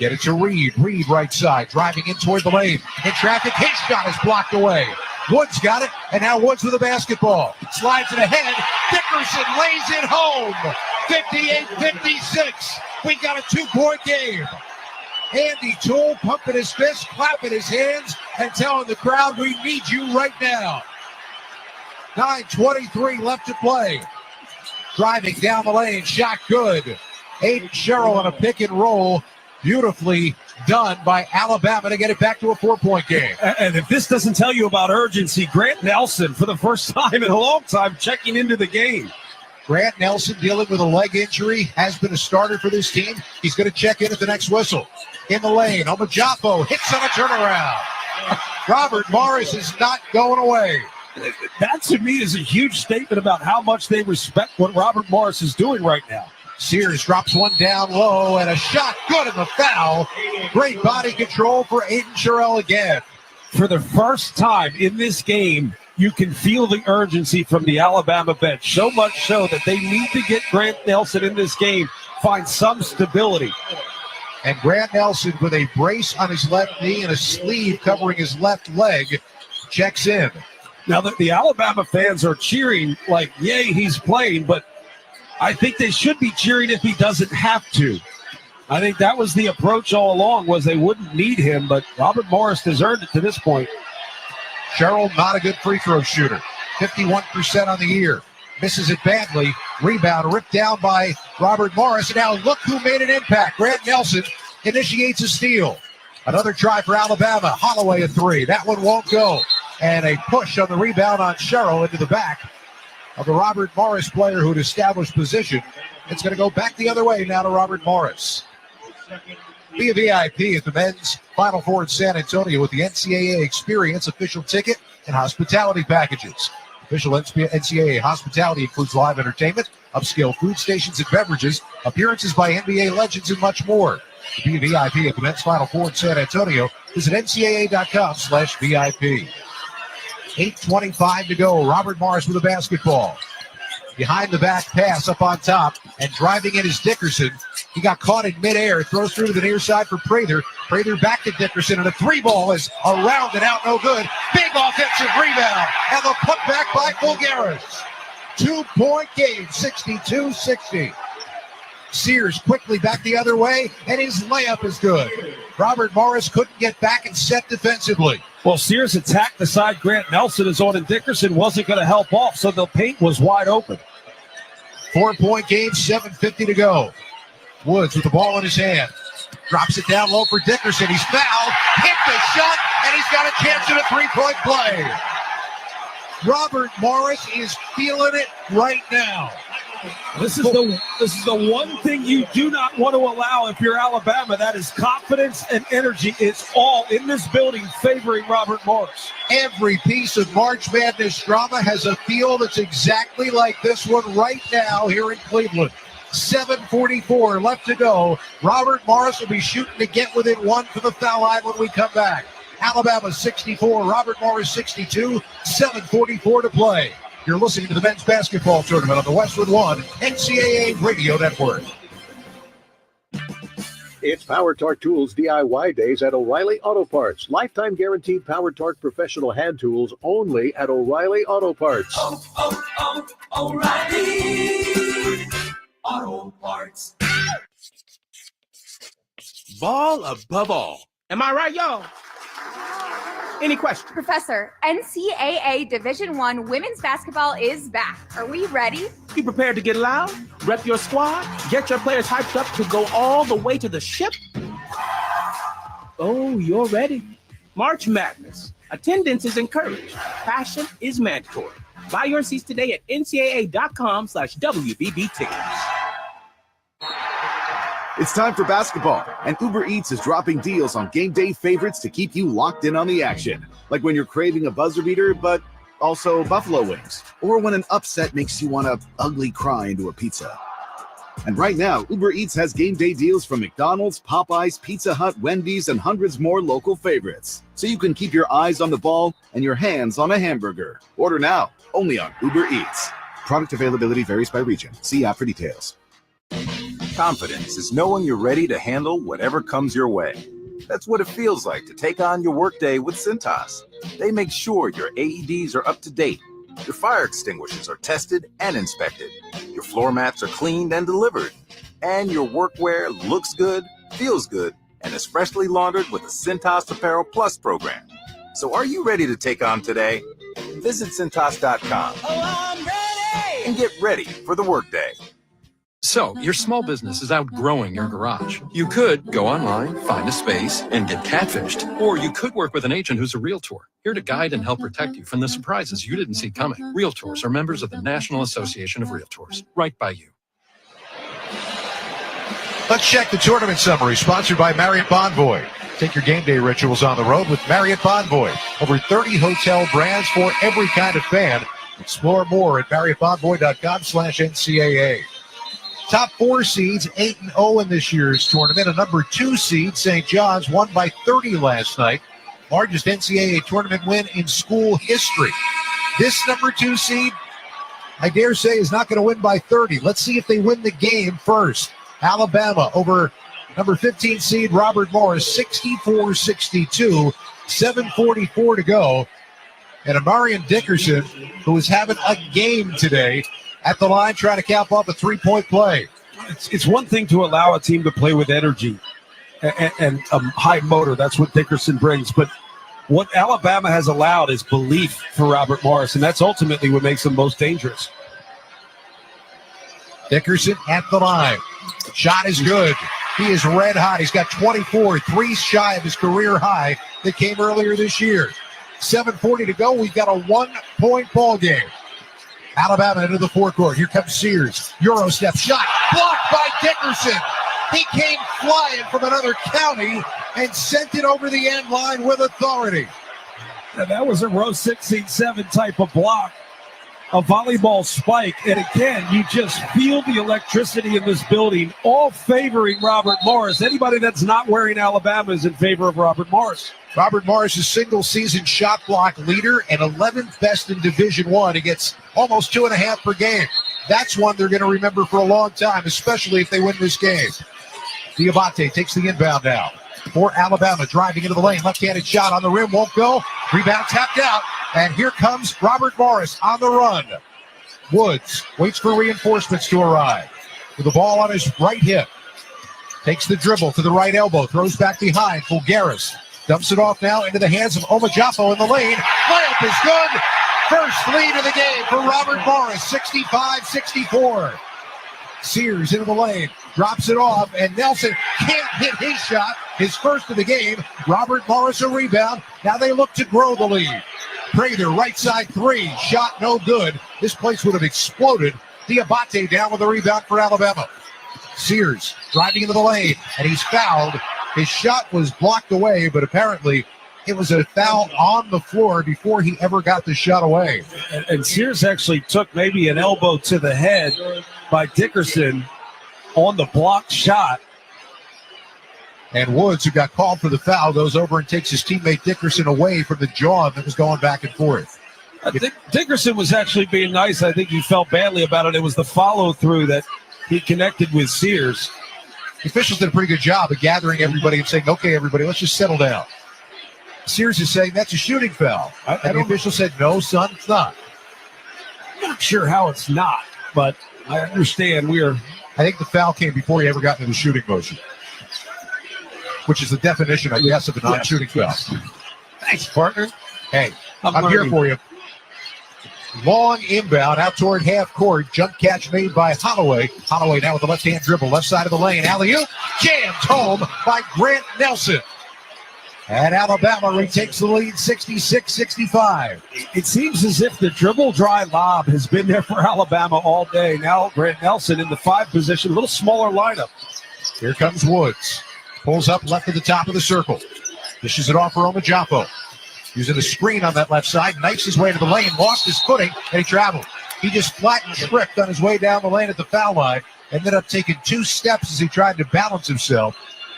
Get it to Reed. Reed right side, driving in toward the lane. In traffic, his shot is blocked away. Woods got it, and now Woods with the basketball. Slides it ahead. Dickerson lays it home. 58-56. We got a 2-point game. Andy Toole pumping his fist, clapping his hands, and telling the crowd, we need you right now. 9:23 left to play. Driving down the lane, shot good. Aiden Sherrill on a pick and roll. Beautifully done by Alabama to get it back to a 4-point game. And if this doesn't tell you about urgency, Grant Nelson, for the first time in a long time, checking into the game. Grant Nelson dealing with a leg injury, has been a starter for this team. He's going to check in at the next whistle. In the lane, Omajapo hits on a turnaround. Robert Morris is not going away. That, to me, is a huge statement about how much they respect what Robert Morris is doing right now. Sears drops one down low, and a shot good in the foul. Great body control for Aiden Sherrill again. For the first time in this game, you can feel the urgency from the Alabama bench, so much so that they need to get Grant Nelson in this game, find some stability. And Grant Nelson, with a brace on his left knee and a sleeve covering his left leg, checks in. Now, the Alabama fans are cheering like, yay, he's playing, but I think they should be cheering if he doesn't have to. I think that was the approach all along, was they wouldn't need him, but Robert Morris has earned it to this point. Sherrill, not a good free throw shooter. 51% on the year. Misses it badly. Rebound ripped down by Robert Morris. And now look who made an impact. Grant Nelson initiates a steal. Another try for Alabama. Holloway a three. That one won't go. And a push on the rebound on Sherrill into the back of the Robert Morris player who had established position. It's going to go back the other way now to Robert Morris. Be a VIP at the men's Final Four in San Antonio with the NCAA Experience official ticket and hospitality packages. Official NCAA hospitality includes live entertainment, upscale food stations and beverages, appearances by NBA legends, and much more. To be a VIP at the men's Final Four in San Antonio, visit ncaa.com/VIP. 8:25 to go. Robert Morris with a basketball. Behind the back pass up on top, and driving in is Dickerson. He got caught in midair, throws through to the near side for Prather. Prather back to Dickerson, and a three ball is around and out, no good. Big offensive rebound, and the putback by Bulgaris. 2-point game, 62-60. Sears quickly back the other way, and his layup is good. Robert Morris couldn't get back and set defensively. Well, Sears attacked the side Grant Nelson is on, and Dickerson wasn't going to help off, so the paint was wide open. 4-point game, 7:50 to go. Woods with the ball in his hand. Drops it down low for Dickerson. He's fouled, hit the shot, and he's got a chance at a three-point play. Robert Morris is feeling it right now. This is the one thing you do not want to allow if you're Alabama. That is confidence and energy. It's all in this building favoring Robert Morris. Every piece of March Madness drama has a feel that's exactly like this one right now here in Cleveland. 7:44 left to go. Robert Morris will be shooting to get within one for the foul line when we come back. Alabama 64, Robert Morris 62, 7:44 to play. You're listening to the men's basketball tournament on the Westwood One NCAA Radio Network. It's Power Torque Tools DIY days at O'Reilly Auto Parts. Lifetime guaranteed Power Torque professional hand tools only at O'Reilly Auto Parts. O'Reilly Auto Parts. Ball above all. Am I right, y'all? Any questions? Professor, NCAA Division I women's basketball is back. Are we ready? You prepared to get loud, rep your squad, get your players hyped up to go all the way to the ship? Oh, you're ready. March Madness. Attendance is encouraged. Passion is mandatory. Buy your seats today at ncaa.com/WBB tickets. It's time for basketball, and Uber Eats is dropping deals on game day favorites to keep you locked in on the action. Like when you're craving a buzzer beater, but also buffalo wings. Or when an upset makes you want to ugly cry into a pizza. And right now, Uber Eats has game day deals from McDonald's, Popeyes, Pizza Hut, Wendy's, and hundreds more local favorites. So you can keep your eyes on the ball and your hands on a hamburger. Order now, only on Uber Eats. Product availability varies by region. See app for details. Confidence is knowing you're ready to handle whatever comes your way. That's what it feels like to take on your workday with Cintas. They make sure your AEDs are up to date, your fire extinguishers are tested and inspected, your floor mats are cleaned and delivered, and your workwear looks good, feels good, and is freshly laundered with the Cintas Apparel Plus program. So are you ready to take on today? Visit Cintas.com and get ready for the workday. So, your small business is outgrowing your garage. You could go online, find a space, and get catfished. Or you could work with an agent who's a realtor, here to guide and help protect you from the surprises you didn't see coming. Realtors are members of the National Association of Realtors. Right by you. Let's check the tournament summary, sponsored by Marriott Bonvoy. Take your game day rituals on the road with Marriott Bonvoy. Over 30 hotel brands for every kind of fan. Explore more at marriottbonvoy.com/NCAA. Top 4 seeds, 8-0 in this year's tournament. A number 2 seed, St. John's, won by 30 last night. Largest NCAA tournament win in school history. This number 2 seed, I dare say, is not going to win by 30. Let's see if they win the game first. Alabama over number 15 seed Robert Morris, 64-62, 7:44 to go. And Amarian Dickerson, who is having a game today, at the line trying to cap off a 3-point play. It's one thing to allow a team to play with energy and high motor. That's what Dickerson brings. But what Alabama has allowed is belief for Robert Morris, and that's ultimately what makes him most dangerous. Dickerson at the line. Shot is good. He is red hot. He's got 24, 3 shy of his career high that came earlier this year. 7:40 to go. We've got a 1-point ball game. Alabama into the forecourt. Here comes Sears. Euro step shot. Blocked by Dickerson. He came flying from another county and sent it over the end line with authority. And that was a row 6-7 type of block. A volleyball spike. And again, you just feel the electricity in this building, all favoring Robert Morris. Anybody that's not wearing Alabama is in favor of Robert Morris. Robert Morris is single-season shot block leader and 11th best in Division I. He gets almost 2.5 per game. That's one they're going to remember for a long time, especially if they win this game. Diabate takes the inbound now for Alabama, driving into the lane. Left-handed shot on the rim, won't go. Rebound tapped out, and here comes Robert Morris on the run. Woods waits for reinforcements to arrive. With the ball on his right hip. Takes the dribble to the right elbow, throws back behind. Fulgaris dumps it off now into the hands of Omajafo in the lane. Layup is good. First lead of the game for Robert Morris, 65-64. Sears into the lane, drops it off, and Nelson can't hit his shot, his first of the game. Robert Morris a rebound. Now they look to grow the lead. Prater, right side 3, shot no good. This place would have exploded. Diabate down with the rebound for Alabama. Sears driving into the lane, and he's fouled. His shot was blocked away, but apparently it was a foul on the floor before he ever got the shot away. And Sears actually took maybe an elbow to the head by Dickerson on the blocked shot. And Woods, who got called for the foul, goes over and takes his teammate Dickerson away from the jaw that was going back and forth. I think Dickerson was actually being nice. I think he felt badly about it. It was the follow-through that he connected with Sears. The officials did a pretty good job of gathering everybody and saying, okay, everybody, let's just settle down. Sears is saying that's a shooting foul. And the official said, no, son, it's not. I'm not sure how it's not, but I understand I think the foul came before he ever got into the shooting motion, which is the definition, I guess, of a non-shooting foul. Thanks, partner. Hey, I'm here for you. Long inbound out toward half court. Jump catch made by Holloway. Holloway now with the left-hand dribble, left side of the lane. Alley-oop jammed home by Grant Nelson. And Alabama retakes the lead 66-65. It seems as if the dribble drive lob has been there for Alabama all day. Now Grant Nelson in the 5 position, a little smaller lineup. Here comes Woods. Pulls up left at the top of the circle. Dishes it off for Omajafo. Using a screen on that left side, knifes his way to the lane, lost his footing, and he traveled. He just flattened tripped on his way down the lane at the foul line, ended up taking 2 steps as he tried to balance himself,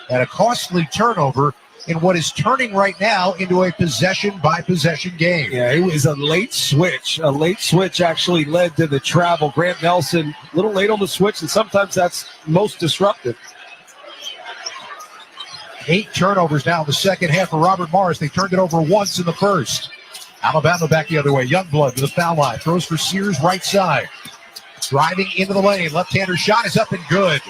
and a costly turnover in what is turning right now into a possession-by-possession game. Yeah, it was a late switch. A late switch actually led to the travel. Grant Nelson, a little late on the switch, and sometimes that's most disruptive. 8 turnovers now in the second half for Robert Morris. They turned it over once in the first. Alabama back the other way. Youngblood to the foul line. Throws for Sears right side. Driving into the lane. Left-hander shot is up and good.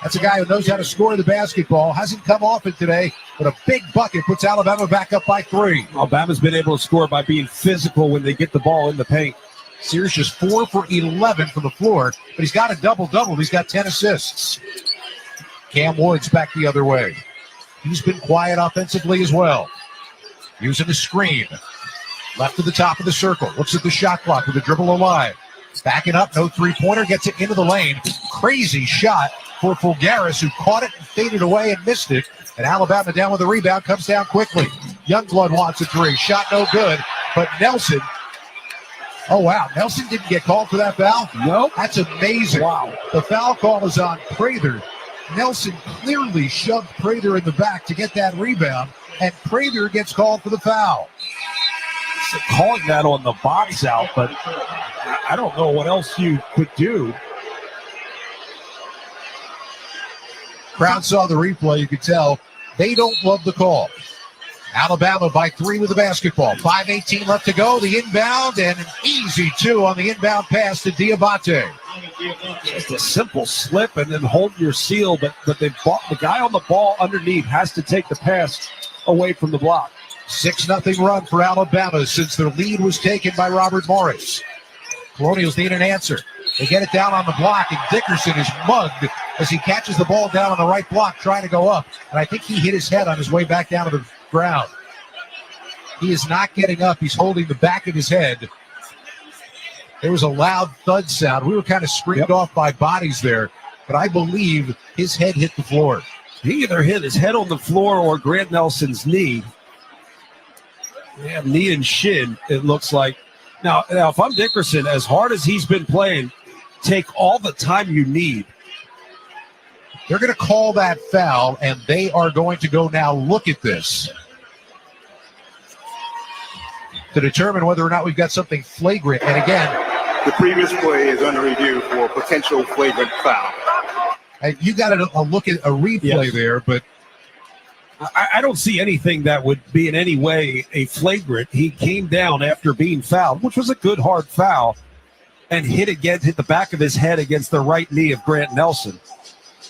That's a guy who knows how to score the basketball. Hasn't come often today, but a big bucket puts Alabama back up by 3. Alabama's been able to score by being physical when they get the ball in the paint. Sears just 4 for 11 from the floor, but he's got a double-double. He's got 10 assists. Cam Woods back the other way. He's been quiet offensively as well. Using the screen. Left to the top of the circle. Looks at the shot clock with the dribble alive. Backing up, no three-pointer. Gets it into the lane. Crazy shot for Fulgaris, who caught it and faded away and missed it. And Alabama down with the rebound, comes down quickly. Youngblood wants a three. Shot no good, but Nelson. Oh, wow. Nelson didn't get called for that foul? Nope. That's amazing. Wow. The foul call is on Prather. Nelson clearly shoved Prather in the back to get that rebound, and Prather gets called for the foul. So calling that on the box out, but I don't know what else you could do. Crowd saw the replay. You could tell they don't love the call. Alabama by 3 with the basketball. 5:18 left to go. The inbound and an easy 2 on the inbound pass to Diabate. Just a simple slip and then hold your seal, but the guy on the ball underneath has to take the pass away from the block. 6-0 run for Alabama since their lead was taken by Robert Morris. Colonials need an answer. They get it down on the block, and Dickerson is mugged as he catches the ball down on the right block trying to go up. And I think he hit his head on his way back down to the ground. He is not getting up. He's holding the back of his head. There was a loud thud sound. We were kind of screened off by bodies there, but I believe his head hit the floor. He either hit his head on the floor or Grant Nelson's knee. Yeah, knee and shin, it looks like. Now, if I'm Dickerson, as hard as he's been playing, take all the time you need. They're going to call that foul, and they are going to go now look at this to determine whether or not we've got something flagrant. And again, the previous play is under review for potential flagrant foul. You got a look at a replay there, but I don't see anything that would be in any way a flagrant. He came down after being fouled, which was a good hard foul, and hit the back of his head against the right knee of Grant Nelson.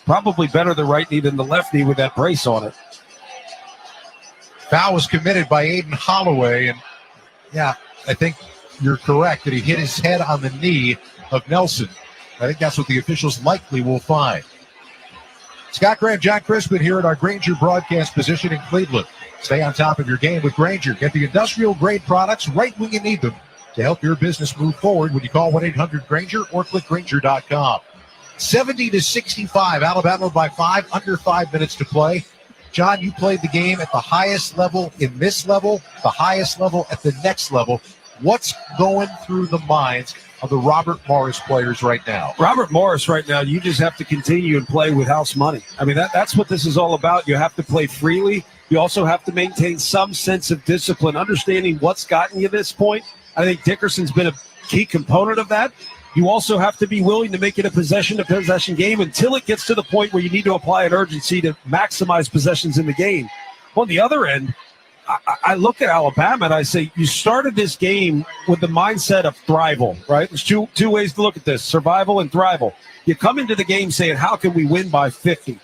Probably better the right knee than the left knee with that brace on it. Foul was committed by Aiden Holloway, and yeah, I think you're correct that he hit his head on the knee of Nelson. I think that's what the officials likely will find. Scott Graham, John Crispin here at our Grainger broadcast position in Cleveland. Stay on top of your game with Grainger. Get the industrial-grade products right when you need them to help your business move forward when you call 1-800-GRAINGER or click Grainger.com. 70-65, Alabama by 5, under 5 minutes to play. John, you played the game at the highest level in this level, the highest level at the next level. What's going through the minds of the Robert Morris players right now? Robert Morris right now, you just have to continue and play with house money. I mean, that's what this is all about. You have to play freely. You also have to maintain some sense of discipline, understanding what's gotten you this point. I think Dickerson's been a key component of that. You also have to be willing to make it a possession-to-possession game until it gets to the point where you need to apply an urgency to maximize possessions in the game. On the other end, I look at Alabama and I say, you started this game with the mindset of thrival, right? There's two ways to look at this, survival and thrival. You come into the game saying, how can we win by 50?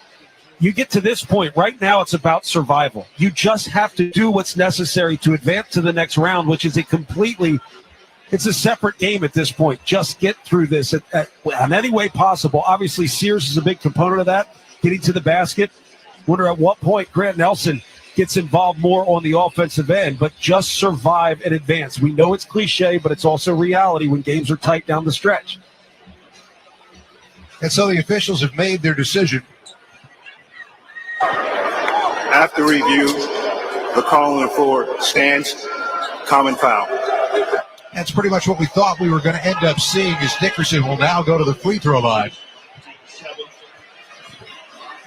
You get to this point, right now it's about survival. You just have to do what's necessary to advance to the next round, which is it's a separate game at this point. Just get through this in any way possible. Obviously, Sears is a big component of that, getting to the basket. Wonder at what point Grant Nelson gets involved more on the offensive end, but just survive and advance. We know it's cliche, but it's also reality when games are tight down the stretch. And so the officials have made their decision. After review, the calling for stands, common foul. That's pretty much what we thought we were going to end up seeing, as Dickerson will now go to the free throw line.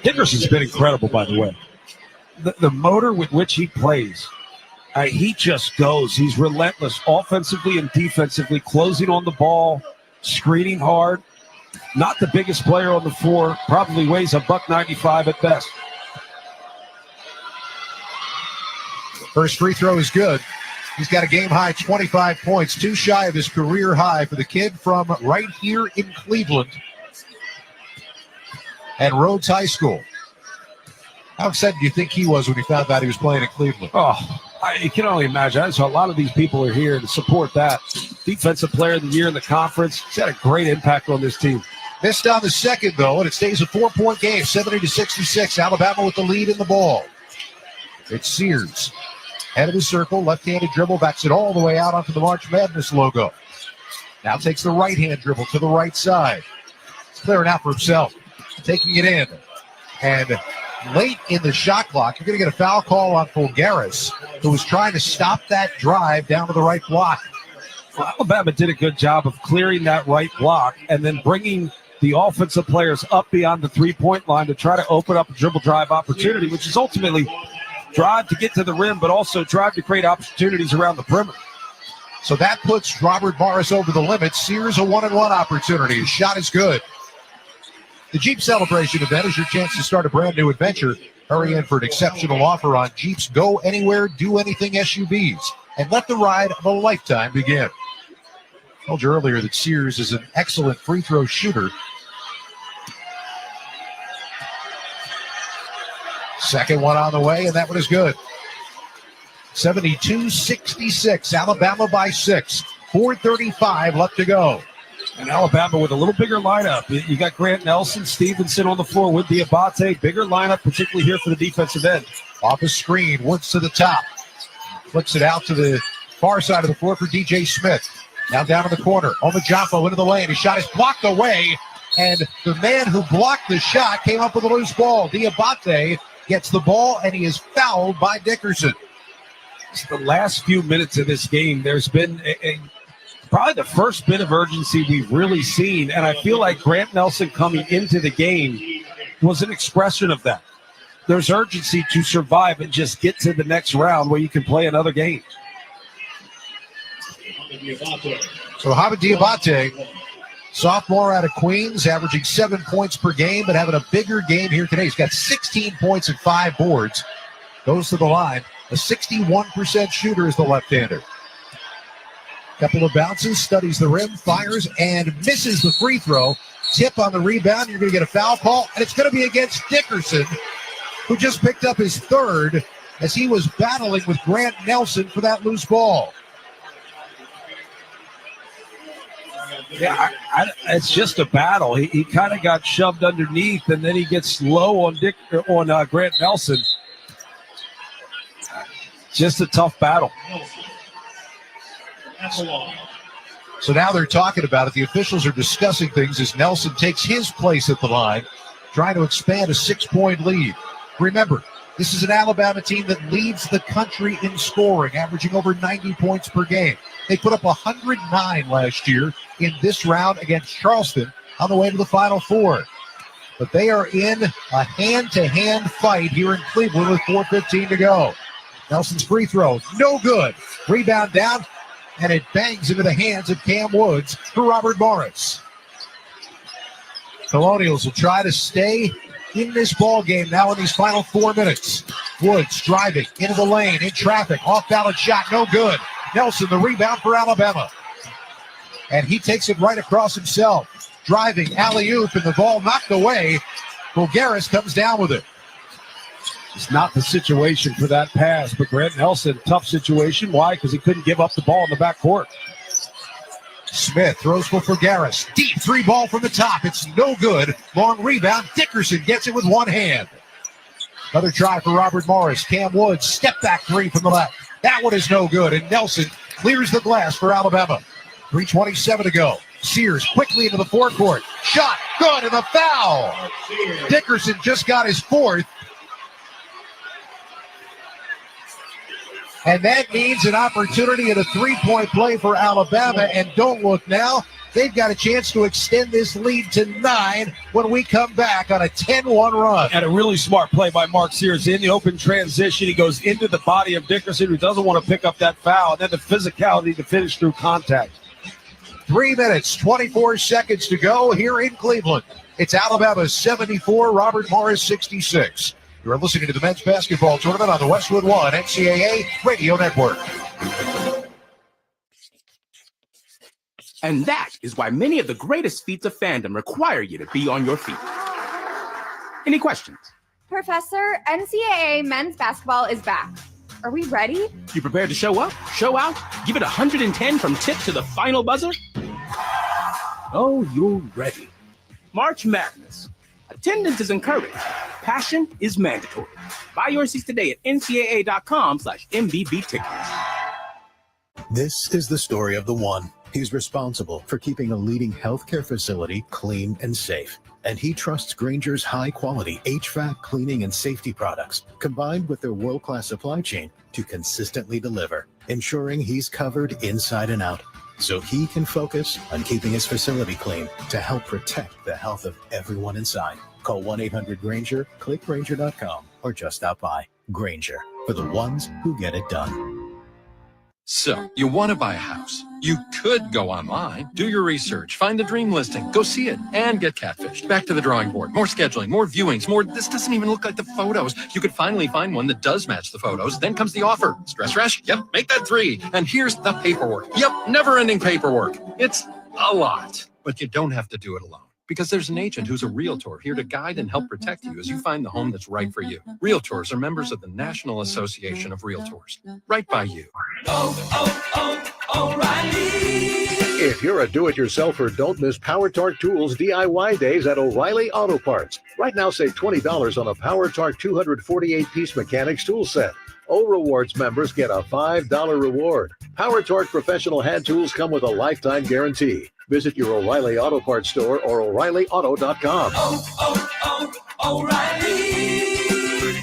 Dickerson's been incredible, by the way. The motor with which he plays, he just goes. He's relentless offensively and defensively, closing on the ball, screening hard. Not the biggest player on the floor, probably weighs $195 at best. First free throw is good. He's got a game-high 25 points, too shy of his career high for the kid from right here in Cleveland at Rhodes High School. How excited do you think he was when he found out he was playing in Cleveland? Oh, I can only imagine. So a lot of these people are here to support that. Defensive player of the year in the conference. He's had a great impact on this team. Missed on the second, though, and it stays a 4-point game, 70-66. Alabama with the lead in the ball. It's Sears. Head of the circle, left-handed dribble, backs it all the way out onto the March Madness logo. Now takes the right-hand dribble to the right side. He's clearing out for himself, taking it in. And late in the shot clock, you're going to get a foul call on Fulgaris, who was trying to stop that drive down to the right block. Well, Alabama did a good job of clearing that right block and then bringing the offensive players up beyond the three-point line to try to open up a dribble drive opportunity, which is ultimately drive to get to the rim, but also drive to create opportunities around the perimeter. So that puts Robert Morris over the limit. Sears a 1-and-1 opportunity. His shot is good. The Jeep Celebration event is your chance to start a brand new adventure. Hurry in for an exceptional offer on Jeep's Go Anywhere, Do Anything SUVs, and let the ride of a lifetime begin. I told you earlier that Sears is an excellent free throw shooter. Second one on the way, and that one is good. 72-66, Alabama by 6. 4:35 left to go. And Alabama with a little bigger lineup. You got Grant Nelson, Stevenson on the floor with Diabate. Bigger lineup, particularly here for the defensive end. Off the screen, Woods to the top. Flicks it out to the far side of the floor for DJ Smith. Now down in the corner. Omajafo into the lane. His shot is blocked away. And the man who blocked the shot came up with a loose ball. Diabate gets the ball, and he is fouled by Dickerson. It's the last few minutes of this game, there's been probably the first bit of urgency we've really seen. And I feel like Grant Nelson coming into the game was an expression of that. There's urgency to survive and just get to the next round where you can play another game. So Hamid Diabate, sophomore out of Queens, averaging 7 points per game, but having a bigger game here today. He's got 16 points and 5 boards. Goes to the line. A 61% shooter is the left-hander. Couple of bounces, studies the rim, fires, and misses the free throw. Tip on the rebound. You're going to get a foul call, and it's going to be against Dickerson, who just picked up his third as he was battling with Grant Nelson for that loose ball. Yeah, it's just a battle. He kind of got shoved underneath, and then he gets low on Grant Nelson. Just a tough battle. So now they're talking about it. The officials are discussing things as Nelson takes his place at the line, trying to expand a 6-point lead. Remember, this is an Alabama team that leads the country in scoring, averaging over 90 points per game. They put up 109 last year in this round against Charleston on the way to the Final Four. But they are in a hand-to-hand fight here in Cleveland with 4:15 to go. Nelson's free throw, no good. Rebound down, and it bangs into the hands of Cam Woods for Robert Morris. Colonials will try to stay in this ball game now in these final 4 minutes. Woods driving into the lane, in traffic, off-balance shot, no good. Nelson, the rebound for Alabama. And he takes it right across himself. Driving, alley-oop, and the ball knocked away. Fulgaris comes down with it. It's not the situation for that pass, but Grant Nelson, tough situation. Why? Because he couldn't give up the ball in the backcourt. Smith throws for Fulgaris. Deep three ball from the top. It's no good. Long rebound. Dickerson gets it with one hand. Another try for Robert Morris. Cam Woods, step back three from the left. That one is no good, and Nelson clears the glass for Alabama. 3:27 to go. Sears quickly into the forecourt. Shot, good, and a foul. Dickerson just got his fourth. And that means an opportunity at a three-point play for Alabama. And don't look now. They've got a chance to extend this lead to 9 when we come back on a 10-1 run. And a really smart play by Mark Sears. In the open transition, he goes into the body of Dickerson, who doesn't want to pick up that foul, and then the physicality to finish through contact. 3 minutes, 24 seconds to go here in Cleveland. It's Alabama 74, Robert Morris 66. You're listening to the men's basketball tournament on the Westwood One NCAA Radio Network. And that is why many of the greatest feats of fandom require you to be on your feet. Any questions? Professor, NCAA men's basketball is back. Are we ready? You prepared to show up, show out, give it 110 from tip to the final buzzer? Oh, you're ready. March Madness. Attendance is encouraged. Passion is mandatory. Buy your seats today at ncaa.com/MVB tickets. This is the story of the one. He's responsible for keeping a leading healthcare facility clean and safe. And he trusts Grainger's high-quality HVAC cleaning and safety products, combined with their world-class supply chain, to consistently deliver, ensuring he's covered inside and out, so he can focus on keeping his facility clean to help protect the health of everyone inside. Call 1-800-GRAINGER, click Grainger.com, or just stop by. Grainger, for the ones who get it done. So, you want to buy a house. You could go online, do your research, find the dream listing, go see it, and get catfished. Back to the drawing board. More scheduling, more viewings, more, this doesn't even look like the photos. You could finally find one that does match the photos. Then comes the offer. Stress rush? Yep, make that 3. And here's the paperwork. Yep, never-ending paperwork. It's a lot, but you don't have to do it alone. Because there's an agent who's a realtor here to guide and help protect you as you find the home that's right for you. Realtors are members of the National Association of Realtors. Right by you. O'Reilly. If you're a do-it-yourselfer, don't miss Power Torque Tools DIY days at O'Reilly Auto Parts. Right now, save $20 on a Power Torque 248-piece mechanics tool set. O Rewards members get a $5 reward. Power Torque professional hand tools come with a lifetime guarantee. Visit your O'Reilly Auto Parts store or O'ReillyAuto.com. O'Reilly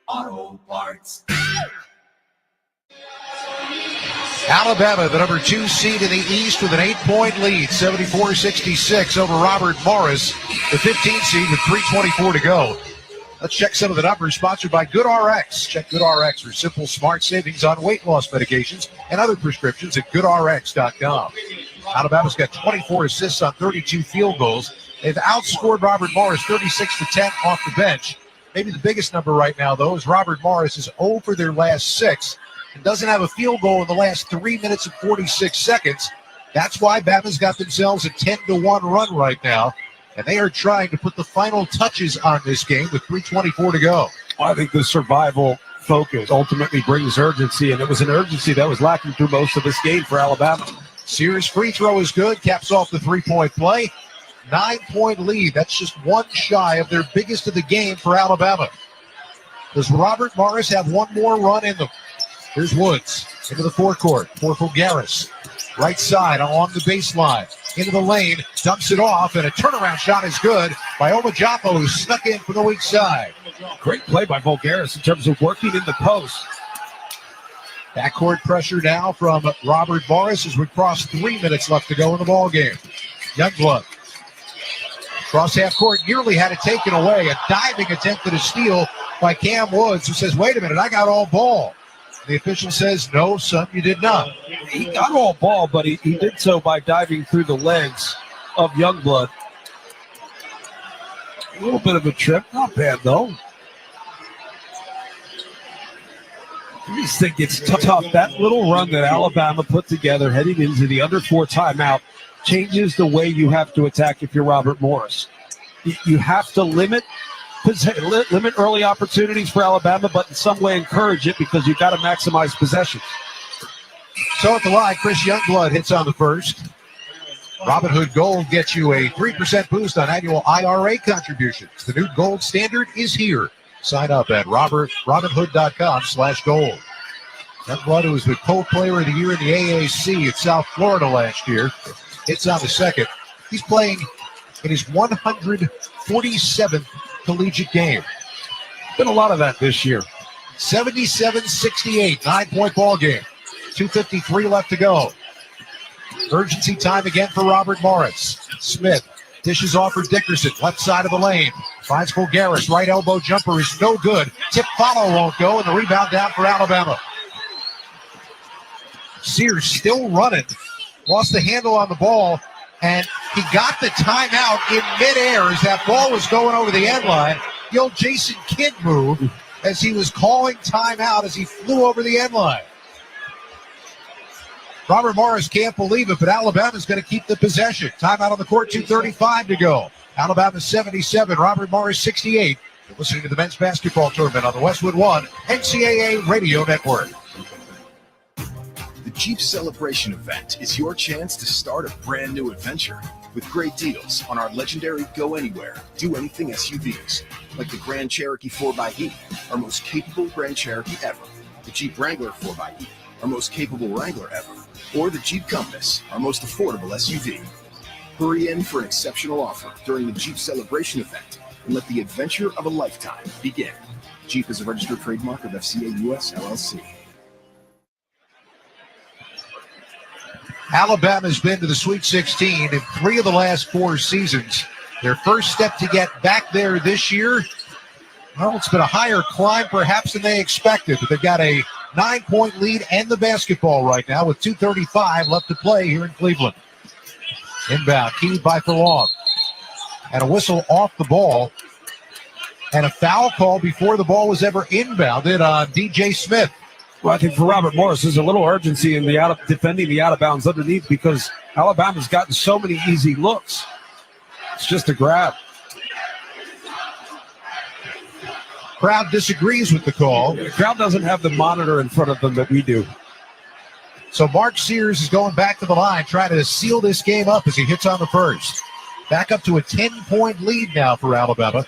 Auto Parts. Alabama, the number 2 seed in the East with an 8-point lead, 74-66 over Robert Morris, the 15th seed with 3:24 to go. Let's check some of the numbers, sponsored by GoodRx. Check GoodRx for simple, smart savings on weight loss medications and other prescriptions at GoodRx.com. Alabama's got 24 assists on 32 field goals. They've outscored Robert Morris 36-10 off the bench. Maybe the biggest number right now, though, is Robert Morris is 0 for their last 6 and doesn't have a field goal in the last 3 minutes and 46 seconds. That's why Bama's got themselves a 10-1 run right now, and they are trying to put the final touches on this game with 3:24 to go. I think the survival focus ultimately brings urgency, and it was an urgency that was lacking through most of this game for Alabama. Sears' free throw is good, caps off the 3-point play. 9-point lead. That's just one shy of their biggest of the game for Alabama. Does Robert Morris have one more run in them? Here's Woods into the forecourt for Fulgaris. Right side along the baseline. Into the lane, dumps it off, and a turnaround shot is good by Omajapo, who snuck in from the weak side. Great play by Fulgaris in terms of working in the post. Backcourt pressure now from Robert Morris as we cross 3 minutes left to go in the ballgame. Youngblood. Cross half court, nearly had it taken away. A diving attempt at a steal by Cam Woods, who says, wait a minute, I got all ball. The official says, no, son, you did not. He got all ball, but he did so by diving through the legs of Youngblood. A little bit of a trip. Not bad, though. I just think it's tough. That little run that Alabama put together heading into the under 4 timeout changes the way you have to attack if you're Robert Morris. You have to limit early opportunities for Alabama, but in some way encourage it because you've got to maximize possessions. So at the line, Chris Youngblood hits on the first. Robinhood Gold gets you a 3% boost on annual IRA contributions. The new gold standard is here. Sign up at Robinhood.com/gold. Youngblood, who was the co-player of the year in the AAC at South Florida last year, hits on the second. He's playing in his 147th collegiate game. Been a lot of that this year. 77-68, 9-point ball game. 2:53 left to go. Urgency time again for Robert Morris. Smith dishes off for Dickerson, left side of the lane. Finds Fulgaris, right elbow jumper is no good. Tip follow won't go, and the rebound down for Alabama. Sears still running. Lost the handle on the ball, and he got the timeout in midair as that ball was going over the end line. The old Jason Kidd move as he was calling timeout as he flew over the end line. Robert Morris can't believe it, but Alabama's going to keep the possession. Timeout on the court, 2:35 to go. Alabama 77, Robert Morris 68. You're listening to the men's basketball tournament on the Westwood One NCAA Radio Network. The Jeep Celebration event is your chance to start a brand new adventure with great deals on our legendary Go Anywhere, Do Anything SUVs, like the Grand Cherokee 4xE, our most capable Grand Cherokee ever, the Jeep Wrangler 4xE, our most capable Wrangler ever, or the Jeep Compass, our most affordable SUV. Hurry in for an exceptional offer during the Jeep Celebration event and let the adventure of a lifetime begin. Jeep is a registered trademark of FCA US LLC. Alabama's been to the Sweet 16 in 3 of the last 4 seasons. Their first step to get back there this year, well, it's been a higher climb perhaps than they expected, but they've got a 9-point lead and the basketball right now with 2:35 left to play here in Cleveland. Inbound, keyed by Furlong. And a whistle off the ball. And a foul call before the ball was ever inbounded on DJ Smith. Well, I think for Robert Morris, there's a little urgency in the defending the out of bounds underneath because Alabama's gotten so many easy looks. It's just a grab. Crowd disagrees with the call. The crowd doesn't have the monitor in front of them that we do. So Mark Sears is going back to the line, trying to seal this game up as he hits on the first. Back up to a 10-point lead now for Alabama.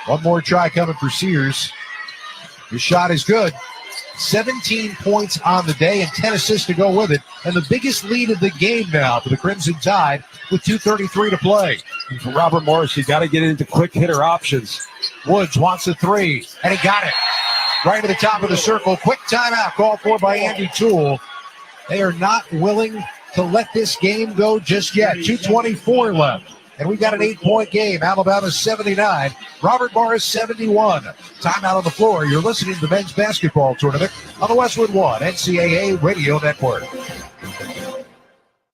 One more try coming for Sears. His shot is good. 17 points on the day and 10 assists to go with it. And the biggest lead of the game now for the Crimson Tide with 2:33 to play. And for Robert Morris, you got to get into quick hitter options. Woods wants a 3, and he got it. Right to the top of the circle. Quick timeout called for by Andy Toole. They are not willing to let this game go just yet. 2:24 left. And we got an 8-point game. Alabama 79, Robert Morris 71. Timeout on the floor. You're listening to the men's basketball tournament on the Westwood One NCAA Radio Network.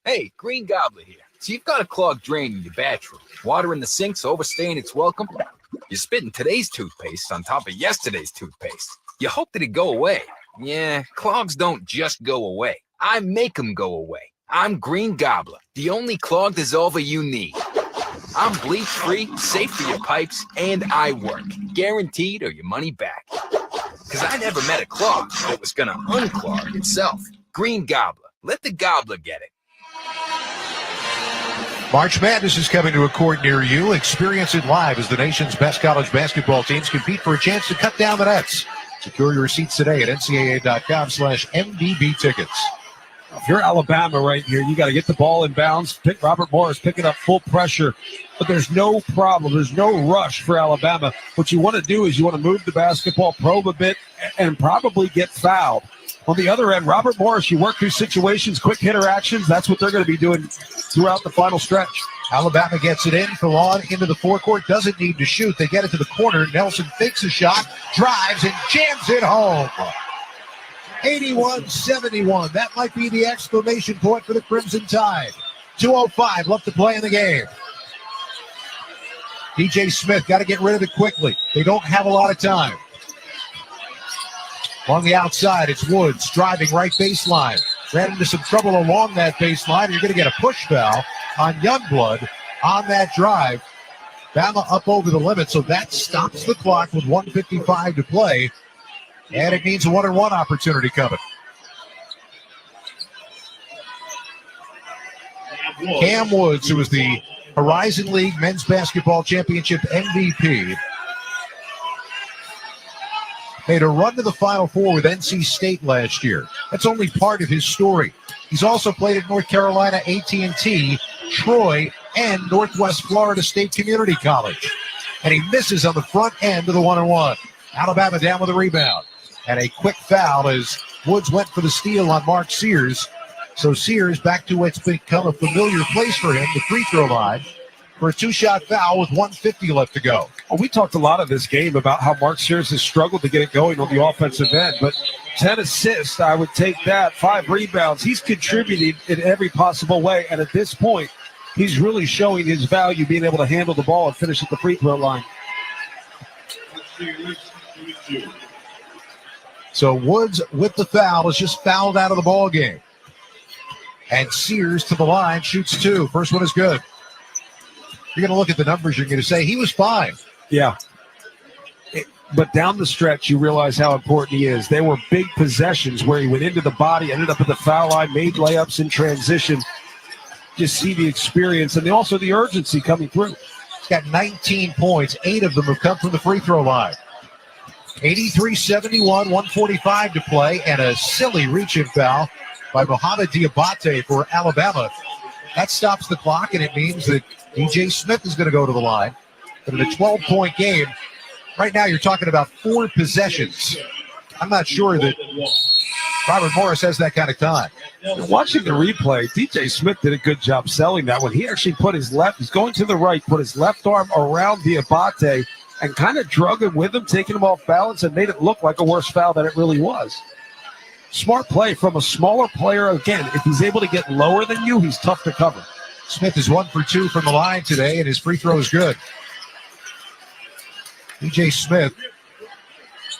Hey, Green Gobbler here. So you've got a clogged drain in your bathroom. Water in the sink's overstaying its welcome. You're spitting today's toothpaste on top of yesterday's toothpaste. You hope that it go away. Yeah, clogs don't just go away. I make them go away. I'm Green Gobbler, the only clog dissolver you need. I'm bleach-free, safe for your pipes, and I work. Guaranteed or your money back. Because I never met a clog that was going to unclog itself. Green Gobbler. Let the gobbler get it. March Madness is coming to a court near you. Experience it live as the nation's best college basketball teams compete for a chance to cut down the nets. Secure your seats today at ncaa.com/MDB tickets. If you're Alabama right here, you got to get the ball in bounds. Pick Robert Morris picking up full pressure, but there's no problem. There's no rush for Alabama. What you want to do is you want to move the basketball, probe a bit, and probably get fouled. On the other end, Robert Morris, you work through situations, quick hitter actions. That's what they're going to be doing throughout the final stretch. Alabama gets it in. Furlong into the forecourt. Doesn't need to shoot. They get it to the corner. Nelson fakes a shot, drives, and jams it home. 81-71. That might be the exclamation point for the Crimson Tide. 2:05 left to play in the game. DJ Smith got to get rid of it quickly. They don't have a lot of time. On the outside, it's Woods driving right baseline. Ran into some trouble along that baseline. You're going to get a push foul on Youngblood on that drive. Bama up over the limit, so that stops the clock with 1:55 to play. And it means a 1-on-1 opportunity coming. Cam Woods, who was the Horizon League Men's Basketball Championship MVP, made a run to the Final Four with NC State last year. That's only part of his story. He's also played at North Carolina, AT&T, Troy, and Northwest Florida State Community College. And he misses on the front end of the 1-on-1. Alabama down with a rebound. And a quick foul as Woods went for the steal on Mark Sears. So Sears back to what's become a familiar place for him, the free throw line, for a 2-shot foul with 1:50 left to go. Well, we talked a lot of this game about how Mark Sears has struggled to get it going on the offensive end, but 10 assists, I would take that. 5 rebounds. He's contributed in every possible way, and at this point, he's really showing his value being able to handle the ball and finish at the free throw line. So Woods with the foul is just fouled out of the ball game. And Sears to the line, shoots 2. First one is good. You're going to look at the numbers. You're going to say he was fine. Yeah. But down the stretch, you realize how important he is. There were big possessions where he went into the body, ended up at the foul line, made layups in transition. Just see the experience and also the urgency coming through. He's got 19 points. 8 of them have come from the free throw line. 83-71, 145 to play, and a silly reach-in foul by Mohamed Diabate for Alabama. That stops the clock, and it means that DJ Smith is going to go to the line. But in a 12-point game, right now you're talking about 4 possessions. I'm not sure that Robert Morris has that kind of time. Watching the replay, DJ Smith did a good job selling that one. He actually he's going to the right, put his left arm around Diabate and kind of drug him with him, taking him off balance and made it look like a worse foul than it really was. Smart play from a smaller player. Again, if he's able to get lower than you, he's tough to cover. Smith is 1 for 2 from the line today, and his free throw is good. DJ Smith,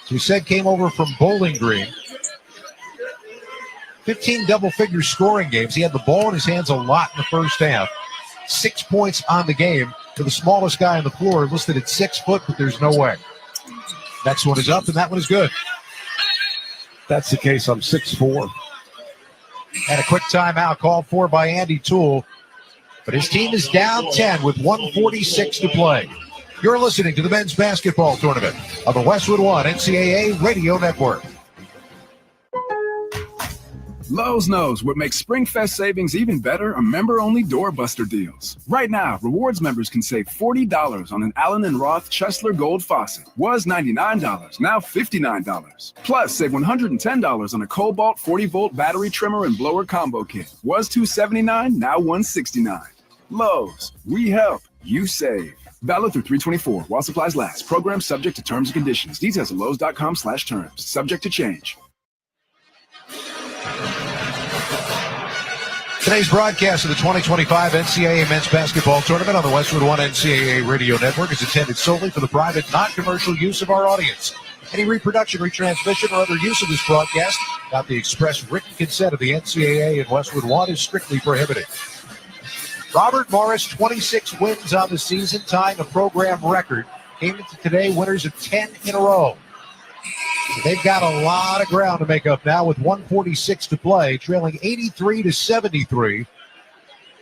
as we said, came over from Bowling Green. 15 double-figure scoring games. He had the ball in his hands a lot in the first half. 6 points on the game for the smallest guy on the floor, listed at 6 foot, but there's no way. Next one is up, and that one is good. That's the case. I'm 6'4". And a quick timeout called for by Andy Toole. But his team is down 10 with 1:46 to play. You're listening to the men's basketball tournament of the Westwood One NCAA Radio Network. Lowe's knows what makes SpringFest savings even better are member-only doorbuster deals. Right now, Rewards members can save $40 on an Allen & Roth Chesler Gold faucet. Was $99, now $59. Plus, save $110 on a Cobalt 40-volt battery trimmer and blower combo kit. Was $279, now $169. Lowe's, we help, you save. Valid through 3/24 while supplies last. Program subject to terms and conditions. Details at lowes.com/terms. Subject to change. Today's broadcast of the 2025 NCAA Men's Basketball Tournament on the Westwood One NCAA Radio Network is intended solely for the private, non-commercial use of our audience. Any reproduction, retransmission, or other use of this broadcast without the express written consent of the NCAA and Westwood One is strictly prohibited. Robert Morris, 26 wins on the season, tying a program record. Came into today winners of 10 in a row. So they've got a lot of ground to make up now with 1:46 to play, trailing 83-73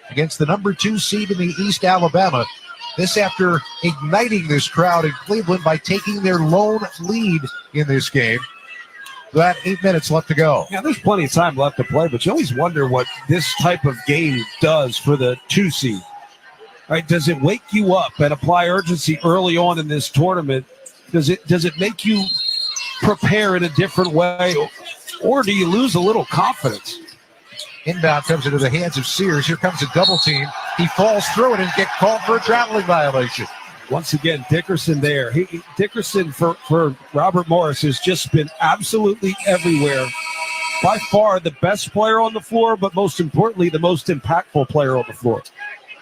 against the number 2 seed in the East, Alabama. This after igniting this crowd in Cleveland by taking their lone lead in this game. About 8 minutes left to go. Yeah, there's plenty of time left to play, but you always wonder what this type of game does for the 2 seed. Right? Does it wake you up and apply urgency early on in this tournament? Does it make you prepare in a different way, or do you lose a little confidence? Inbound comes into the hands of Sears. Here comes a double team. He falls through it and gets called for a traveling violation. Once again, Dickerson there. Dickerson for Robert Morris has just been absolutely everywhere. By far the best player on the floor, but most importantly, the most impactful player on the floor.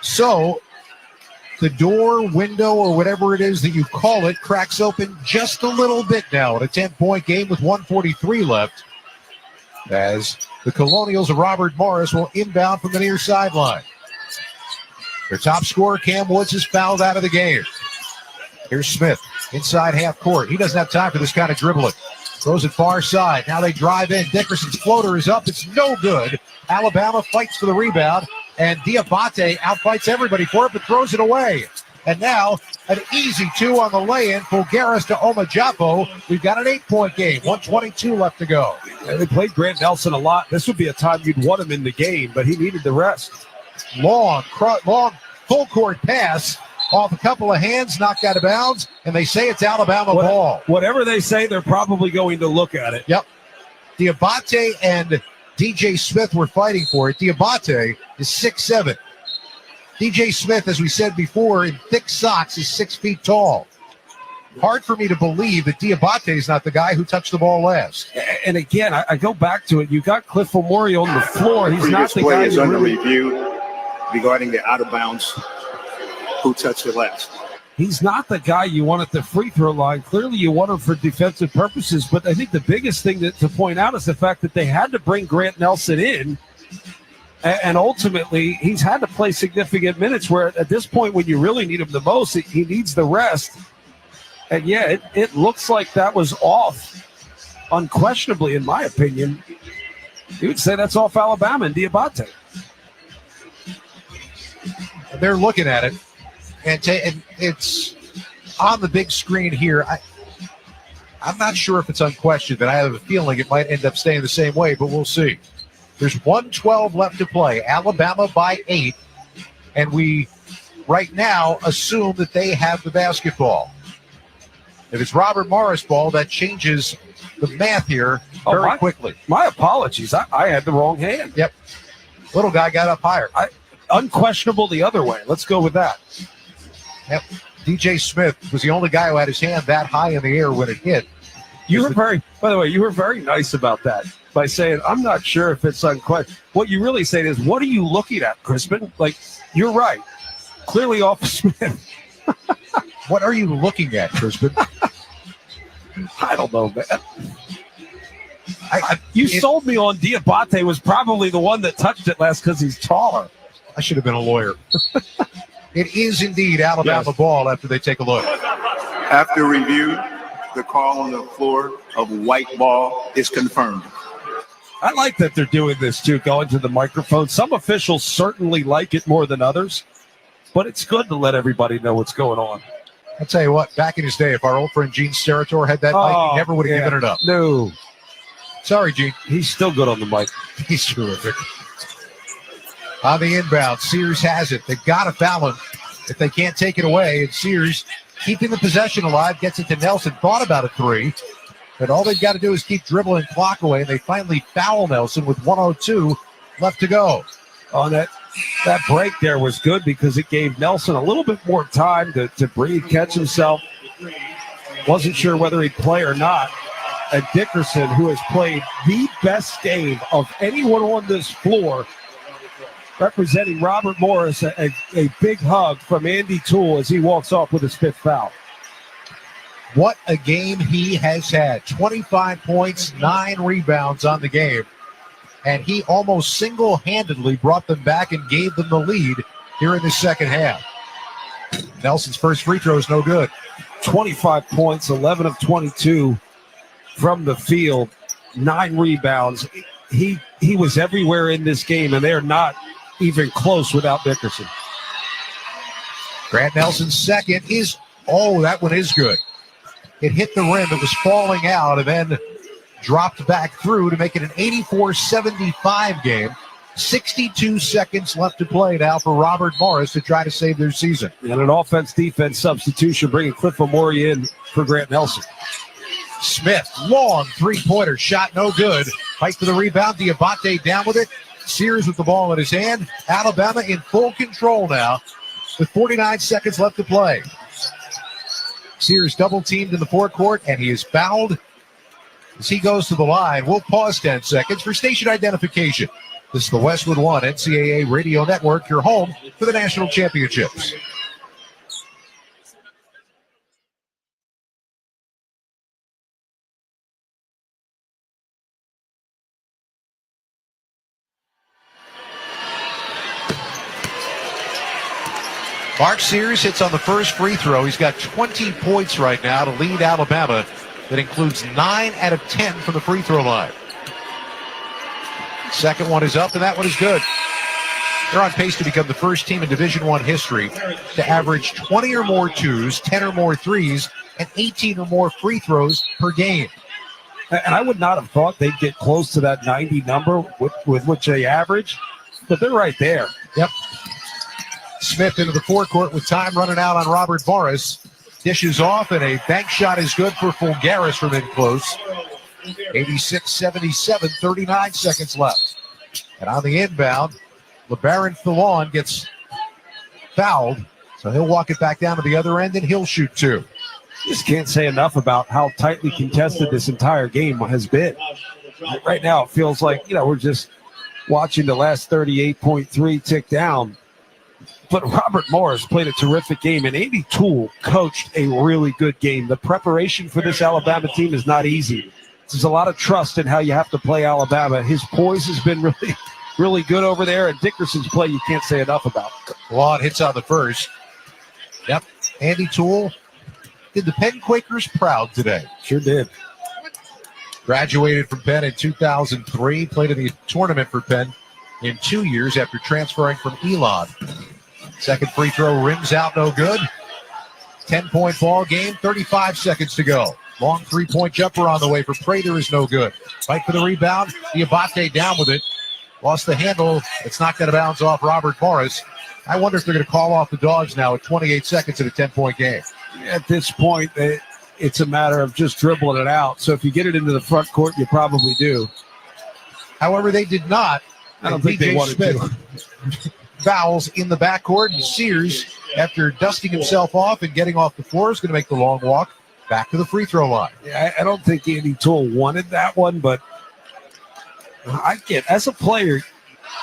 So the door, window, or whatever it is that you call it, cracks open just a little bit now in a 10-point game with 1:43 left, as the Colonials of Robert Morris will inbound from the near sideline. Their top scorer, Cam Woods, is fouled out of the game. Here's Smith inside half court. He doesn't have time for this kind of dribbling. Throws it far side. Now they drive in. Dickerson's floater is up. It's no good. Alabama fights for the rebound, and Diabate outfights everybody for it, but throws it away. And now an easy 2 on the lay-in. Fulgaris to Omajapo. We've got an 8-point game. 1:22 left to go. And they played Grant Nelson a lot. This would be a time you'd want him in the game, but he needed the rest. Long full court pass off a couple of hands, knocked out of bounds, and they say it's Alabama ball. Whatever they say, they're probably going to look at it. Yep. Diabate and DJ Smith were fighting for it. Diabate is 6'7". DJ Smith, as we said before, in thick socks, is 6 feet tall. Hard for me to believe that Diabate is not the guy who touched the ball last. And again, I go back to it. You got Cliff Omori on the floor. He's not the guy is who under really... review regarding the out of bounds. Who touched it last? He's not the guy you want at the free throw line. Clearly, you want him for defensive purposes. But I think the biggest thing to point out is the fact that they had to bring Grant Nelson in And ultimately, he's had to play significant minutes where at this point, when you really need him the most, he needs the rest. And yeah, it looks like that was off, unquestionably, in my opinion. You would say that's off Alabama and Diabate. They're looking at it, and it's on the big screen here. I'm not sure if it's unquestioned, but I have a feeling it might end up staying the same way, but we'll see. There's 1:12 left to play. Alabama by 8, and we right now assume that they have the basketball. If it's Robert Morris ball, that changes the math here very quickly. My apologies. I had the wrong hand. Yep. Little guy got up higher. Unquestionable the other way. Let's go with that. Yep. DJ Smith was the only guy who had his hand that high in the air when it hit. By the way, you were very nice about that by saying, I'm not sure if it's unquestionable. What you really saying is, what are you looking at, Crispin? Like, you're right. Clearly off Smith. What are you looking at, Crispin? I don't know, man. You sold me on Diabate was probably the one that touched it last because he's taller. I should have been a lawyer. It is indeed Alabama ball after they take a look. After review, the call on the floor of white ball is confirmed. I like that they're doing this, too, going to the microphone. Some officials certainly like it more than others, but it's good to let everybody know what's going on. I'll tell you what, back in his day, if our old friend Gene Steratore had that mic, he never would have given it up. No. Sorry, Gene. He's still good on the mic. He's terrific. On the inbound, Sears has it. They've got to foul him if they can't take it away. And Sears, keeping the possession alive, gets it to Nelson. Thought about a three, but all they've got to do is keep dribbling clock away. And they finally foul Nelson with 1:02 left to go. On that break there was good because it gave Nelson a little bit more time to breathe, catch himself. Wasn't sure whether he'd play or not. And Dickerson, who has played the best game of anyone on this floor, representing Robert Morris, a big hug from Andy Toole as he walks off with his 5th foul. What a game he has had. 25 points, 9 rebounds on the game. And he almost single-handedly brought them back and gave them the lead here in the second half. Nelson's first free throw is no good. 25 points, 11 of 22 from the field, 9 rebounds. He was everywhere in this game, and they're not even close without Dickerson. Grant Nelson's second is, that one is good. It hit the rim. It was falling out and then dropped back through to make it an 84-75 game. 62 seconds left to play now for Robert Morris to try to save their season. And an offense-defense substitution, bringing Cliff Omori in for Grant Nelson. Smith, long three-pointer shot, no good. Fight for the rebound. Diabate down with it. Sears with the ball in his hand. Alabama in full control now with 49 seconds left to play. Sears double-teamed in the forecourt, and he is fouled as he goes to the line. We'll pause 10 seconds for station identification. This is the Westwood One NCAA Radio Network, your home for the national championships. Mark Sears hits on the first free throw. He's got 20 points right now to lead Alabama. That includes 9 out of 10 from the free throw line. Second one is up, and that one is good. They're on pace to become the first team in Division I history to average 20 or more twos, 10 or more threes, and 18 or more free throws per game. And I would not have thought they'd get close to that 90 number with which they average, but they're right there. Yep. Smith into the forecourt with time running out on Robert Morris. Dishes off, and a bank shot is good for Fulgaris from in close. 86-77, 39 seconds left. And on the inbound, LeBaron Fillon gets fouled, so he'll walk it back down to the other end, and he'll shoot 2. Just can't say enough about how tightly contested this entire game has been. Right now, it feels like, we're just watching the last 38.3 tick down. But Robert Morris played a terrific game, and Andy Toole coached a really good game. The preparation for this Alabama team is not easy. There's a lot of trust in how you have to play Alabama. His poise has been really really good over there, and Dickerson's play you can't say enough about. Laud hits on the first. Yep. Andy Toole did the Penn Quakers proud today. Sure did. Graduated from Penn in 2003, played in the tournament for Penn in 2 years after transferring from Elon. Second free throw rims out, no good. 10-point ball game, 35 seconds to go. Long three-point jumper on the way for Prater is no good. Fight for the rebound. Diabate down with it. Lost the handle. It's not going to bounce off Robert Morris. I wonder if they're going to call off the Dogs now at 28 seconds in a 10-point game. At this point, it's a matter of just dribbling it out. So if you get it into the front court, you probably do. However, they did not. I don't think they wanted to. Fouls in the backcourt, and Sears, after dusting himself off and getting off the floor, is going to make the long walk back to the free throw line. Yeah, I don't think Andy Toole wanted that one, but I get, as a player,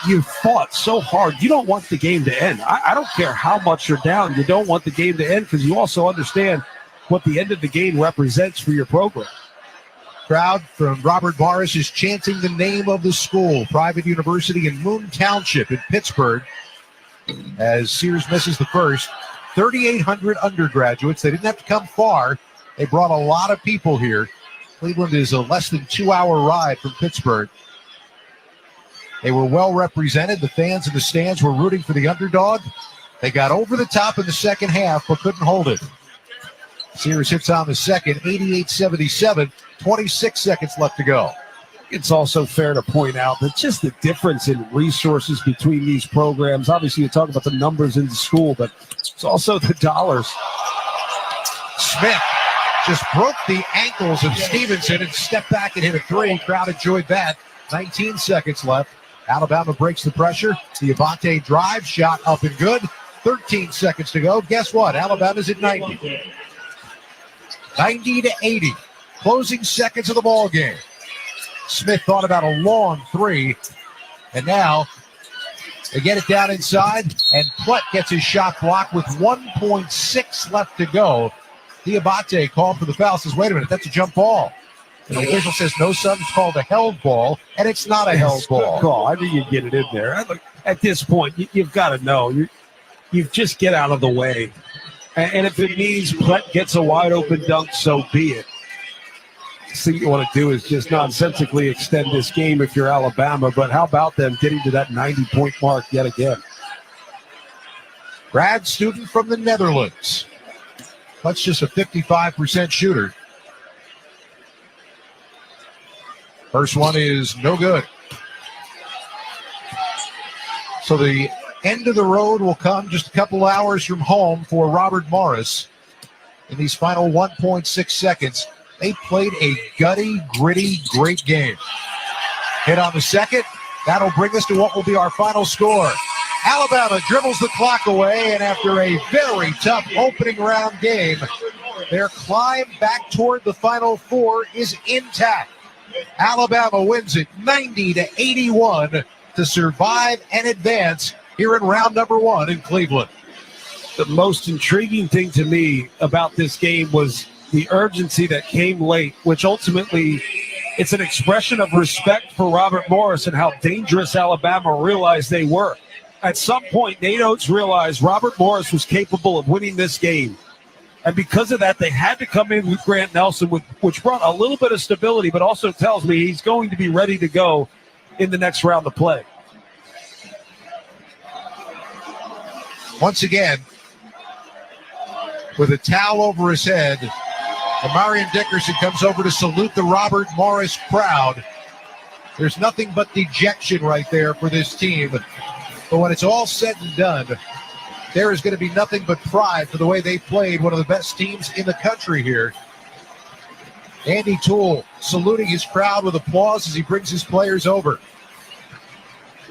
you fought so hard. You don't want the game to end. I don't care how much you're down. You don't want the game to end because you also understand what the end of the game represents for your program. Crowd from Robert Morris is chanting the name of the school, private university in Moon Township in Pittsburgh, as Sears misses the first. 3,800 undergraduates. They didn't have to come far. They brought a lot of people here. Cleveland is a less than 2-hour ride from Pittsburgh. They were well represented. The fans in the stands were rooting for the underdog. They got over the top in the second half, but couldn't hold it. Sears hits on the second, 88-77, 26 seconds left to go. It's also fair to point out that just the difference in resources between these programs. Obviously, you talk about the numbers in the school, but it's also the dollars. Smith just broke the ankles of Stevenson and stepped back and hit a three. Crowd enjoyed that. 19 seconds left. Alabama breaks the pressure. Diabate drive, shot up and good. 13 seconds to go. Guess what? Alabama's at 90. 90-80. Closing seconds of the ball game. Smith thought about a long three, and now they get it down inside, and Plutt gets his shot blocked with 1.6 left to go. Diabate called for the foul, says, wait a minute, that's a jump ball. And the official says, no, son, it's called a held ball, and it's not a held ball. Good call. I think you get it in there. At this point, you've got to know. You just get out of the way. And if it means Plutt gets a wide-open dunk, so be it. See, what you want to do is just nonsensically extend this game if you're Alabama, but how about them getting to that 90-point mark yet again? Grad student from the Netherlands. Plutt's just a 55% shooter. First one is no good. So the end of the road will come just a couple hours from home for Robert Morris. In these final 1.6 seconds, they played a gutty, gritty, great game. Hit on the second. That'll bring us to what will be our final score. Alabama dribbles the clock away, and after a very tough opening round game, their climb back toward the Final Four is intact. Alabama wins it 90-81 to survive and advance here in round number one in Cleveland. The most intriguing thing to me about this game was the urgency that came late, which ultimately it's an expression of respect for Robert Morris and how dangerous Alabama realized they were. At some point, Nate Oates realized Robert Morris was capable of winning this game. And because of that, they had to come in with Grant Nelson, which brought a little bit of stability, but also tells me he's going to be ready to go in the next round of play. Once again, with a towel over his head, Marion Dickerson comes over to salute the Robert Morris crowd. There's nothing but dejection right there for this team. But when it's all said and done, there is going to be nothing but pride for the way they played one of the best teams in the country here. Andy Toole saluting his crowd with applause as he brings his players over.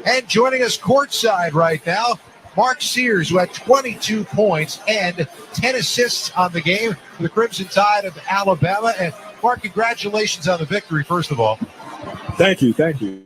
And joining us courtside right now, Mark Sears, who had 22 points and 10 assists on the game for the Crimson Tide of Alabama. And Mark, congratulations on the victory, first of all. Thank you.